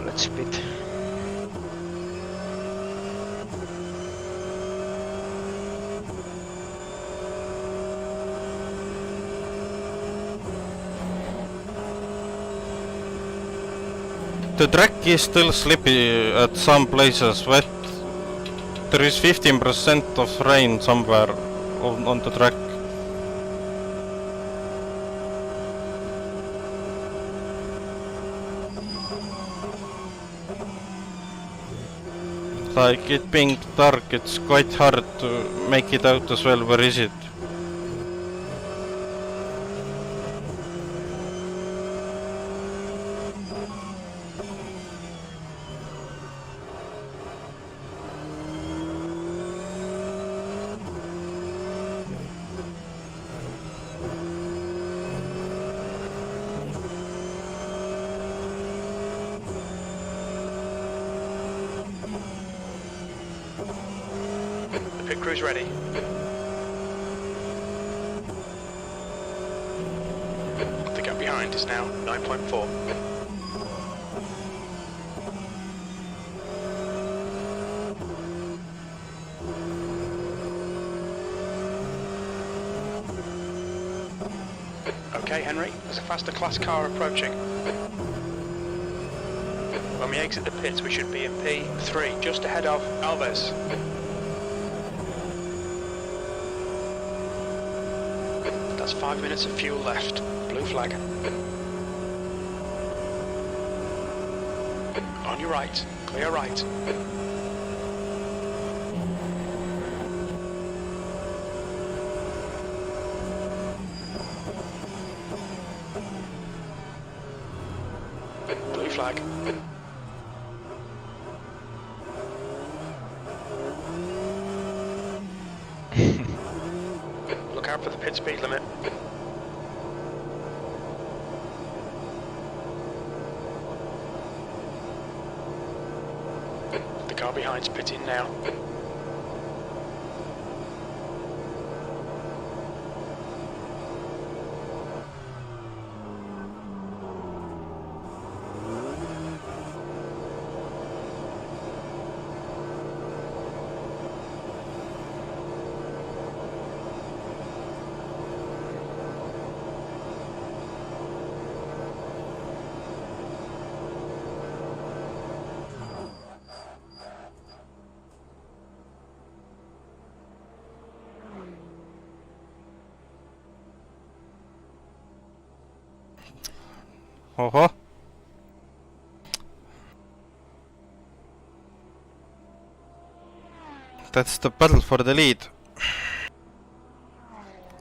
Let's pit. The track is still slippy at some places, but there is 15% of rain somewhere on the track. Like it being dark, it's quite hard to make it out as well. Where is it? Pit crew's ready. The gap behind is now 9.4. Okay, Henry, there's a faster class car approaching. When we exit the pits, we should be in P3, just ahead of Alves. That's 5 minutes of fuel left. Blue flag. On your right. Clear right. Blue flag. Look out for the pit speed limit. The car behind's pitting now. Oho. That's the battle for the lead.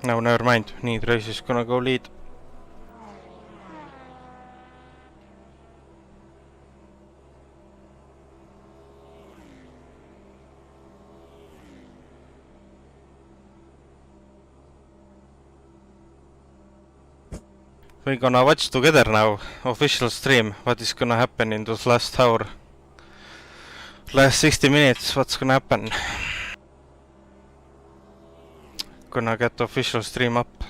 No, never mind. Need race is gonna go lead. We're gonna watch together now, official stream, what is gonna happen in those last hour. Last 60 minutes, what's gonna happen. Gonna get official stream up.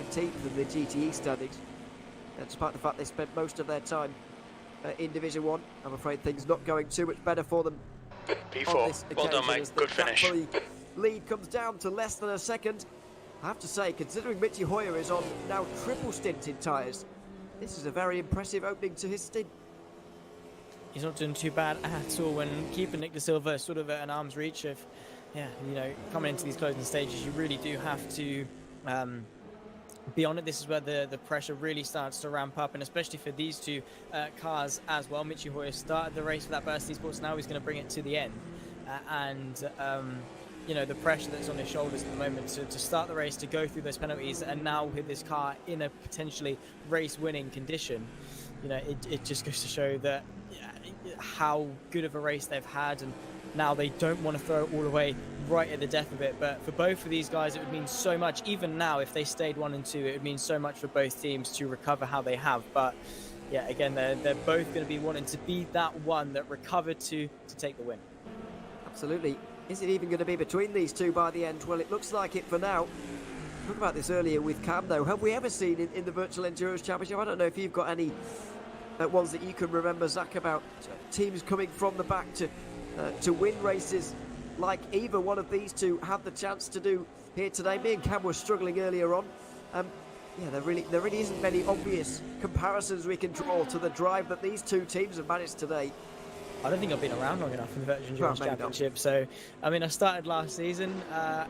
15th in the GTE standings. Despite the fact they spent most of their time in Division 1, I'm afraid things not going too much better for them on this P4. Well done, occasion, as mate. the Good finish. Napoli lead comes down to less than a second. I have to say, considering Michi Hoyer is on now triple stinted tyres, this is a very impressive opening to his stint. He's not doing too bad at all when keeping Nick De Silva sort of at an arm's reach of, coming into these closing stages, you really do have to be on it. This is where the pressure really starts to ramp up, and especially for these two cars as well. Michi Hoyer started the race for that Burst Esports, now he's going to bring it to the end. The pressure that's on his shoulders at the moment to start the race, to go through those penalties, and now with this car in a potentially race-winning condition, it just goes to show that how good of a race they've had, and now they don't want to throw it all away right at the death of it. But for both of these guys, it would mean so much. Even now, if they stayed 1 and 2, it would mean so much for both teams to recover how they have. But yeah, again, they're both going to be wanting to be that one that recovered to take the win. Absolutely. Is it even going to be between these two by the end? Well, it looks like it for now. Talk about this earlier with Cam, though. Have we ever seen in the Virtual Endurance Championship? I don't know if you've got any ones that you can remember, Zach, about teams coming from the back to win races like either one of these two had the chance to do here today. Me and Cam were struggling earlier on. There really isn't many obvious comparisons we can draw to the drive that these two teams have managed today. I don't think I've been around long enough in the Virtual Endurance Championship. So, I started last season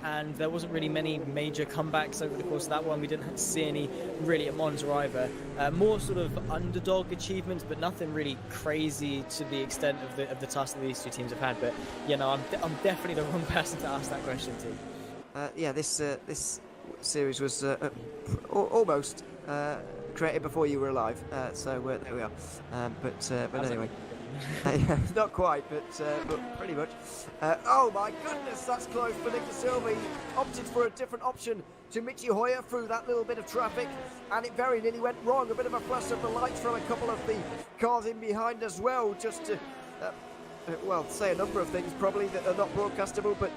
and there wasn't really many major comebacks over the course of that one. We didn't see any really at Monza either. More sort of underdog achievements, but nothing really crazy to the extent of the task that these two teams have had. But, I'm definitely the wrong person to ask that question to. This series was almost created before you were alive. So there we are. But anyway. Not quite, but pretty much. Oh my goodness, that's close for Nick De Silva. He opted for a different option to Michi Hoyer through that little bit of traffic, and it very nearly went wrong. A bit of a flash of the lights from a couple of the cars in behind as well, just to say a number of things probably that are not broadcastable, but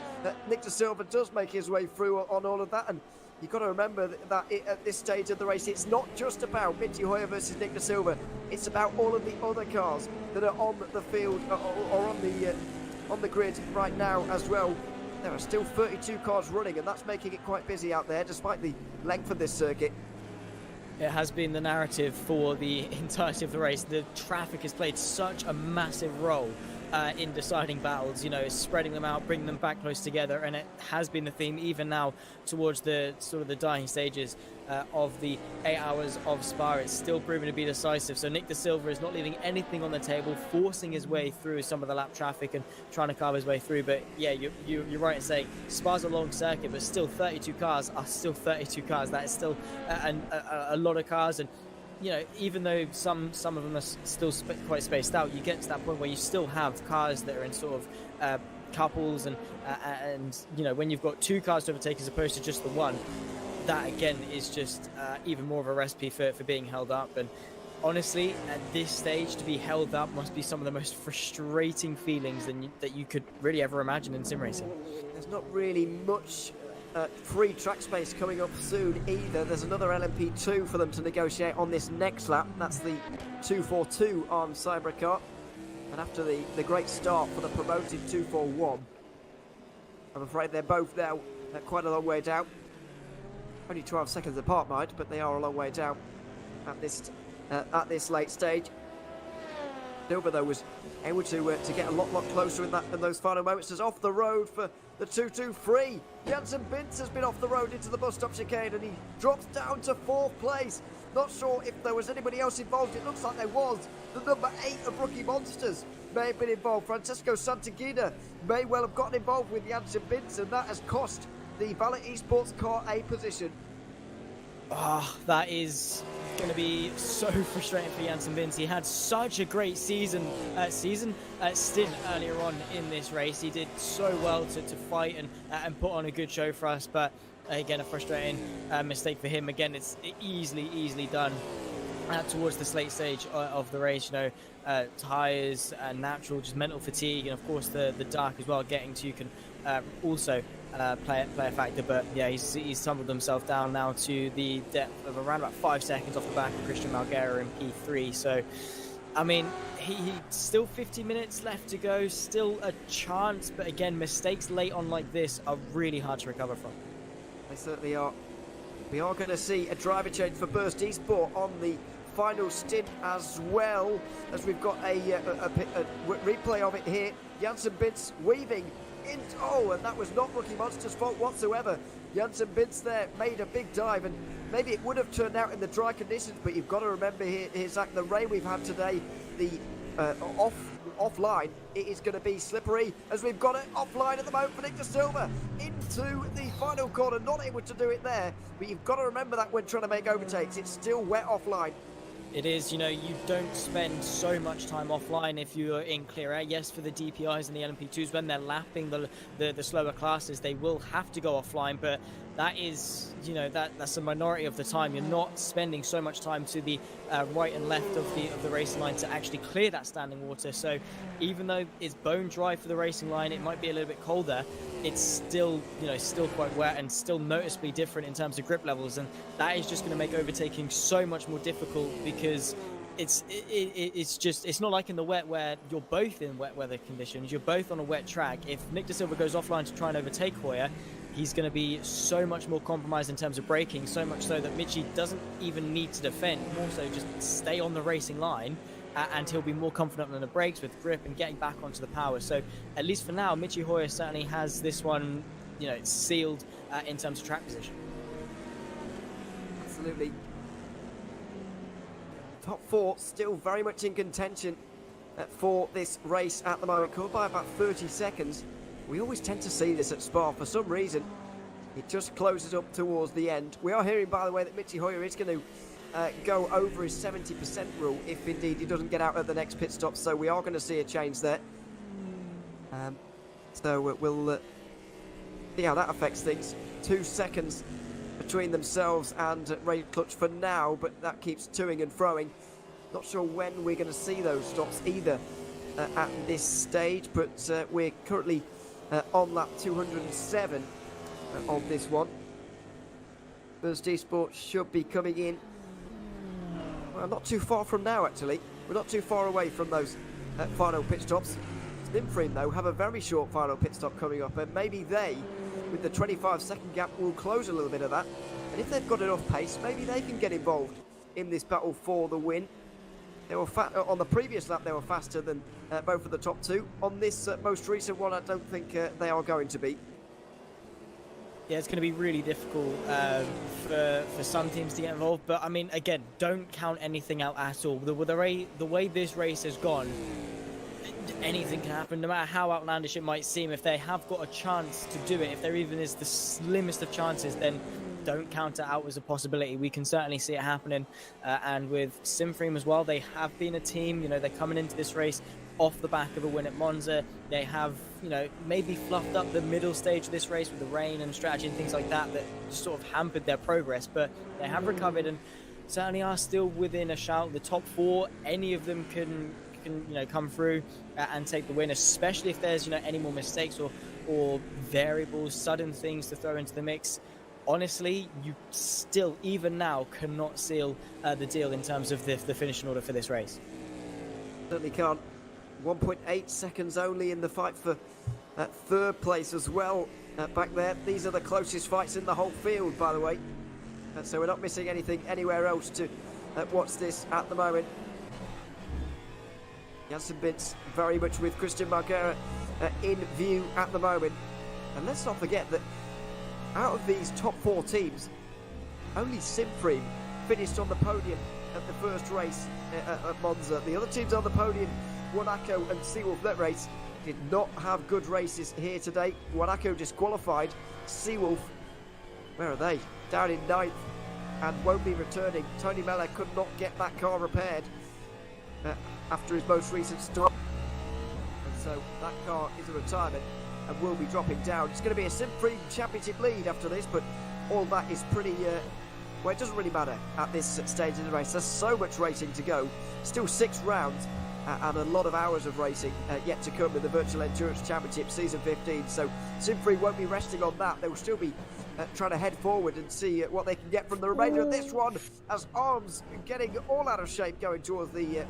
Nick De Silva does make his way through on all of that. And you've got to remember that at this stage of the race, it's not just about Michi Hoyer versus Nick De Silva. It's about all of the other cars that are on the field or on the grid right now as well. There are still 32 cars running, and that's making it quite busy out there, despite the length of this circuit. It has been the narrative for the entirety of the race. The traffic has played such a massive role in deciding battles, spreading them out, bringing them back close together, and it has been the theme even now towards the sort of the dying stages of the 8 hours of Spa. It's still proven to be decisive, so Nick De Silva is not leaving anything on the table, forcing his way through some of the lap traffic and trying to carve his way through. But yeah, you're right in saying Spa's a long circuit, but still 32 cars are still 32 cars. That is still a lot of cars, and even though some of them are still quite spaced out, you get to that point where you still have cars that are in sort of couples, and when you've got 2 cars to overtake as opposed to just the one, that again is just even more of a recipe for being held up. And honestly, at this stage, to be held up must be some of the most frustrating feelings that you could really ever imagine in sim racing. There's not really much free track space coming up soon either. There's another LMP2 for them to negotiate on this next lap. That's the 242 on Cybercar. And after the great start for the promoted 241, I'm afraid they're both now quite a long way down. Only 12 seconds apart, mind, but they are a long way down at this late stage. Silva, though, was able to get a lot closer in those final moments. As off the road for the 223. Jansen Bintz has been off the road into the bus stop chicane, and he drops down to 4th place. Not sure if there was anybody else involved. It looks like there was. The number 8 of Rookie Monsters may have been involved. Francesco Santagina may well have gotten involved with Jansen Bintz, and that has cost the Valet Esports Car a position. That is going to be so frustrating for Jansen Bintz. He had such a great stint earlier on in this race. He did so well to fight and put on a good show for us, but again, a frustrating mistake for him. Again, it's easily done towards this late stage of the race. Tyres, natural, just mental fatigue, and of course the dark as well getting to you can also player factor, but yeah, he's tumbled himself down now to the depth of around about 5 seconds off the back of Christian Malguera in P3. So, I mean, he still 50 minutes left to go, still a chance, but again, mistakes late on like this are really hard to recover from. They certainly are. We are going to see a driver change for Burst Esport on the final stint, as well as we've got a replay of it here. Janssen Bintz weaving in. Oh, and that was not Rookie Monster's fault whatsoever. Janssen Bintz there made a big dive, and maybe it would have turned out in the dry conditions, but you've got to remember here, Zach, the rain we've had today, the offline, it is going to be slippery, as we've got it offline at the moment for Nick De Silva into the final corner. Not able to do it there, but you've got to remember that when trying to make overtakes, it's still wet offline. It is, you know, you don't spend so much time offline if you're in clear air. Yes, for the DPIs and the LMP2s, when they're lapping the slower classes, they will have to go offline, but that is, you know, that's a minority of the time. You're not spending so much time to the right and left of the racing line to actually clear that standing water. So even though it's bone dry for the racing line, it might be a little bit colder, it's still, you know, still quite wet and still noticeably different in terms of grip levels, and that is just going to make overtaking so much more difficult, because it's not like in the wet where you're both in wet weather conditions, you're both on a wet track. If Nick De Silva goes offline to try and overtake Hoyer, he's going to be so much more compromised in terms of braking, so much so that Michi doesn't even need to defend, more so just stay on the racing line, and he'll be more confident on the brakes with grip and getting back onto the power. So at least for now, Michi Hoyer certainly has this one, you know, sealed in terms of track position. Absolutely. Top four still very much in contention for this race at the moment, caught by about 30 seconds. We always tend to see this at Spa for some reason. It just closes up towards the end. We are hearing, by the way, that Michi Hoyer is going to go over his 70% rule if indeed he doesn't get out at the next pit stop, so we are going to see a change there. So we'll see how that affects things. 2 seconds between themselves and Ray Clutch for now, but that keeps toing and froing. Not sure when we're going to see those stops either at this stage, but we're currently on lap 207 on this one. Burst Esport should be coming in. Well, not too far from now, actually. We're not too far away from those final pit stops. Stimframe, though, have a very short final pit stop coming up, and maybe they, with the 25-second gap, will close a little bit of that. And if they've got enough pace, maybe they can get involved in this battle for the win. They were on the previous lap, they were faster than both of the top two. On this most recent one, I don't think they are going to be. Yeah, it's going to be really difficult for some teams to get involved. But, I mean, again, don't count anything out at all. The way this race has gone, anything can happen. No matter how outlandish it might seem, if they have got a chance to do it, if there even is the slimmest of chances, then don't count it out as a possibility. We can certainly see it happening. And with Simframe as well, they have been a team. You know, they're coming into this race off the back of a win at Monza. They have, you know, maybe fluffed up the middle stage of this race with the rain and strategy and things like that that sort of hampered their progress, but they have recovered and certainly are still within a shout. The top four, any of them can you know, come through and take the win, especially if there's, you know, any more mistakes or variables, sudden things to throw into the mix. Honestly, you still, even now, cannot seal the deal in terms of the finishing order for this race. Certainly can't. 1.8 seconds only in the fight for third place as well back there. These are the closest fights in the whole field, by the way. So we're not missing anything anywhere else to watch this at the moment. Janssen Bintz very much with Christian Margera in view at the moment. And let's not forget that out of these top four teams, only Simframe finished on the podium at the first race at Monza. The other teams on the podium, Wanako and Seawolf Net Race, did not have good races here today. Wanako disqualified. Seawolf, where are they? Down in 9th and won't be returning. Tony Meller could not get that car repaired after his most recent stop. And so that car is a retirement and will be dropping down. It's going to be a Simframe championship lead after this, but all that is pretty... well, it doesn't really matter at this stage of the race. There's so much racing to go. Still 6 rounds. and a lot of hours of racing yet to come in the Virtual Endurance Championship Season 15. So Simfree won't be resting on that. They will still be trying to head forward and see what they can get from the remainder of this one, as Arms getting all out of shape going towards the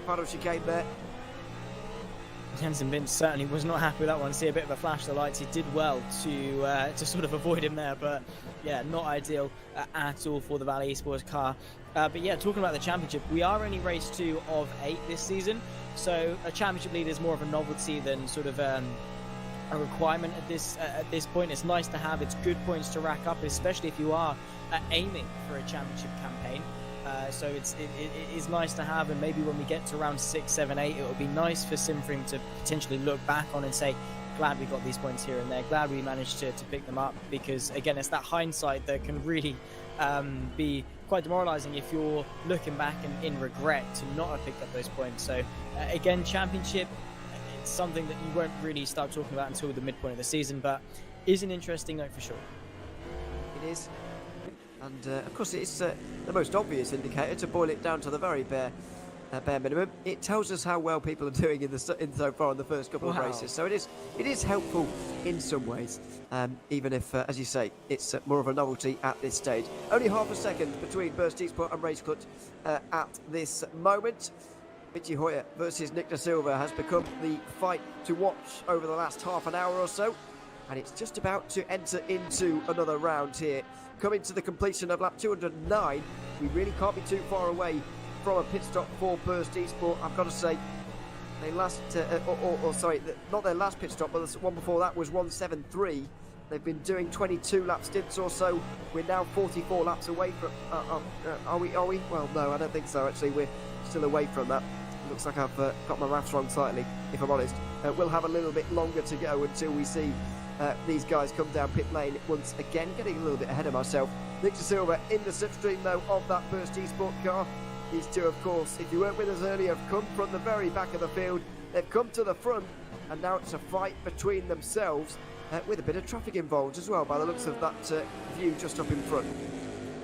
final chicane there. Jensen Vince certainly was not happy with that one. See a bit of a flash of the lights. He did well to sort of avoid him there, but yeah, not ideal at all for the Valley Esports car. But yeah, talking about the championship, we are only race 2 of 8 this season, so a championship lead is more of a novelty than sort of a requirement at this point. It's nice to have. It's good points to rack up, especially if you are aiming for a championship campaign. So it is nice to have, and maybe when we get to round 6, 7, 8, it will be nice for Simfree to potentially look back on and say, glad we got these points here and there, glad we managed to pick them up, because again, it's that hindsight that can really be quite demoralising if you're looking back and in regret to not have picked up those points. So again, championship, it's something that you won't really start talking about until the midpoint of the season, but is an interesting note for sure. It is. And of course, it's the most obvious indicator, to boil it down to the very bare minimum. It tells us how well people are doing in so far in the first couple of races. So it is helpful in some ways, even if, as you say, it's more of a novelty at this stage. Only half a second between Burst Esports and Race Clutch at this moment. Michi Hoyer versus Nick Da Silva has become the fight to watch over the last half an hour or so, and it's just about to enter into another round here. Coming to the completion of lap 209, we really can't be too far away from a pit stop for Burst Esports. I've got to say, they last, sorry, not their last pit stop, but the one before that was 173. They've been doing 22 lap stints or so. We're now 44 laps away from. Are we? Well, no, I don't think so. Actually, we're still away from that. It looks like I've got my maths wrong slightly, if I'm honest. We'll have a little bit longer to go until we see these guys come down pit lane once again. Getting a little bit ahead of myself. Nick Da Silva in the slipstream though of that Burst Esports car. These two, of course, if you weren't with us earlier, have come from the very back of the field. They've come to the front, and now it's a fight between themselves, with a bit of traffic involved as well, by the looks of that view just up in front.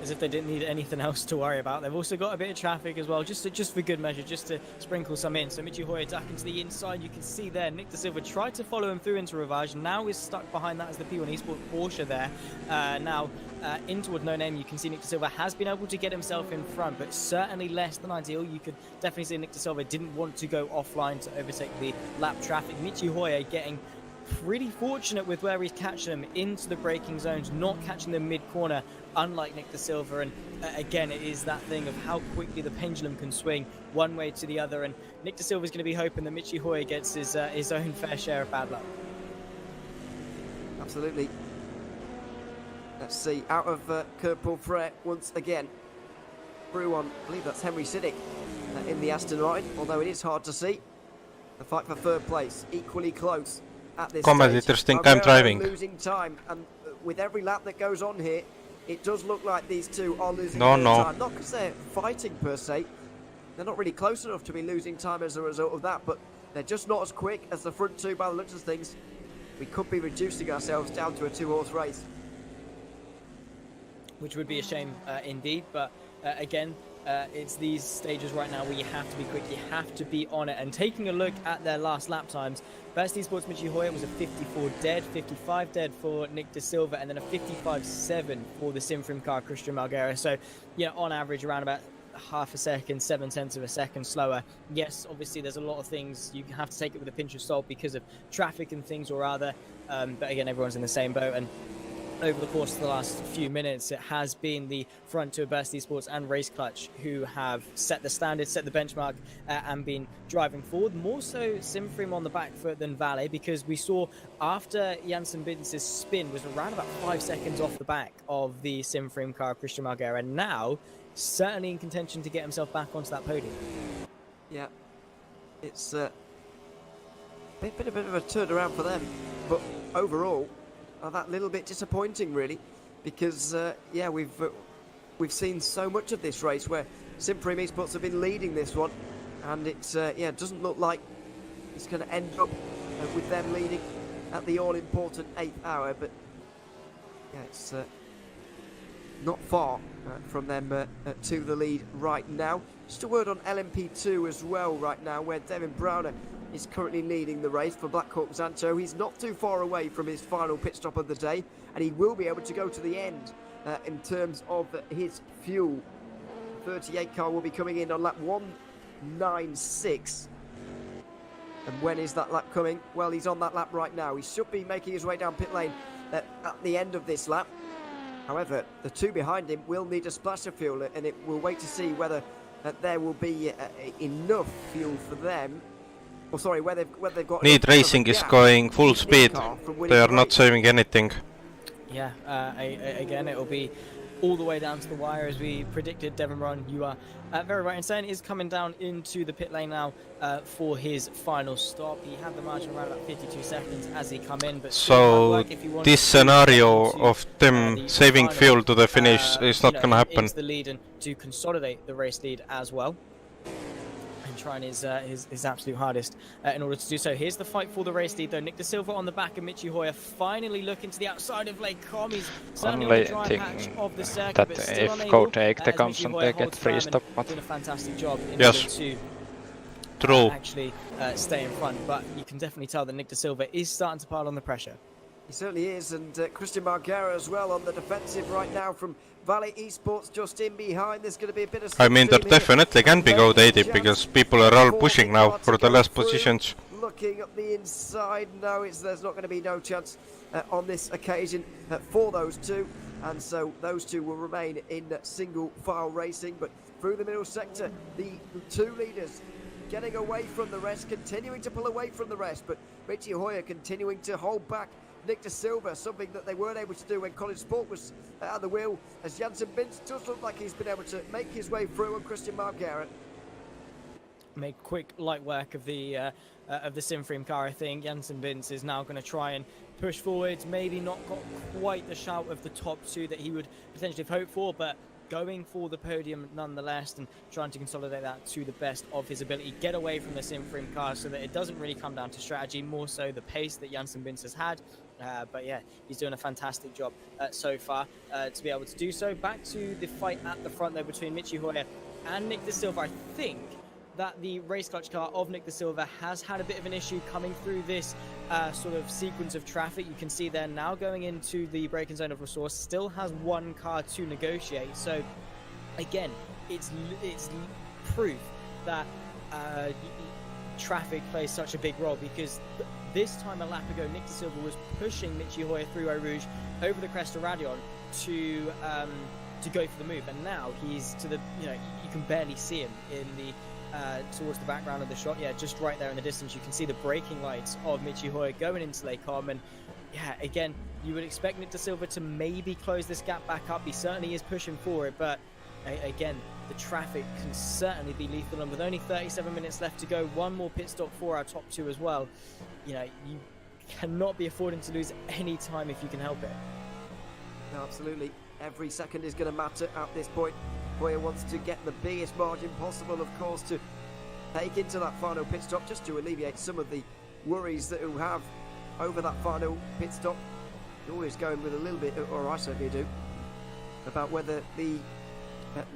As if they didn't need anything else to worry about. They've also got a bit of traffic as well, just for good measure, just to sprinkle some in. So Michi Hoyer ducking to the inside. You can see there Nick Da Silva tried to follow him through into Ravage. Now is stuck behind that as the P1 Esports Porsche there. Now in toward No Name, you can see Nick Da Silva has been able to get himself in front, but certainly less than ideal. You could definitely see Nick Da Silva didn't want to go offline to overtake the lap traffic. Michi Hoyer getting pretty fortunate with where he's catching them into the braking zones, not catching them mid-corner, unlike Nick Da Silva. And again, it is that thing of how quickly the pendulum can swing one way to the other, and Nick Da Silva's going to be hoping that Michi Hoyer gets his own fair share of bad luck. Absolutely. Let's see, out of curb pull threat once again. Through on, I believe that's Henry Siddick in the Aston Martin, although it is hard to see. The fight for third place, equally close at this Commentators stage. think I'm driving. Losing time, and with every lap that goes on here, it does look like these two are losing No. time. Not because they're fighting per se. They're not really close enough to be losing time as a result of that, but they're just not as quick as the front two by the looks of things. We could be reducing ourselves down to a two-horse race. Which would be a shame indeed, but again, it's these stages right now where you have to be quick, you have to be on it. And taking a look at their last lap times, Burst Esports Michi Hoyer was a 54 dead, 55 dead for Nick Da Silva, and then a 55.7 for the Simfrim car, Christian Malguera. So, you know, on average, around about half a second, 7/10 of a second slower. Yes, obviously there's a lot of things you have to take it with a pinch of salt because of traffic and things or other, but again, everyone's in the same boat. And over the course of the last few minutes, it has been the front two of Burst Esports and Race Clutch who have set the standard, set the benchmark, and been driving forward. More so Simfrim on the back foot than Valet, because we saw after Jansen Bintz's spin was around about 5 seconds off the back of the Simfrim car, Christian Malguera, and now certainly in contention to get himself back onto that podium. Yeah, it's a bit of a turnaround for them, but overall, that little bit disappointing, really, because yeah, we've seen so much of this race where Simfrim Esports have been leading this one, and it's yeah, it doesn't look like it's going to end up with them leading at the all-important 8th hour. But yeah, it's not far from them to the lead right now. Just a word on LMP2 as well right now, where Devin Browner is currently leading the race for Blackhawk Zanto. He's not too far away from his final pit stop of the day, and he will be able to go to the end in terms of his fuel. 38 car will be coming in on lap 196. And when is that lap coming? Well, he's on that lap right now. He should be making his way down pit lane at the end of this lap. However, the two behind him will need a splash of fuel, and we'll wait to see whether there will be enough fuel for them. Oh, sorry, whether they've got... Need Racing is going full speed. They are not saving anything. Yeah, again, it will be all the way down to the wire as we predicted. Devin Run, you are very right in saying, is coming down into the pit lane now for his final stop. He had the margin around about 52 seconds as he come in, but so this scenario of them saving fuel to the finish is not going to happen. It's the lead and to consolidate the race lead as well. Trying his absolute hardest in order to do so. Here's the fight for the race lead though. Nick De Silva on the back of Michi Hoyer finally looking to the outside of Lake Com. He's certainly on the dry patch of the circuit, but still unable, as Michi Hoyer holds firm and doing a fantastic job in order to actually stay in front. But you can definitely tell that Nick De Silva is starting to pile on the pressure. He certainly is, and Christian Margera as well on the defensive right now from Valley Esports just in behind. There's going to be a bit of... I mean, there definitely can be gold 80 because people are all pushing now for the last positions. Looking at the inside, no, there's not going to be no chance on this occasion for those two, and so those two will remain in single file racing. But through the middle sector, the two leaders getting away from the rest, continuing to pull away from the rest, but Michi Hoyer continuing to hold back Nick De Silva, something that they weren't able to do when ClubSport was at the wheel, as Jansen Bins does look like he's been able to make his way through on Christian Margera. Made quick light work of the Simfream car. I think Jansen Bins is now going to try and push forwards, maybe not got quite the shout of the top two that he would potentially have hoped for, but going for the podium nonetheless and trying to consolidate that to the best of his ability, get away from the Simfream car so that it doesn't really come down to strategy, more so the pace that Jansen Bins has had. But yeah, he's doing a fantastic job so far to be able to do so. Back to the fight at the front though between Michi Hoyer and Nick De Silva. I think that the race clutch car of Nick De Silva has had a bit of an issue coming through this sort of sequence of traffic. You can see there now going into the braking zone of resource, still has one car to negotiate. So again, it's proof that traffic plays such a big role, because this time a lap ago Nick De Silva was pushing Michi Hoyer through Eau Rouge over the crest of Radion to go for the move, and now he's to the, you can barely see him in the towards the background of the shot. Yeah, just right there in the distance you can see the braking lights of Michi Hoyer going into Lake Com. And yeah, again, you would expect Nick De Silva to maybe close this gap back up. He certainly is pushing for it, but again, the traffic can certainly be lethal, and with only 37 minutes left to go, one more pit stop for our top two as well, you cannot be affording to lose any time if you can help it. No, absolutely. Every second is going to matter at this point. Hoyer wants to get the biggest margin possible, of course, to take into that final pit stop, just to alleviate some of the worries that he'll have over that final pit stop. You're always going with a little bit, or I certainly do, about whether the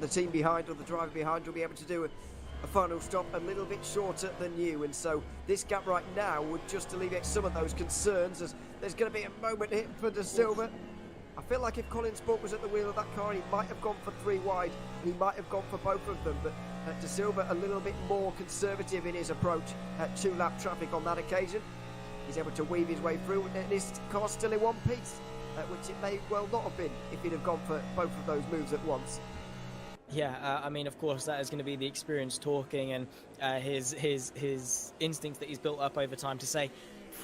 team behind or the driver behind will be able to do a final stop a little bit shorter than you, and so this gap right now would just alleviate some of those concerns, as there's going to be a moment here for De Silva. I feel like if ClubSport was at the wheel of that car, he might have gone for three wide, and he might have gone for both of them, but De Silva a little bit more conservative in his approach at two-lap traffic on that occasion. He's able to weave his way through, and his car's still in one piece, which it may well not have been if he'd have gone for both of those moves at once. Yeah, I mean, of course, that is going to be the experience talking, and his instincts that he's built up over time to say,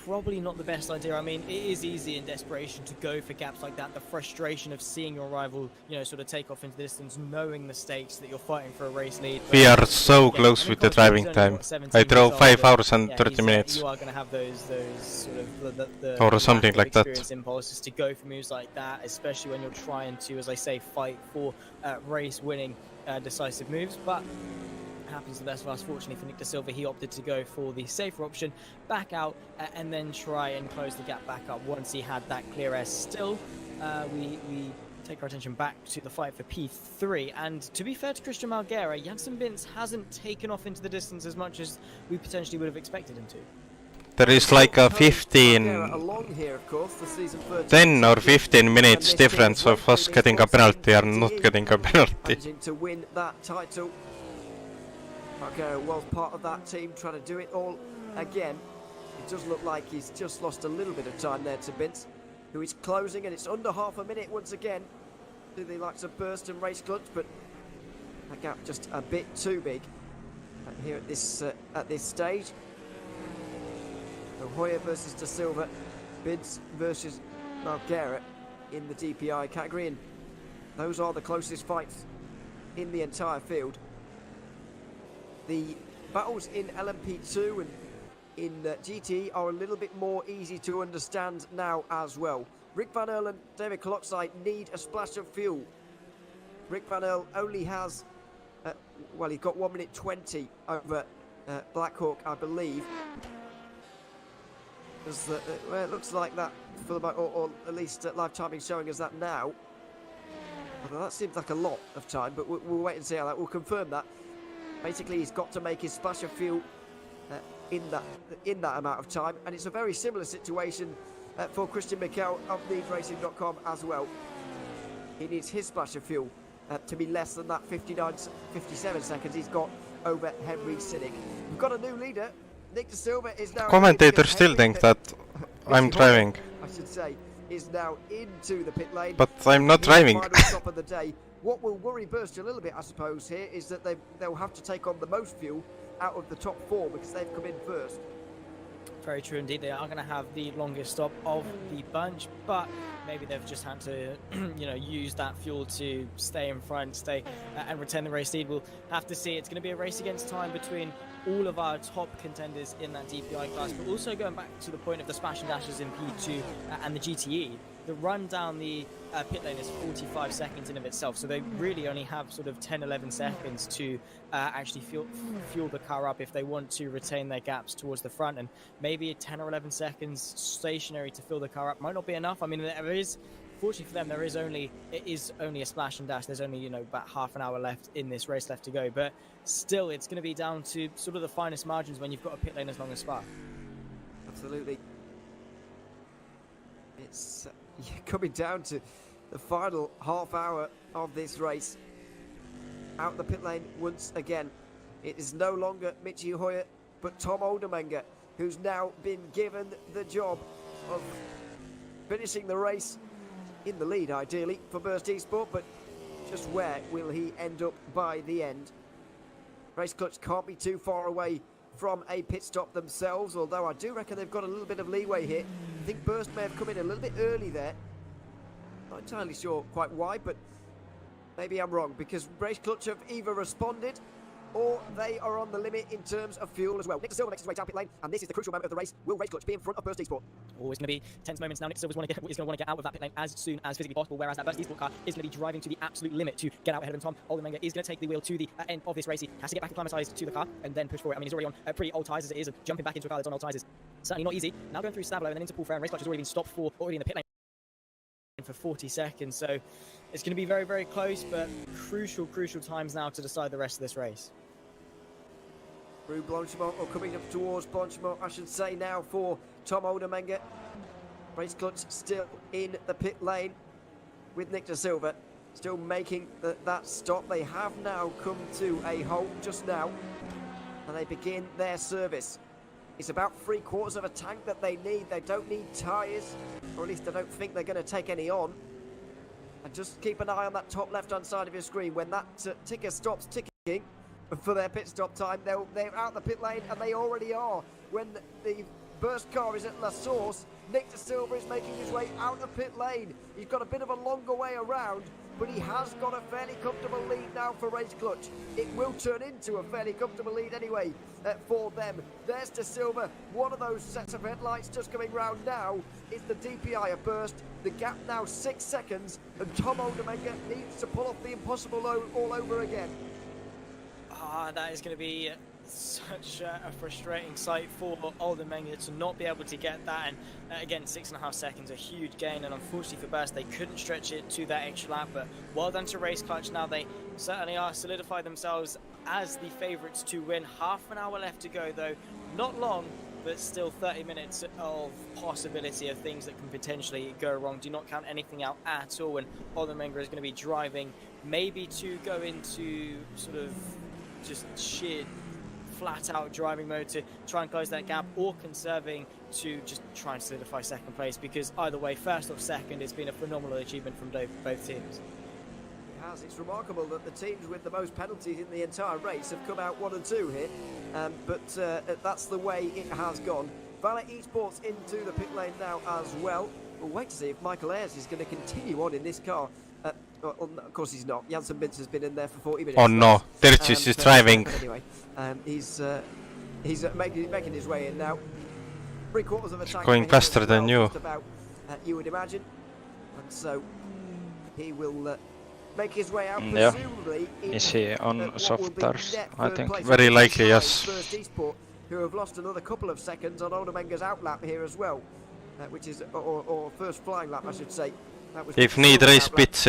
probably not the best idea. I mean, it is easy in desperation to go for gaps like that. The frustration of seeing your rival, sort of take off into the distance, knowing the stakes that you're fighting for a race lead. We are so close with the driving time. I drove 5 hours and 30 minutes. You are going to have those sort of or something like that. Impulses to go for moves like that, especially when you're trying to, as I say, fight for race-winning decisive moves. But happens to the best of us. Fortunately for Nick De Silva, he opted to go for the safer option, back out, and then try and close the gap back up once he had that clear air. Still, we take our attention back to the fight for P3, and to be fair to Christian Malguera, Jansen Bintz hasn't taken off into the distance as much as we potentially would have expected him to. There is like a 10 or 15 minutes difference of us getting a penalty or not getting a penalty. To win that title. Malguera was part of that team trying to do it all again. It does look like he's just lost a little bit of time there to Bintz, who is closing, and it's under half a minute once again to the likes of Burst and Race Clutch, but that gap just a bit too big here at this stage. So Hoyer versus De Silva, Bintz versus Malguera in the DPI category, and those are the closest fights in the entire field. The battles in LMP2 and in GT are a little bit more easy to understand now as well. Rick Van Earl and David Klotzyte need a splash of fuel. Rick Van Earl only has, well, he's got 1 minute 20 over Blackhawk, I believe. Well, it looks like that, for about, or at least live timing showing us that now. Although that seems like a lot of time, but we'll wait and see how that. We'll confirm that. Basically, he's got to make his splash of fuel in that amount of time, and it's a very similar situation for Christian Mikel of LeadsRacing.com as well. He needs his splash of fuel to be less than that 57 seconds he's got over Henry Sinnick. We've got a new leader. Nick De Silva is now. Commentators still think that I'm driving. I should say is now into the pit lane. But I'm not driving. Final stop of the day. What will worry Burst a little bit, I suppose, here is that they'll have to take on the most fuel out of the top four because they've come in first. Very true indeed. They are going to have the longest stop of the bunch, but maybe they've just had to, use that fuel to stay in front, and retain the race lead. We'll have to see. It's going to be a race against time between all of our top contenders in that DPI class, but also going back to the point of the splash and dashes in P2 and the GTE. The run down the pit lane is 45 seconds in of itself, so they really only have sort of 10-11 seconds to actually fuel the car up if they want to retain their gaps towards the front, and maybe 10 or 11 seconds stationary to fill the car up might not be enough. I mean, there is, fortunately for them, it is only a splash and dash. There's only about half an hour left in this race left to go, but still it's going to be down to sort of the finest margins when you've got a pit lane as long as Spa. Absolutely. It's coming down to the final half hour of this race. Out the pit lane once again. It is no longer Michi Hoyer, but Tom Oldermenger, who's now been given the job of finishing the race in the lead, ideally, for Burst Esport, but just where will he end up by the end? Race Clutch can't be too far away from a pit stop themselves, although I do reckon they've got a little bit of leeway here. I think Burst may have come in a little bit early there. Not entirely sure quite why, but maybe I'm wrong, because Race Clutch have either responded or they are on the limit in terms of fuel as well. Nick De Silva makes his way down pit lane, and this is the crucial moment of the race. Will Race Clutch be in front of Burst Esport? Always going to be tense moments now. Nick De Silva's going to want to get out of that pit lane as soon as physically possible, whereas that Burst Esport car is going to be driving to the absolute limit to get out ahead of him. Tom Oldermenger is going to take the wheel to the end of this race. He has to get back acclimatized to the car and then push forward. I mean, he's already on pretty old tyres as it is, and jumping back into a car that's on old tyres is certainly not easy. Now going through Stabilo and then into Paul Fair, and Race Clutch has already been stopped for already in the pit lane for 40 seconds, so it's going to be very, very close, but crucial times now to decide the rest of this race. Through Blanchimont, or coming up towards Blanchimont, I should say now, for Tom Oldermenger. Race Clutch still in the pit lane with Nick De Silva, still making that stop. They have now come to a halt just now, and they begin their service. It's about 3/4 of a tank that they need. They don't need tyres, or at least I don't think they're going to take any on. And just keep an eye on that top left-hand side of your screen. When that ticker stops ticking for their pit stop time, they're out the pit lane, and they already are. When the Burst car is at La Source, Nick De Silva is making his way out the pit lane. He's got a bit of a longer way around, but he has got a fairly comfortable lead now for Race Clutch. It will turn into a fairly comfortable lead anyway for them. There's De Silva, one of those sets of headlights just coming round now. Is the DPI a Burst? The gap now 6 seconds, and Tom Oldermenger needs to pull off the impossible all over again. That is going to be such a frustrating sight for Oldenmenger to not be able to get that, and again 6.5 seconds, a huge gain, and unfortunately for Burst they couldn't stretch it to that extra lap, but well done to Race Clutch. Now they certainly are solidified themselves as the favourites to win. Half an hour left to go though, not long, but still 30 minutes of possibility of things that can potentially go wrong. Do not count anything out at all, and Oldenmenger is going to be driving maybe to go into sort of just sheer flat out driving mode to try and close that gap, or conserving to just try and solidify second place, because either way, first or second, it's been a phenomenal achievement from both teams. It has. It's remarkable that the teams with the most penalties in the entire race have come out 1 and 2 here, but that's the way it has gone. Valet Esports into the pit lane now as well. We'll wait to see if Michael Ayres is going to continue on in this car. Of course he's not. Janssen Bintz has been in there for 40 minutes. Oh no, Tertsis is driving. But anyway, he's making his way in now. 3/4 of a tank Going faster as than well, you. just about, you would imagine. And so he will make his way out, Yeah. presumably in Is he on what will soft be tires, net I third think? place. Very likely, First yes. Esport, who have lost another couple of seconds on Oldenmenger's outlap here as well, which is or first flying lap, I should say. That was If need Silver's race outlap. bits,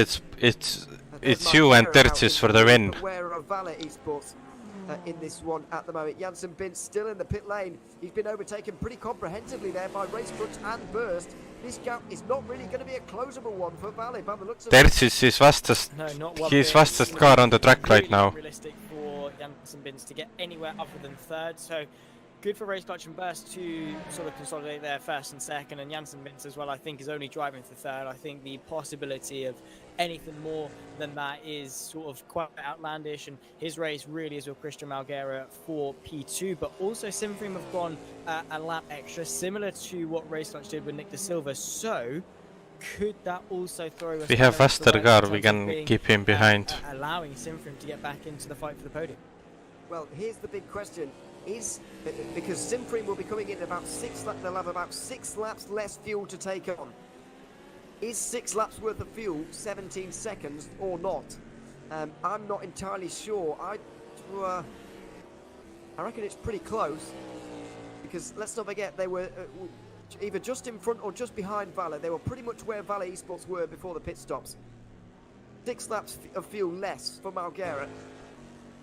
it's you and Tertsis for the win. Aware of Valet Esports in this one at the moment. Janssen Bintz still in the pit lane. He's been overtaken pretty comprehensively there by Race Clutch and Burst. This gap is not really going to be a closable one for Valet by the looks of it. Tertsis is fastest. No, not one He's bit. fastest car on the track right Really now. Realistic for Janssen Bintz to get anywhere other than third, so good for Race Clutch and Burst to sort of consolidate their first and second, and Janssen Bintz as well, I think, is only driving for third. I think the possibility of anything more than that is sort of quite outlandish, and his race really is with Christian Malguera for P2, but also Simfream have gone a lap extra, similar to what Race Clutch did with Nick De Silva, so could that also throw us We have down into the faster right car, in we terms of can being, keep him behind. allowing Simfream to get back into the fight for the podium? Well, here's the big question. Is because Simfream will be coming in about 6 laps, they'll have about 6 laps less fuel to take on. Is 6 laps worth of fuel 17 seconds or not? I'm not entirely sure. I reckon it's pretty close, because let's not forget they were either just in front or just behind Valet. They were pretty much where Valet Esports were before the pit stops. 6 laps of fuel less for Malguera.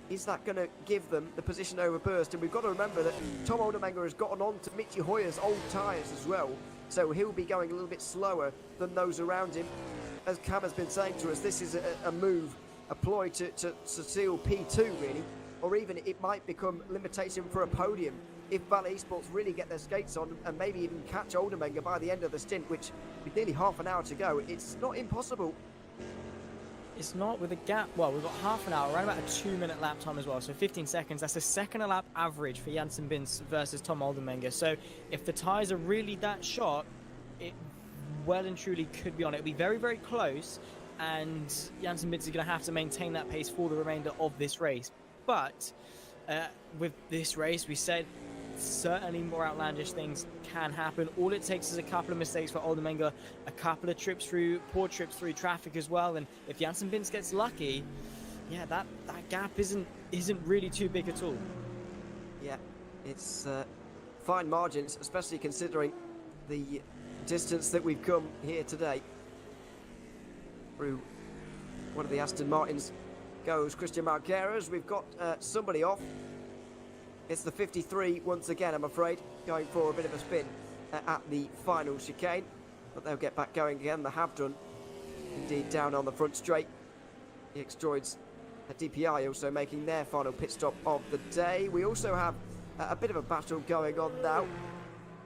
Is that going to give them the position over Burst? And we've got to remember that Tom Oldenmenger has gotten on to Michi Hoyer's old tyres as well, so he'll be going a little bit slower than those around him. As Cam has been saying to us, this is a move, a ploy to seal P2 really, or even it might become limitation for a podium if Valet Esports really get their skates on and maybe even catch Oldenmenger by the end of the stint, which with nearly half an hour to go, it's not impossible. It's not, with a gap. Well, we've got half an hour, around about a 2-minute lap time as well, so 15 seconds. That's a second a lap average for Janssen Bintz versus Tom Oldenmenger. So if the tyres are really that shot, it well and truly could be on. It'll be very, very close, and Janssen Bintz is going to have to maintain that pace for the remainder of this race. But with this race, we said certainly more outlandish things can happen. All it takes is a couple of mistakes for Oldenmenger, a couple of poor trips through traffic as well, and if Janssen Bintz gets lucky, yeah, that gap isn't really too big at all. Yeah, it's fine margins, especially considering the distance that we've come here today. Through one of the Aston Martins goes Christian Malguera. We've got somebody off. It's the 53 once again, I'm afraid, going for a bit of a spin at the final chicane. But they'll get back going again. They have done, indeed, down on the front straight. The X-Droids at DPI also making their final pit stop of the day. We also have a bit of a battle going on now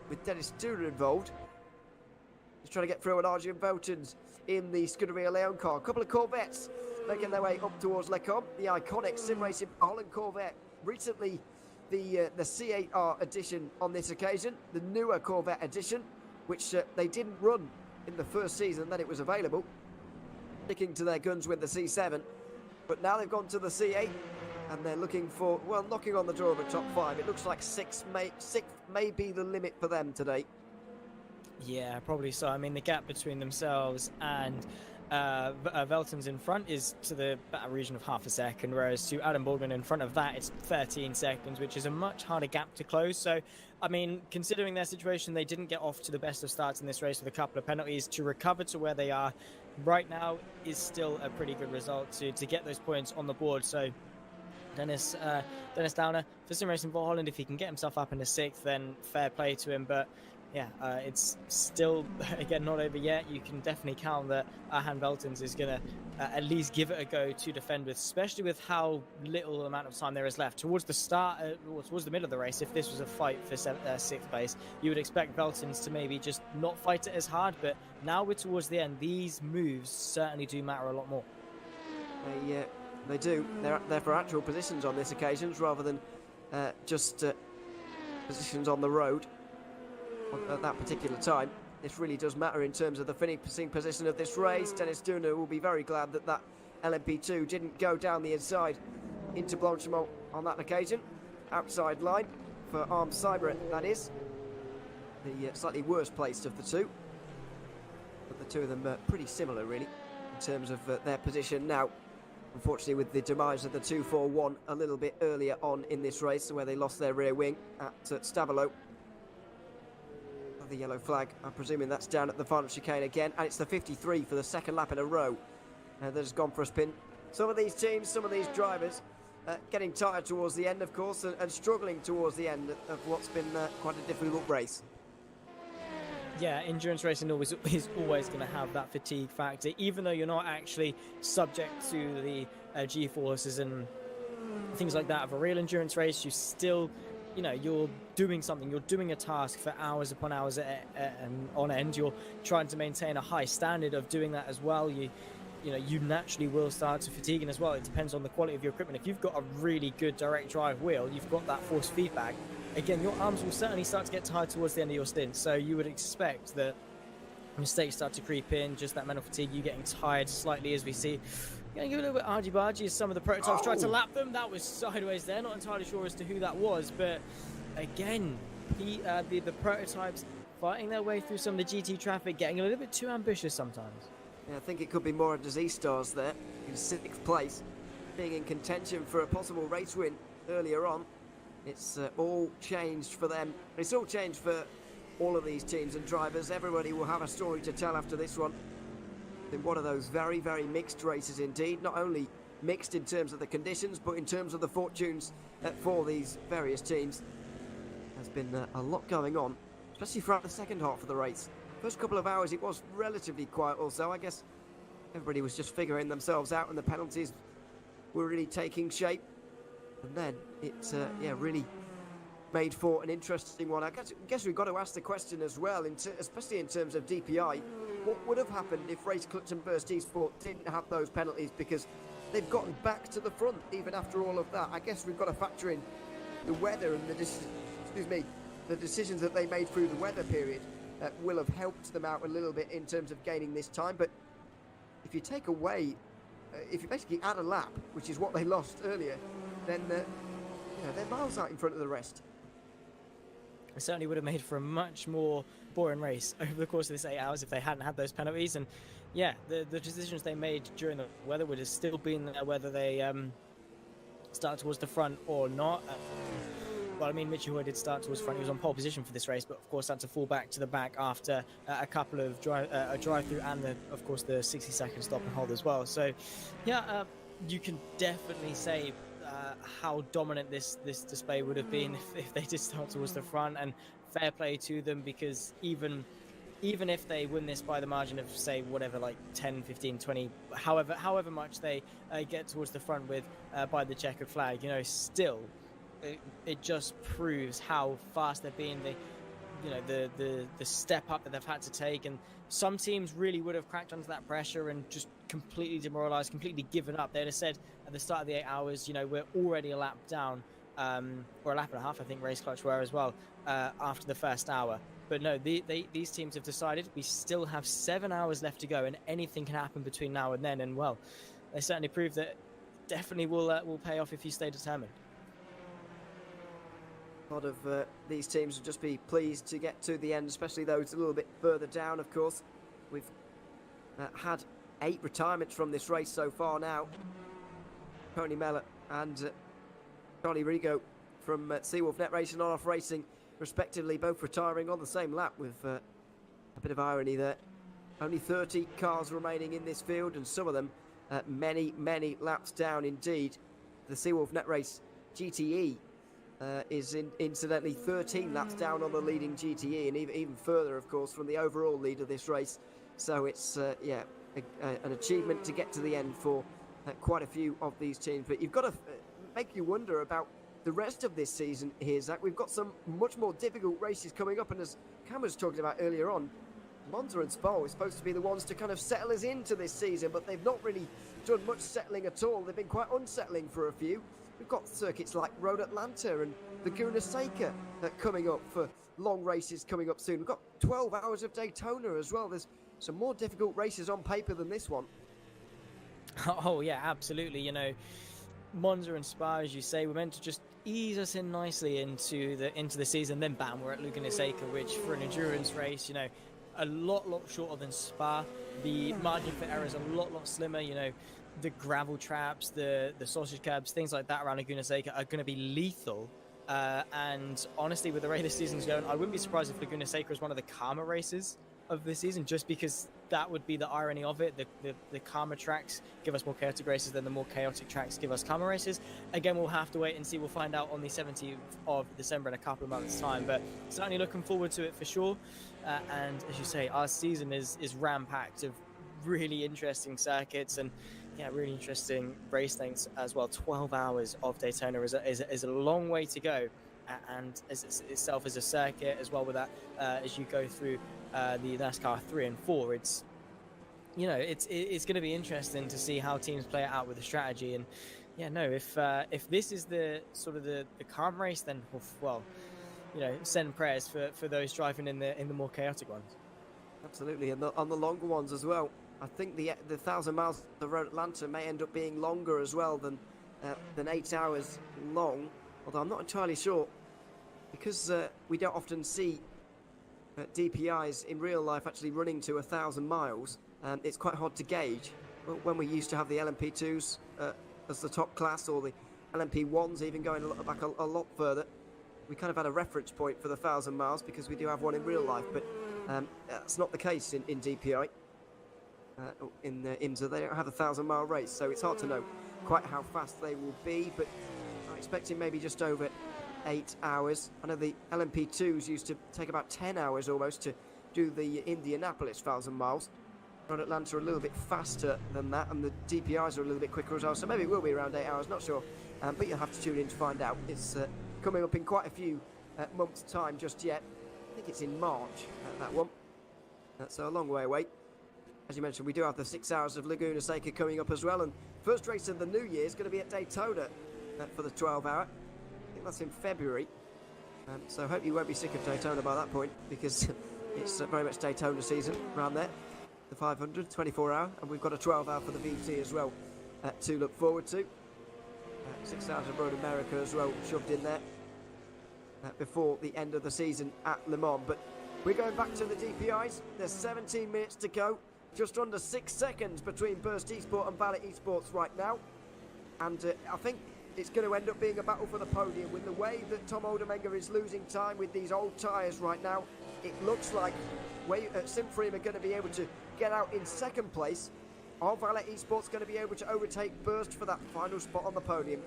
with Dennis Studer involved. He's trying to get through an Arjun Veltons in the Scuderia Leon car. A couple of Corvettes making their way up towards Lecom. The iconic sim racing Holland Corvette. Recently, the C8R edition on this occasion, the newer Corvette edition, which they didn't run in the first season that it was available, sticking to their guns with the C7, but now they've gone to the C8 and they're looking for, well, knocking on the door of the top 5. It looks like 6 may be the limit for them today. Yeah, probably so. I mean, the gap between themselves and Velton's in front is to the region of half a second, whereas to Adam Baldwin in front of that, it's 13 seconds, which is a much harder gap to close. So, I mean, considering their situation, they didn't get off to the best of starts in this race with a couple of penalties. To recover to where they are right now is still a pretty good result to get those points on the board. So, Dennis Downer for Sim Racing for Holland, if he can get himself up into 6th, then fair play to him. But yeah, it's still, again, not over yet. You can definitely count that Han Veltons is going to at least give it a go to defend with, especially with how little amount of time there is left. Towards the start, towards the middle of the race, if this was a fight for 6th place, you would expect Veltons to maybe just not fight it as hard. But now we're towards the end, these moves certainly do matter a lot more. They do. They're for actual positions on this occasion rather than just positions on the road at that particular time. This really does matter in terms of the finishing position of this race. Dennis Downer will be very glad that LMP2 didn't go down the inside into Blanchimont on that occasion. Outside line for Arm Cyber, that is. The slightly worse placed of the two. But the two of them are pretty similar, really, in terms of their position now. Unfortunately, with the demise of the 241 a little bit earlier on in this race, where they lost their rear wing at Stavelot. The yellow flag, I'm presuming that's down at the final chicane again, and it's the 53 for the second lap in a row that has gone for a spin. Some of these teams, some of these drivers getting tired towards the end, of course, and struggling towards the end of what's been quite a difficult race. Yeah, endurance racing is always going to have that fatigue factor, even though you're not actually subject to the G-forces and things like that of a real endurance race. You still, you're doing something, you're doing a task for hours upon hours on end. You're trying to maintain a high standard of doing that as well. You naturally will start to fatigue, and as well, it depends on the quality of your equipment. If you've got a really good direct drive wheel, you've got that force feedback. Again, your arms will certainly start to get tired towards the end of your stint, so you would expect that mistakes start to creep in, just that mental fatigue, you getting tired slightly, as we see. Going a little bit argy-bargy as some of the prototypes tried to lap them. That was sideways there, not entirely sure as to who that was, but again, the prototypes fighting their way through some of the GT traffic, getting a little bit too ambitious sometimes. Yeah, I think it could be more of the Z-Stars there, in 6th place, being in contention for a possible race win earlier on. It's all changed for them. It's all changed for all of these teams and drivers. Everybody will have a story to tell after this one. In one of those very, very mixed races indeed. Not only mixed in terms of the conditions, but in terms of the fortunes for these various teams. There's been a lot going on, especially throughout the second half of the race. First couple of hours it was relatively quiet also. I guess everybody was just figuring themselves out and the penalties were really taking shape. And then it really made for an interesting one. I guess we've got to ask the question as well, especially in terms of DPI. What would have happened if Race Clutch and Burst Esport didn't have those penalties, because they've gotten back to the front even after all of that? I guess we've got to factor in the weather and the decisions that they made through the weather period will have helped them out a little bit in terms of gaining this time. But if you take away, if you basically add a lap, which is what they lost earlier, then they're miles out in front of the rest. It certainly would have made for a much more boring race over the course of this 8 hours if they hadn't had those penalties. And yeah, the decisions they made during the weather would have still been there, whether they start towards the front or not. Well, I mean, Mitchell did start towards the front. He was on pole position for this race, but of course had to fall back to the back after a couple of a drive-through and, of course, the 60-second stop and hold as well. So, yeah, you can definitely say how dominant this display would have been if they did start towards the front, and fair play to them, because even if they win this by the margin of, say, whatever, like 10, 15, 20, however much they get towards the front with by the checkered flag, still it just proves how fast they've been, the step up that they've had to take. And some teams really would have cracked under that pressure and just completely demoralised, completely given up. They'd have said at the start of the 8 hours, we're already a lap down, or a lap and a half, I think Race Clutch were as well, after the first hour. But no, these teams have decided we still have 7 hours left to go, and anything can happen between now and then. And well, they certainly proved that definitely will pay off if you stay determined. A lot of these teams will just be pleased to get to the end, especially those a little bit further down, of course. We've had 8 retirements from this race so far now. Tony Mellor and Johnny Rigo from Seawolf Net Racing, On Off Racing, respectively, both retiring on the same lap, with a bit of irony there. Only 30 cars remaining in this field, and some of them many laps down indeed. The Seawolf Net Race GTE is incidentally 13 laps down on the leading GTE, and even further, of course, from the overall lead of this race. So it's an achievement to get to the end for quite a few of these teams. But you've got to make you wonder about the rest of this season here, Zach. We've got some much more difficult races coming up, and as Cam was talking about earlier on, Monza and Spa were supposed to be the ones to kind of settle us into this season, but they've not really done much settling at all. They've been quite unsettling for a few. We've got circuits like Road Atlanta and Laguna Seca coming up for long races coming up soon. We've got 12 hours of Daytona as well. There's some more difficult races on paper than this one. Oh yeah, absolutely. You know, Monza and Spa, as you say, were meant to just ease us in nicely into the season. Then bam, we're at Laguna Seca, which for an endurance race, you know, a lot shorter than Spa. The margin for error is a lot slimmer. You know, the gravel traps, the sausage curbs, things like that around Laguna Seca are going to be lethal. And honestly, with the way this season's going, I wouldn't be surprised if Laguna Seca is one of the calmer races of the season, just because that would be the irony of it. The calmer tracks give us more chaotic races, than the more chaotic tracks give us calmer races. Again, we'll have to wait and see. We'll find out on the 17th of December in a couple of months' time, but certainly looking forward to it for sure. And as you say, our season is ram-packed of really interesting circuits and really interesting race lengths as well. 12 hours of Daytona is a long way to go, and as itself as a circuit as well with that, as you go through the NASCAR 3 and 4, it's going to be interesting to see how teams play it out with the strategy. And if this is the sort of the calm race, then well, send prayers for those driving in the more chaotic ones. Absolutely, and on the longer ones as well. I think the 1,000 miles of the Road Atlanta may end up being longer as well than 8 hours long. Although I'm not entirely sure, because we don't often see DPIs in real life actually running to 1,000 miles. It's quite hard to gauge. When we used to have the LMP2s as the top class, or the LMP1s even going back a lot further, we kind of had a reference point for the 1,000 miles because we do have one in real life, but that's not the case in DPI. In IMSA, they don't have a 1,000-mile race, so it's hard to know quite how fast they will be, but I'm expecting maybe just over 8 hours. I know the LMP2s used to take about 10 hours almost to do the Indianapolis 1,000 miles. Road Atlanta are a little bit faster than that, and the DPIs are a little bit quicker as well, so maybe it will be around 8 hours, not sure, but you'll have to tune in to find out. It's coming up in quite a few months' time just yet. I think it's in March, that one. That's a long way away. As you mentioned, we do have the 6 hours of Laguna Seca coming up as well, and first race of the new year is going to be at Daytona for the 12-hour. I think that's in February, so I hope you won't be sick of Daytona by that point, because it's very much Daytona season around there. The 500, 24-hour, and we've got a 12-hour for the VEC as well to look forward to. 6 hours of Road America as well shoved in there before the end of the season at Le Mans. But we're going back to the DPIs. There's 17 minutes to go. Just under 6 seconds between Burst Esport and Valet Esports right now. And I think it's going to end up being a battle for the podium. With the way that Tom Oldemanga is losing time with these old tyres right now, it looks like Simfream are going to be able to get out in second place. Are Valet Esports going to be able to overtake Burst for that final spot on the podium?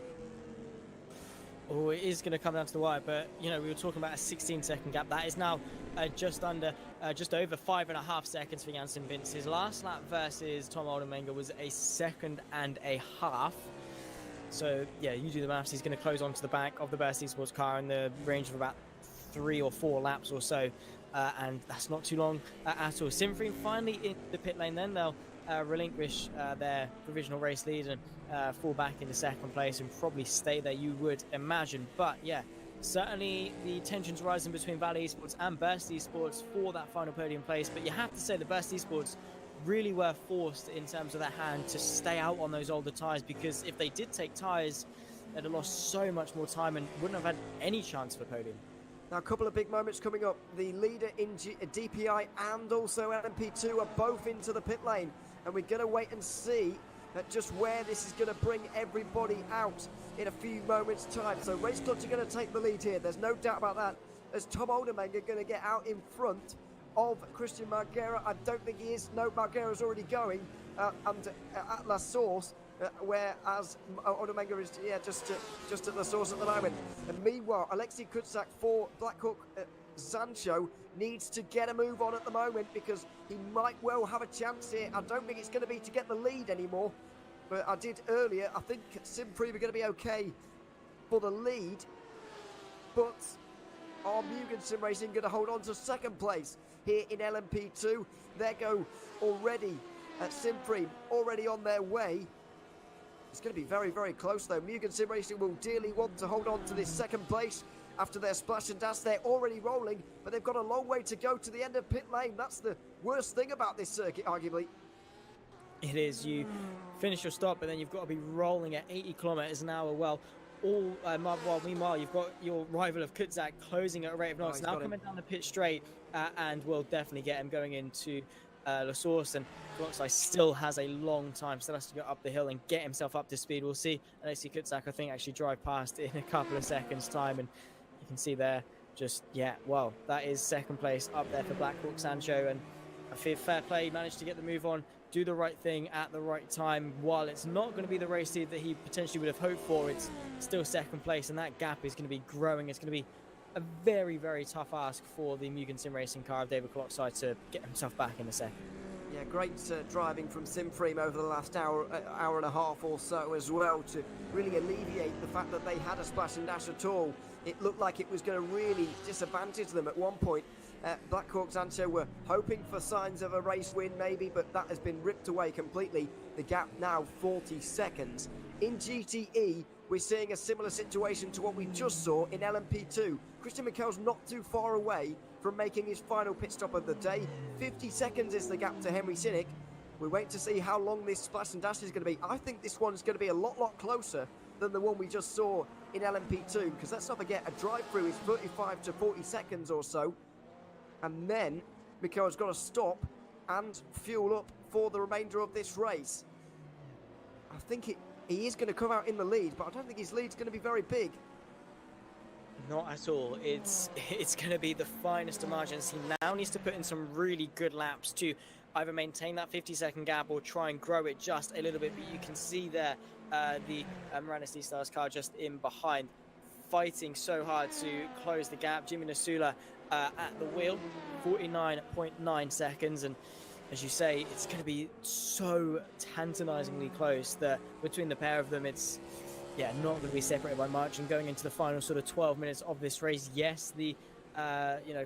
Oh, it is going to come down to the wire, but we were talking about a 16-second gap. That is now just over 5.5 seconds for Jansen Vince. His last lap versus Tom Oldemanga was a 1.5 seconds. So yeah, you do the maths. He's going to close onto the back of the Burst Esports car in the range of about 3 or 4 laps or so, and that's not too long at all. Simfream finally in the pit lane. Then they'll relinquish their provisional race lead and fall back into second place and probably stay there, you would imagine. But yeah, certainly the tensions rising between Valet Esports and Burst Esports for that final podium place. But you have to say the Burst Esports really were forced in terms of their hand to stay out on those older tyres, because if they did take tyres, they'd have lost so much more time and wouldn't have had any chance for the podium. Now, a couple of big moments coming up. The leader in DPI and also LMP2 are both into the pit lane. and we're going to wait and see just where this is going to bring everybody out in a few moments' time. So Race Clutch are going to take the lead here. There's no doubt about that. As Tom Oldermenger going to get out in front of Christian Margera. I don't think he is. No, Margera's already going at La Source, whereas Oldermenger is just at La Source at the moment. And meanwhile, Alexei Kutsak for Blackhawk Sancho needs to get a move on at the moment because he might well have a chance here. I don't think it's going to be to get the lead anymore, but I did earlier. I think Simfree were going to be okay for the lead, but are Mugen Sim Racing going to hold on to second place here in LMP2? There go already at Simfree, already on their way. It's going to be very, very close though. Mugen Sim Racing will dearly want to hold on to this second place after their splash and dash. They're already rolling, but they've got a long way to go to the end of pit lane. That's the worst thing about this circuit, arguably. It is. You finish your stop, but then you've got to be rolling at 80 kilometers an hour. Well, meanwhile, you've got your rival of Kutsak closing at a rate of knots. Now coming down the pit straight, and will definitely get him going into La Source. And Kloxai still has a long time, still has to go up the hill and get himself up to speed. We'll see. And I see Kutsak, I think, actually drive past in a couple of seconds' time. And you can see there, well, that is second place up there for Blackhawk Sancho. And I feel fair play, managed to get the move on, do the right thing at the right time. While it's not going to be the race lead that he potentially would have hoped for, it's still second place, and that gap is going to be growing. It's going to be a very, very tough ask for the Mugen Sim Racing car of David Kloxai to get himself back in a second. Yeah, great driving from Simframe over the last hour and a half or so as well to really alleviate the fact that they had a splash and dash at all. It looked like it was going to really disadvantage them at one point. Blackhawk Sancho were hoping for signs of a race win maybe, but that has been ripped away completely. The gap now 40 seconds. In GTE, we're seeing a similar situation to what we just saw in LMP2. Christian Mikel's not too far away from making his final pit stop of the day. 50 seconds is the gap to Henry Sinnick. We wait to see how long this splash and dash is going to be. I think this one's going to be a lot closer than the one we just saw in LMP2, because let's not forget, a drive-through is 35 to 40 seconds or so. And then Mikel's got to stop and fuel up for the remainder of this race. I think he is going to come out in the lead, but I don't think his lead's going to be very big. Not at all. It's going to be the finest of margins. He now needs to put in some really good laps to either maintain that 50-second gap or try and grow it just a little bit. But you can see there the Maranis D-Stars car just in behind, fighting so hard to close the gap. Jimmy Nasula at the wheel, 49.9 seconds. And as you say, it's going to be so tantalizingly close that between the pair of them, it's not going to be separated by much. And going into the final sort of 12 minutes of this race, yes, the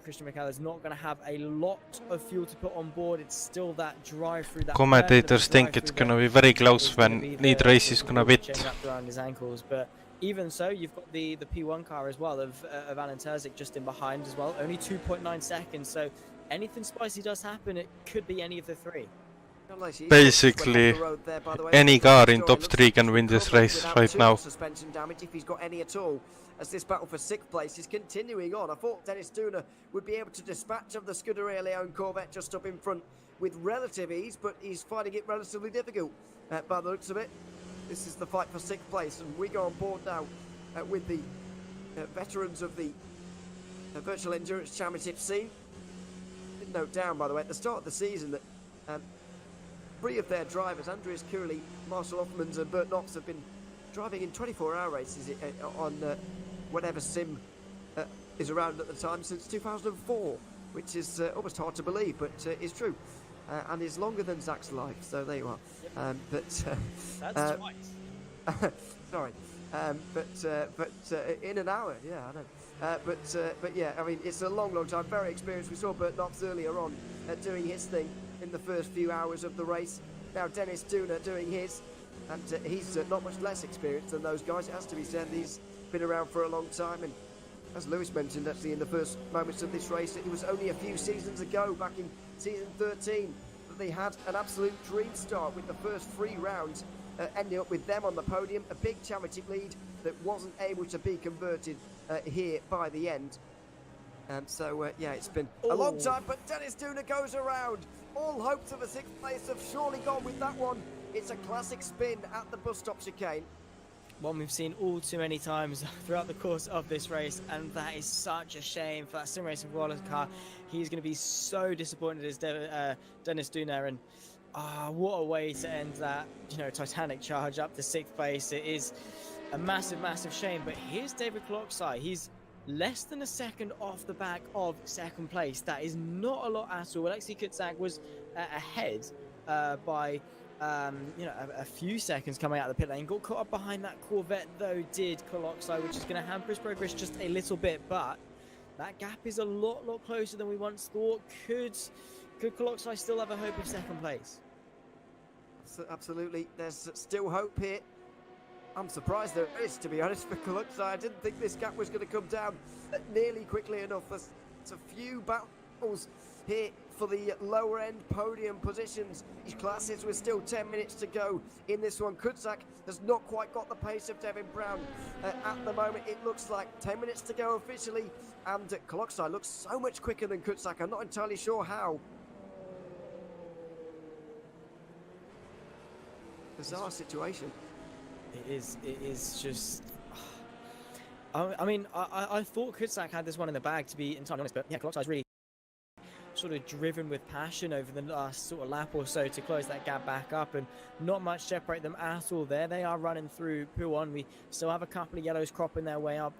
Christian Mikel is not going to have a lot of fuel to put on board. It's still that drive through. That commentators think it's going to be very close when lead race is going to bit. Around his ankles, but even so, you've got the P1 car as well of Alan Terzic just in behind as well. Only 2.9 seconds. So anything spicy does happen, it could be any of the three. Basically, any car in top 3 can win this race right now. Suspension damage if he's got any at all, as this battle for 6th place is continuing on. I thought Dennis Duna would be able to dispatch of the Scuderia Leone Corvette just up in front with relative ease, but he's finding it relatively difficult by the looks of it. This is the fight for 6th place, and we go on board now with the veterans of the Virtual Endurance Championship scene. Didn't note down, by the way, at the start of the season that 3 of their drivers, Andreas Kurli, Marcel Hoffmans and Bert Knox, have been driving in 24-hour races on whatever sim is around at the time since 2004, which is almost hard to believe, but is true. And is longer than Zach's life, so there you are. That's twice. Sorry. But in an hour, yeah, I know. But yeah, I mean, it's a long time, very experienced. We saw Bert Knox earlier on doing his thing in the first few hours of the race. Now Dennis Duna doing his, and he's not much less experienced than those guys, it has to be said. He's been around for a long time, and as Lewis mentioned actually in the first moments of this race, it was only a few seasons ago, back in season 13, that they had an absolute dream start with the first 3 rounds ending up with them on the podium, a big championship lead that wasn't able to be converted here by the end. And so, yeah, it's been a long time, but Dennis Duna goes around All hopes of a 6th place have surely gone with that one. It's a classic spin at the bus stop chicane. One we've seen all too many times throughout the course of this race, and that is such a shame for that sim racing Wallace car. He's going to be so disappointed as Dennis Duner, and what a way to end that, you know, titanic charge up to 6th place. It is a massive, massive shame. But here's David Clockside. He's less than a second off the back of 2nd place. That is not a lot at all. Alexei Kutzak was ahead by a few seconds coming out of the pit lane. Got caught up behind that Corvette though, did Coloxai, which is going to hamper his progress just a little bit, but that gap is a lot closer than we once thought. Could Coloxai still have a hope of 2nd place? Absolutely, there's still hope here. I'm surprised there is, to be honest, for Coloxai. I didn't think this gap was going to come down nearly quickly enough. There's a few battles here for the lower end podium positions. His classes with still 10 minutes to go in this one. Kutzak has not quite got the pace of Devin Brown at the moment. It looks like 10 minutes to go officially, and Coloxai looks so much quicker than Kutzak. I'm not entirely sure how. Bizarre situation. It is just. I mean, I thought Kutzak had this one in the bag, to be entirely honest, but yeah, Coloxai's really sort of driven with passion over the last sort of lap or so to close that gap back up, and not much separate them at all. There they are running through P1. We still have a couple of yellows cropping their way up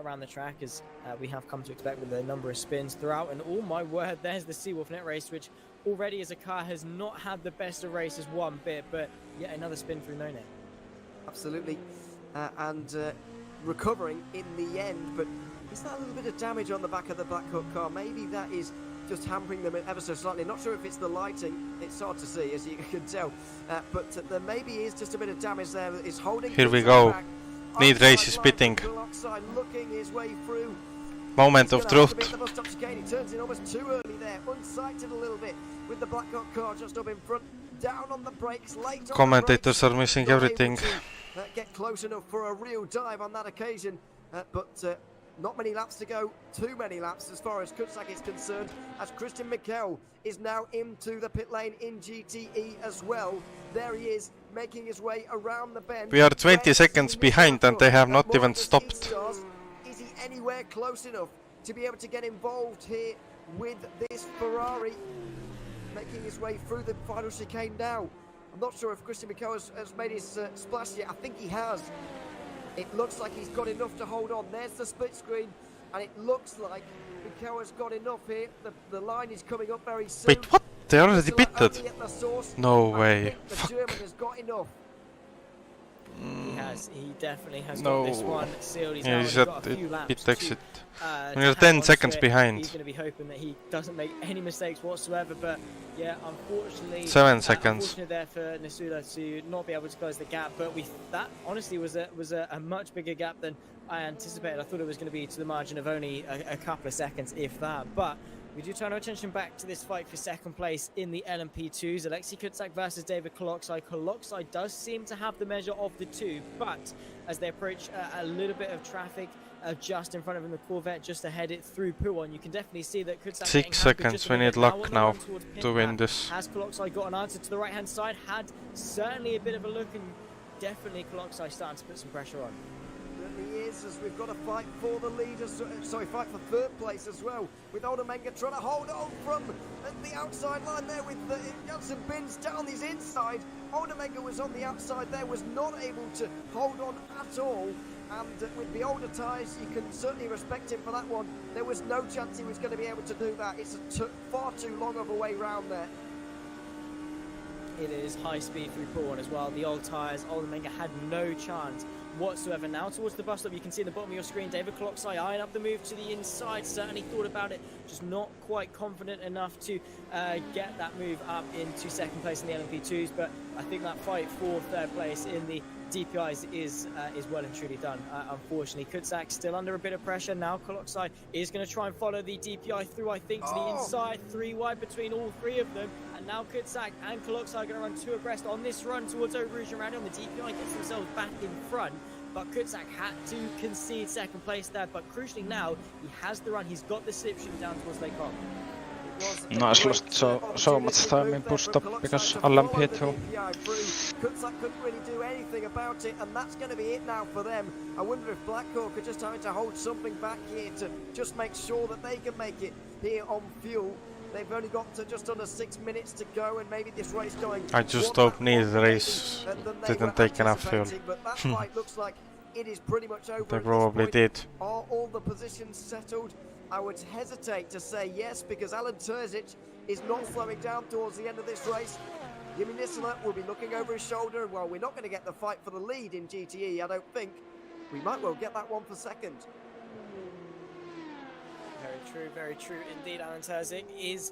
around the track, as we have come to expect with a number of spins throughout. And oh my word, there's the Seawolf Net race, which already as a car has not had the best of races one bit, but yet another spin through no net. Absolutely, and recovering in the end, but is that a little bit of damage on the back of the Black Hawk car? Maybe that is just hampering them ever so slightly. Not sure if it's the lighting, it's hard to see as you can tell, but there maybe is just a bit of damage there that is holding. Here we go. Need race is pitting. Looking his way through. Moment of truth. He turns in almost too early there, unsighted a little bit with the Black Hawk car just up in front. Down on the brakes, late on Commentators the brakes. are missing everything. Get close enough for a real dive on that occasion, but not many laps to go. Too many laps as far as Kutzak is concerned, as Christian Mikel is now into the pit lane in GTE as well. There he is, making his way around the bend. We are 20 seconds behind and they have not even stopped. Is he anywhere close enough to be able to get involved here with this Ferrari? Making his way through the final chicane now. I'm not sure if Christian Mikel has made his splash yet. I think he has. It looks like he's got enough to hold on. There's the split screen, and it looks like Mikel has got enough here. The line is coming up very soon. Wait, what? They already pitted? No way. The German has got enough. He definitely has got this one sealed. He's Yeah, now he's got at a few laps pit exit. to We're hang 10 on seconds to it. behind. He's going to be hoping that he doesn't make any mistakes whatsoever, but yeah, unfortunately 7 seconds. Unfortunate there for Nasuda to not be able to close the gap, but that honestly was a much bigger gap than I anticipated. I thought it was going to be to the margin of only a couple of seconds, if that. But we do turn our attention back to this fight for 2nd place in the LMP2s. Alexei Kutzak versus David Coloxai. Coloxai does seem to have the measure of the two, but as they approach a little bit of traffic just in front of him, the Corvette just ahead it through P1, you can definitely see that Kutzak 6 seconds, we need luck now to win this. Has Coloxai got an answer to the right hand side? Had certainly a bit of a look, and definitely Coloxai starting to put some pressure on. He is, as we've got to fight for the leaders, fight for 3rd place as well, with Oldamenga trying to hold on from the outside line there with Janssen Bins down his inside. Oldamenga was on the outside there, was not able to hold on at all, and with the older tyres you can certainly respect him for that one. There was no chance he was going to be able to do that. It's far too long of a way round there. It is high speed through P1 as well. The old tyres, Oldamenga had no chance whatsoever. Now towards the bus stop, you can see at the bottom of your screen David Coloxai eyeing up the move to the inside. Certainly thought about it, just not quite confident enough to get that move up into 2nd place in the LMP2s, but I think that fight for 3rd place in the DPIs is well and truly done. Unfortunately, Kutzak still under a bit of pressure. Now Coloxai is going to try and follow the DPI through, I think, to the inside. 3 wide between all 3 of them. And now Kutzak and Coloxai are going to run 2 abreast on this run towards Eau Rouge and Radion. The DPI gets themselves back in front, but Kutzak had to concede 2nd place there. But crucially now, he has the run. He's got the slipstream down towards Lake Hong. No, I lost so much time in push stop because LMP2. Couldn't really do anything about it, and that's going to be it now for them. I wonder if Blackhawk are just having to hold something back here to just make sure that they can make it here on fuel. They've only got to just under 6 minutes to go, and maybe this race going. I just hope neither race didn't take enough fuel. But that's why it looks like it is pretty much over. They probably did. Are all the positions settled? I would hesitate to say yes, because Alan Terzic is not slowing down towards the end of this race. Jimi Driving will be looking over his shoulder, and while we're not going to get the fight for the lead in GTE, I don't think, we might well get that one for second. Very true indeed. Alan Terzic is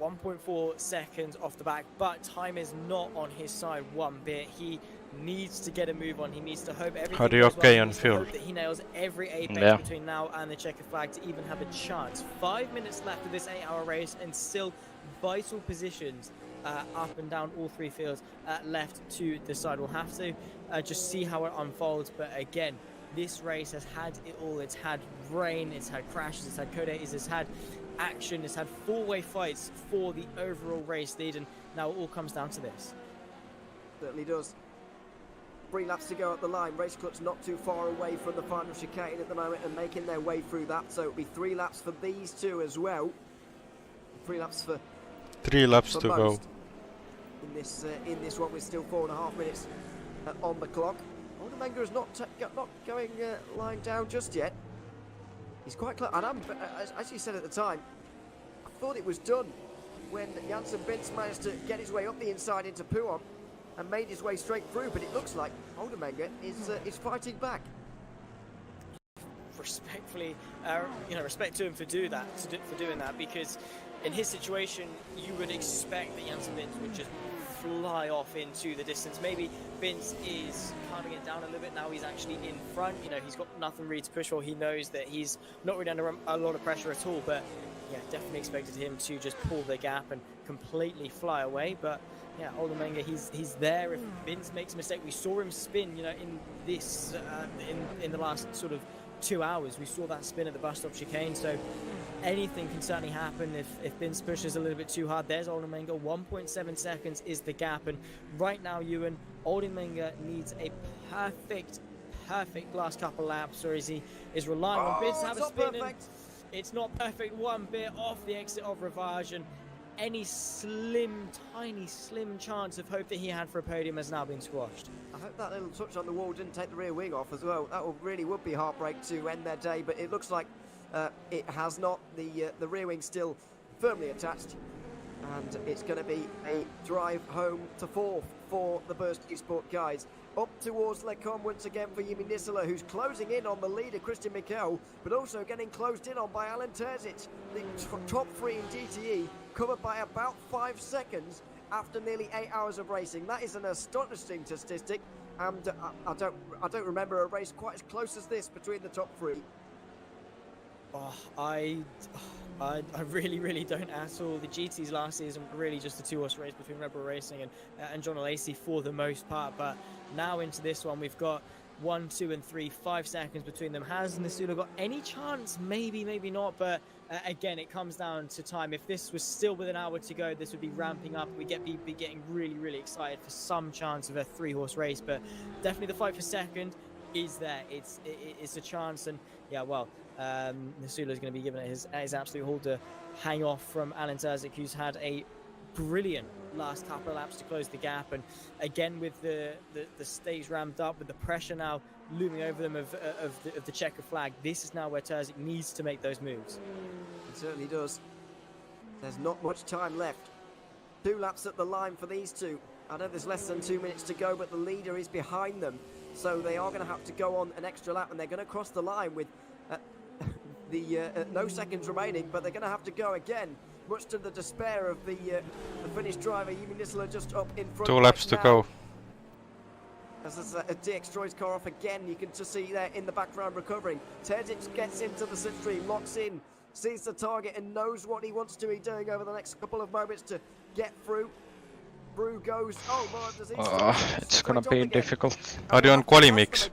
1.4 seconds off the back, but time is not on his side one bit. He needs to get a move on. He needs to hope everything How do you goes okay well. on fuel? That he nails every apex between now and the checkered flag to even have a chance. 5 minutes left of this 8-hour race, and still vital positions up and down all three fields left to decide. We'll have to just see how it unfolds, but again, this race has had it all. It's had rain, it's had crashes, it's had co-daters, it's had action, it's had four-way fights for the overall race lead, and now it all comes down to this. Certainly does. 3 laps to go at the line. Race Clutch not too far away from the final chicane at the moment and making their way through that, so it'll be 3 laps for these two as well. 3 laps for 3 laps to go. In this one, with still 4.5 minutes on the clock. Oldenmenger is not going lying down just yet. He's quite close, and as you said at the time, I thought it was done when Janssen Bintz managed to get his way up the inside into Podium and made his way straight through, but it looks like Oldenmenger is fighting back. Respectfully, respect to him for doing that, because in his situation, you would expect that Janssen Bintz would just fly off into the distance. Maybe Vince is calming it down a little bit now. He's actually in front. He's got nothing really to push for. He knows that he's not really under a lot of pressure at all. But yeah, definitely expected him to just pull the gap and completely fly away. But yeah, Oldenmenger, he's there. If Vince makes a mistake, we saw him spin. In this in the last sort of 2 hours, we saw that spin at the bus stop chicane. So anything can certainly happen if Binz pushes a little bit too hard. There's Oldenmenger. 1.7 seconds is the gap, and right now, Ewan, Oldenmenger needs a perfect last couple laps, or is relying on Binz to have a spin. And it's not perfect one bit off the exit of Rivage, and any tiny slim chance of hope that he had for a podium has now been squashed. I hope that little touch on the wall didn't take the rear wing off as well. That would be heartbreak to end their day, but it looks like it has not. The rear wing still firmly attached, and it's going to be a drive home to 4th for the Burst Sport guys. Up towards Lecom once again for Jimi Driving, who's closing in on the leader Christian Mikel, but also getting closed in on by Alan Terzic. The top 3 in GTE covered by about 5 seconds after nearly 8 hours of racing. That is an astonishing statistic, and I don't remember a race quite as close as this between the top 3. I really don't at all. The GTs last season were really just a 2-horse race between Red Bull Racing and John Lacey for the most part, but now into this one we've got 1, 2 and 3, 5 seconds between them. Has Nasula got any chance? Maybe not, but again, it comes down to time. If this was still with an hour to go, this would be ramping up. We'd be getting really excited for some chance of a 3-horse race, but definitely the fight for second is there. It's a chance, and yeah, well, Nasula is going to be given his absolute all to hang off from Alan Terzic, who's had a brilliant last couple of laps to close the gap, and again with the stage ramped up, with the pressure now looming over them of the checker flag, this is now where Terzic needs to make those moves. It certainly does. There's not much time left. 2 laps at the line for these two. I know there's less than 2 minutes to go, but the leader is behind them, so they are going to have to go on an extra lap, and they're going to cross the line with no seconds remaining, but they're going to have to go again, much to the despair of the Finnish driver. Jimi Driving just up in front. 2 laps to go. As DX Troy's car off again, you can just see there in the background recovering. Terzic gets into the slipstream, locks in, sees the target and knows what he wants to be doing over the next couple of moments to get through. Brew goes, it's gonna be difficult. Are you on quali mix?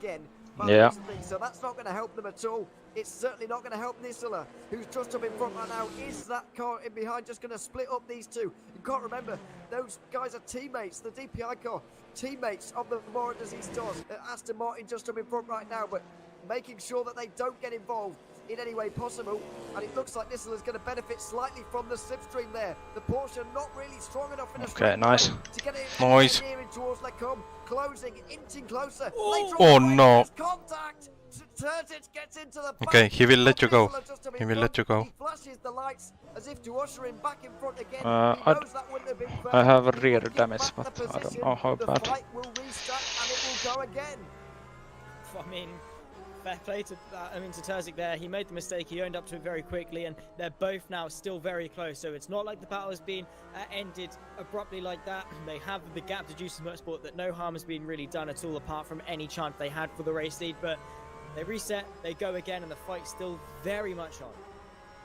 by the Yeah. looks of things, so that's not going to help them at all. It's certainly not going to help Nisula, who's just up in front right now. Is that car in behind just going to split up these two? You can't remember, those guys are teammates, the DPI car, teammates of the Morat Disease stars. Aston Martin just up in front right now, but making sure that they don't get involved in any way possible. And it looks like Nisula is going to benefit slightly from the slipstream there. The Porsche not really strong enough in a straight nice. line to get it Nice. near in towards Lecombe, closing, inching closer. Oh, no. Contact. Turtic gets into the back. Okay, he will let you go. Nisula just up in He will front. let you go. He flashes the lights as if to usher him back in front again. He I knows that wouldn't have been fair. I have a He will rear get damage, back but the I don't position. know how The bad. fight will restart and it will go again. I mean, fair play to Terzic there. He made the mistake, he owned up to it very quickly, and they're both now still very close. So it's not like the battle has been ended abruptly like that. They have the gap to Juicy Motorsport that no harm has been really done at all, apart from any chance they had for the race lead. But they reset, they go again, and the fight's still very much on.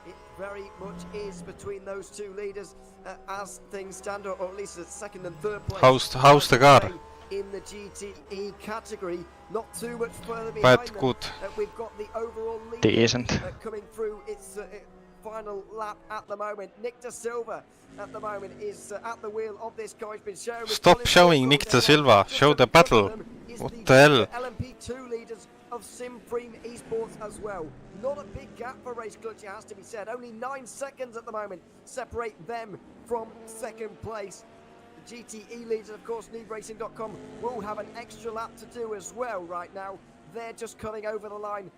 It very much is between those two leaders as things stand, or at least at second and third place. How's the car? In the GTE category, not too much further behind Bad, them. good. We've got the overall lead Decent. coming through its final lap at the moment. Nick De Silva at the moment is at the wheel of this car. He's been shown. Stop showing Nick De Silva. Show the battle. What the hell? LMP2 leaders of Simfreem Esports as well. Not a big gap for Race Clutch, it has to be said. Only 9 seconds at the moment separate them from second place. The GTE leaders, of course, NeedRacing.com will have an extra lap to do as well right now. They're just coming over the line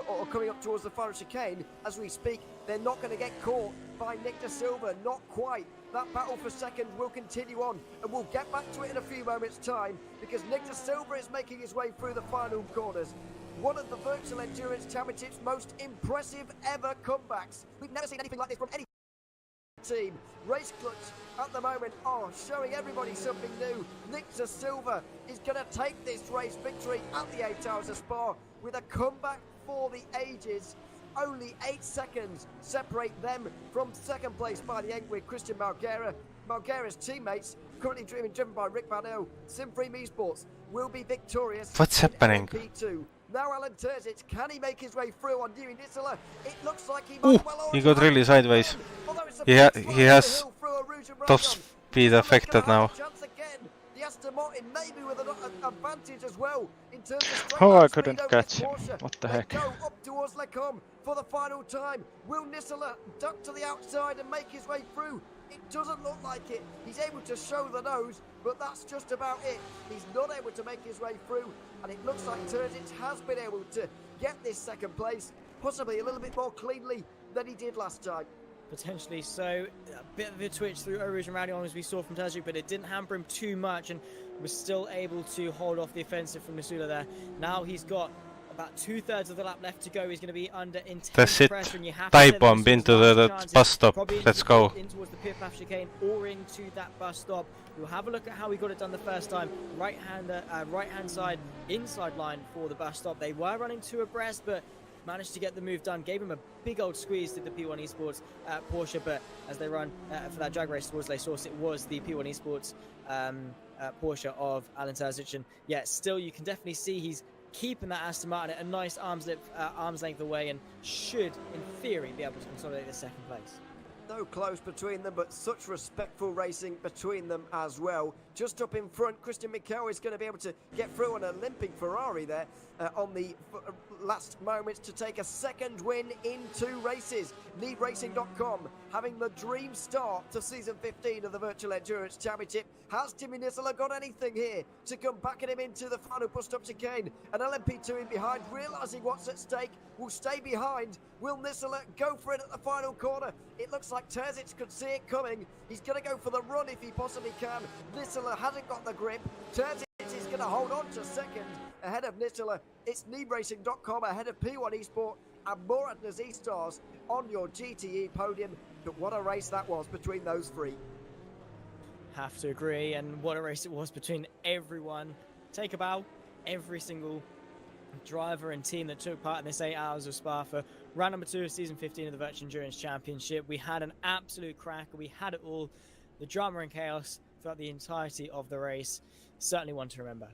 or coming up towards the final chicane as we speak. They're not going to get caught by Nick De Silva, not quite. That battle for second will continue on, and we'll get back to it in a few moments' time because Nick De Silva is making his way through the final corners. One of the Virtual Endurance Championship's most impressive ever comebacks. We've never seen anything like this from any team. Race Clutch at the moment are showing everybody something new. Nick De Silva is going to take this race victory at the 8 Hours of Spa with a comeback for the ages. Only 8 seconds separate them from second place by the end with Christian Malguera. Malguera's teammates, currently driven by Rick Vanel, Simfreem Esports, will be victorious. What's happening? LMP2. Now Alan Terzic, can he make his way through on Jimi Driving? It looks like he Ooh, might well he already got have really it. sideways. Although it's a He big he slide has uphill through a Rouge and top Radion. speed Nisula's affected gonna have now. a chance again. The Aston Martin maybe with an advantage as well in terms of straight Oh, line I speed couldn't over catch this him. Porsche. What the They heck? go up towards Lecombe for the final time. Will Nisula duck to the outside and make his way through? It doesn't look like it. He's able to show the nose, but that's just about it. He's not able to make his way through, and it looks like Terzic has been able to get this second place, possibly a little bit more cleanly than he did last time. Potentially so. A bit of a twitch through Rouge and Radion as we saw from Terzic, but it didn't hamper him too much and was still able to hold off the offensive from Nisula there. Now he's got about 2/3 of the lap left to go. He's going to be under intense That's it. pressure, and you have Dive to say that bomb Nisula's into last the chance bus is stop. probably Let's go. in towards the pit path chicane or into that bus stop. We'll have a look at how he got it done the first time. Right hand side inside line for the bus stop. They were running 2 abreast, but managed to get the move done. Gave him a big old squeeze to the P1 Esports Porsche, but as they run for that drag race towards Les Sources, it was the P1 Esports Porsche of Alan Terzic. And yeah, still you can definitely see he's keeping that Aston Martin at a nice arm's length away and should, in theory, be able to consolidate the second place. So close between them, but such respectful racing between them as well. Just up in front, Christian Mikel is going to be able to get through on a limping Ferrari there on the last moments to take a second win in 2 races. NeedRacing.com having the dream start to season 15 of the Virtual Endurance Championship. Has Jimi Driving got anything here to come backing him into the final bus stop chicane? And LMP2 in behind, realising what's at stake, will stay behind. Will Nisula go for it at the final corner? It looks like Terzic could see it coming. He's going to go for the run if he possibly can. Nisula hasn't got the grip. Terzic is going to hold on to second ahead of Nisula. It's NeedRacing.com ahead of P1 Esport and Morat Disease stars on your GTE podium. But what a race that was between those 3. Have to agree, and what a race it was between everyone. Take a bow, every single driver and team that took part in this 8 Hours of Spa for round number 2 of season 15 of the Virtual Endurance Championship. We had an absolute cracker. We had it all. The drama and chaos throughout the entirety of the race. Certainly one to remember.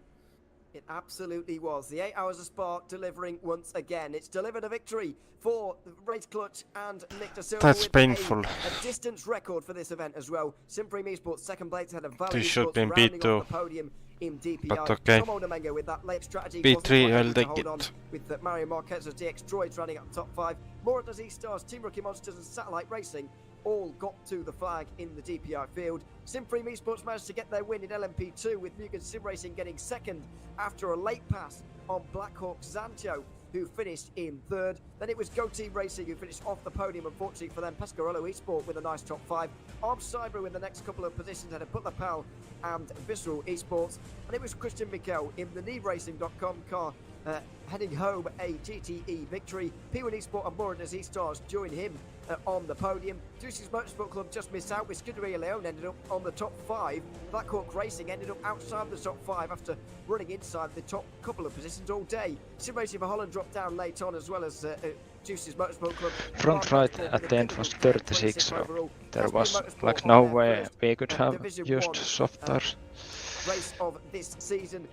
It absolutely was. The 8 hours of Spa delivering once again. It's delivered a victory for Race Clutch and Nick De Silva. That's with painful. A distance record for this event as well. Supreme Esports second place ahead of Valley They should Esports, been rounding beat too. off the podium in DPI. But okay. Tom Oldamenga with that late strategy. B3 wasn't quite will able to take hold on it. with Mario Marquez as DX Droids running up top 5. Moradaz E-Stars, Team Rookie Monsters and Satellite Racing all got to the flag in the DPI field. Supreme Esports managed to get their win in LMP2 with Mugen Sim Racing getting second after a late pass on Blackhawk Zancho, who finished in third. Then it was Go Team Racing who finished off the podium, unfortunately for them. Pescarolo Esport with a nice top 5. Arm Cyber in the next couple of positions had a Butler Pal and Visceral Esports. And it was Christian Mikel in the NeveRacing.com car heading home a GTE victory. P1 Esport and Moradaz E-Stars joined him on the podium. Juicy's Motorsport Club just missed out with Scuderia Leone ended up on the top 5. Blackhawk Racing ended up outside the top 5 after running inside the top couple of positions all day. Sim Racing for Holland dropped down late on as well as Juicy's Motorsport Club. Front right at the end was 36, so there was like no way we could have used soft tires. Race of this season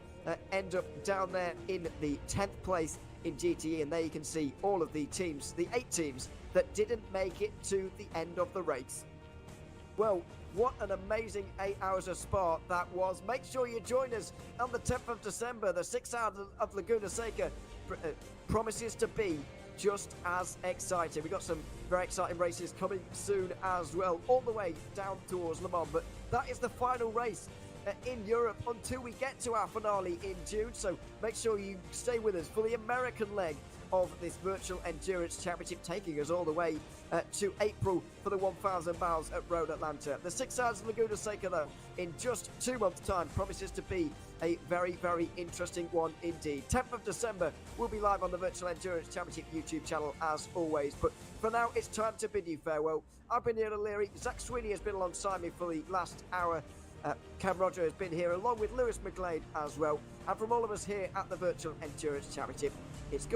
end up down there in the 10th place in GTE, and there you can see all of the teams, the 8 teams that didn't make it to the end of the race. Well, what an amazing 8 hours of Spa that was. Make sure you join us on the 10th of December. The 6 hours of Laguna Seca promises to be just as exciting. We've got some very exciting races coming soon as well, all the way down towards Le Mans, but that is the final race in Europe until we get to our finale in June, so make sure you stay with us for the American leg of this Virtual Endurance Championship, taking us all the way to April for the 1,000 miles at Road Atlanta. The 6 hours of Laguna Seca, though, in just 2 months' time, promises to be a very, very interesting one indeed. 10th of December, we'll be live on the Virtual Endurance Championship YouTube channel as always, but for now, it's time to bid you farewell. I've been Neil O'Leary. Zach Sweeney has been alongside me for the last hour. Cam Roger has been here along with Lewis McGlade as well. And from all of us here at the Virtual Endurance Championship, it's good.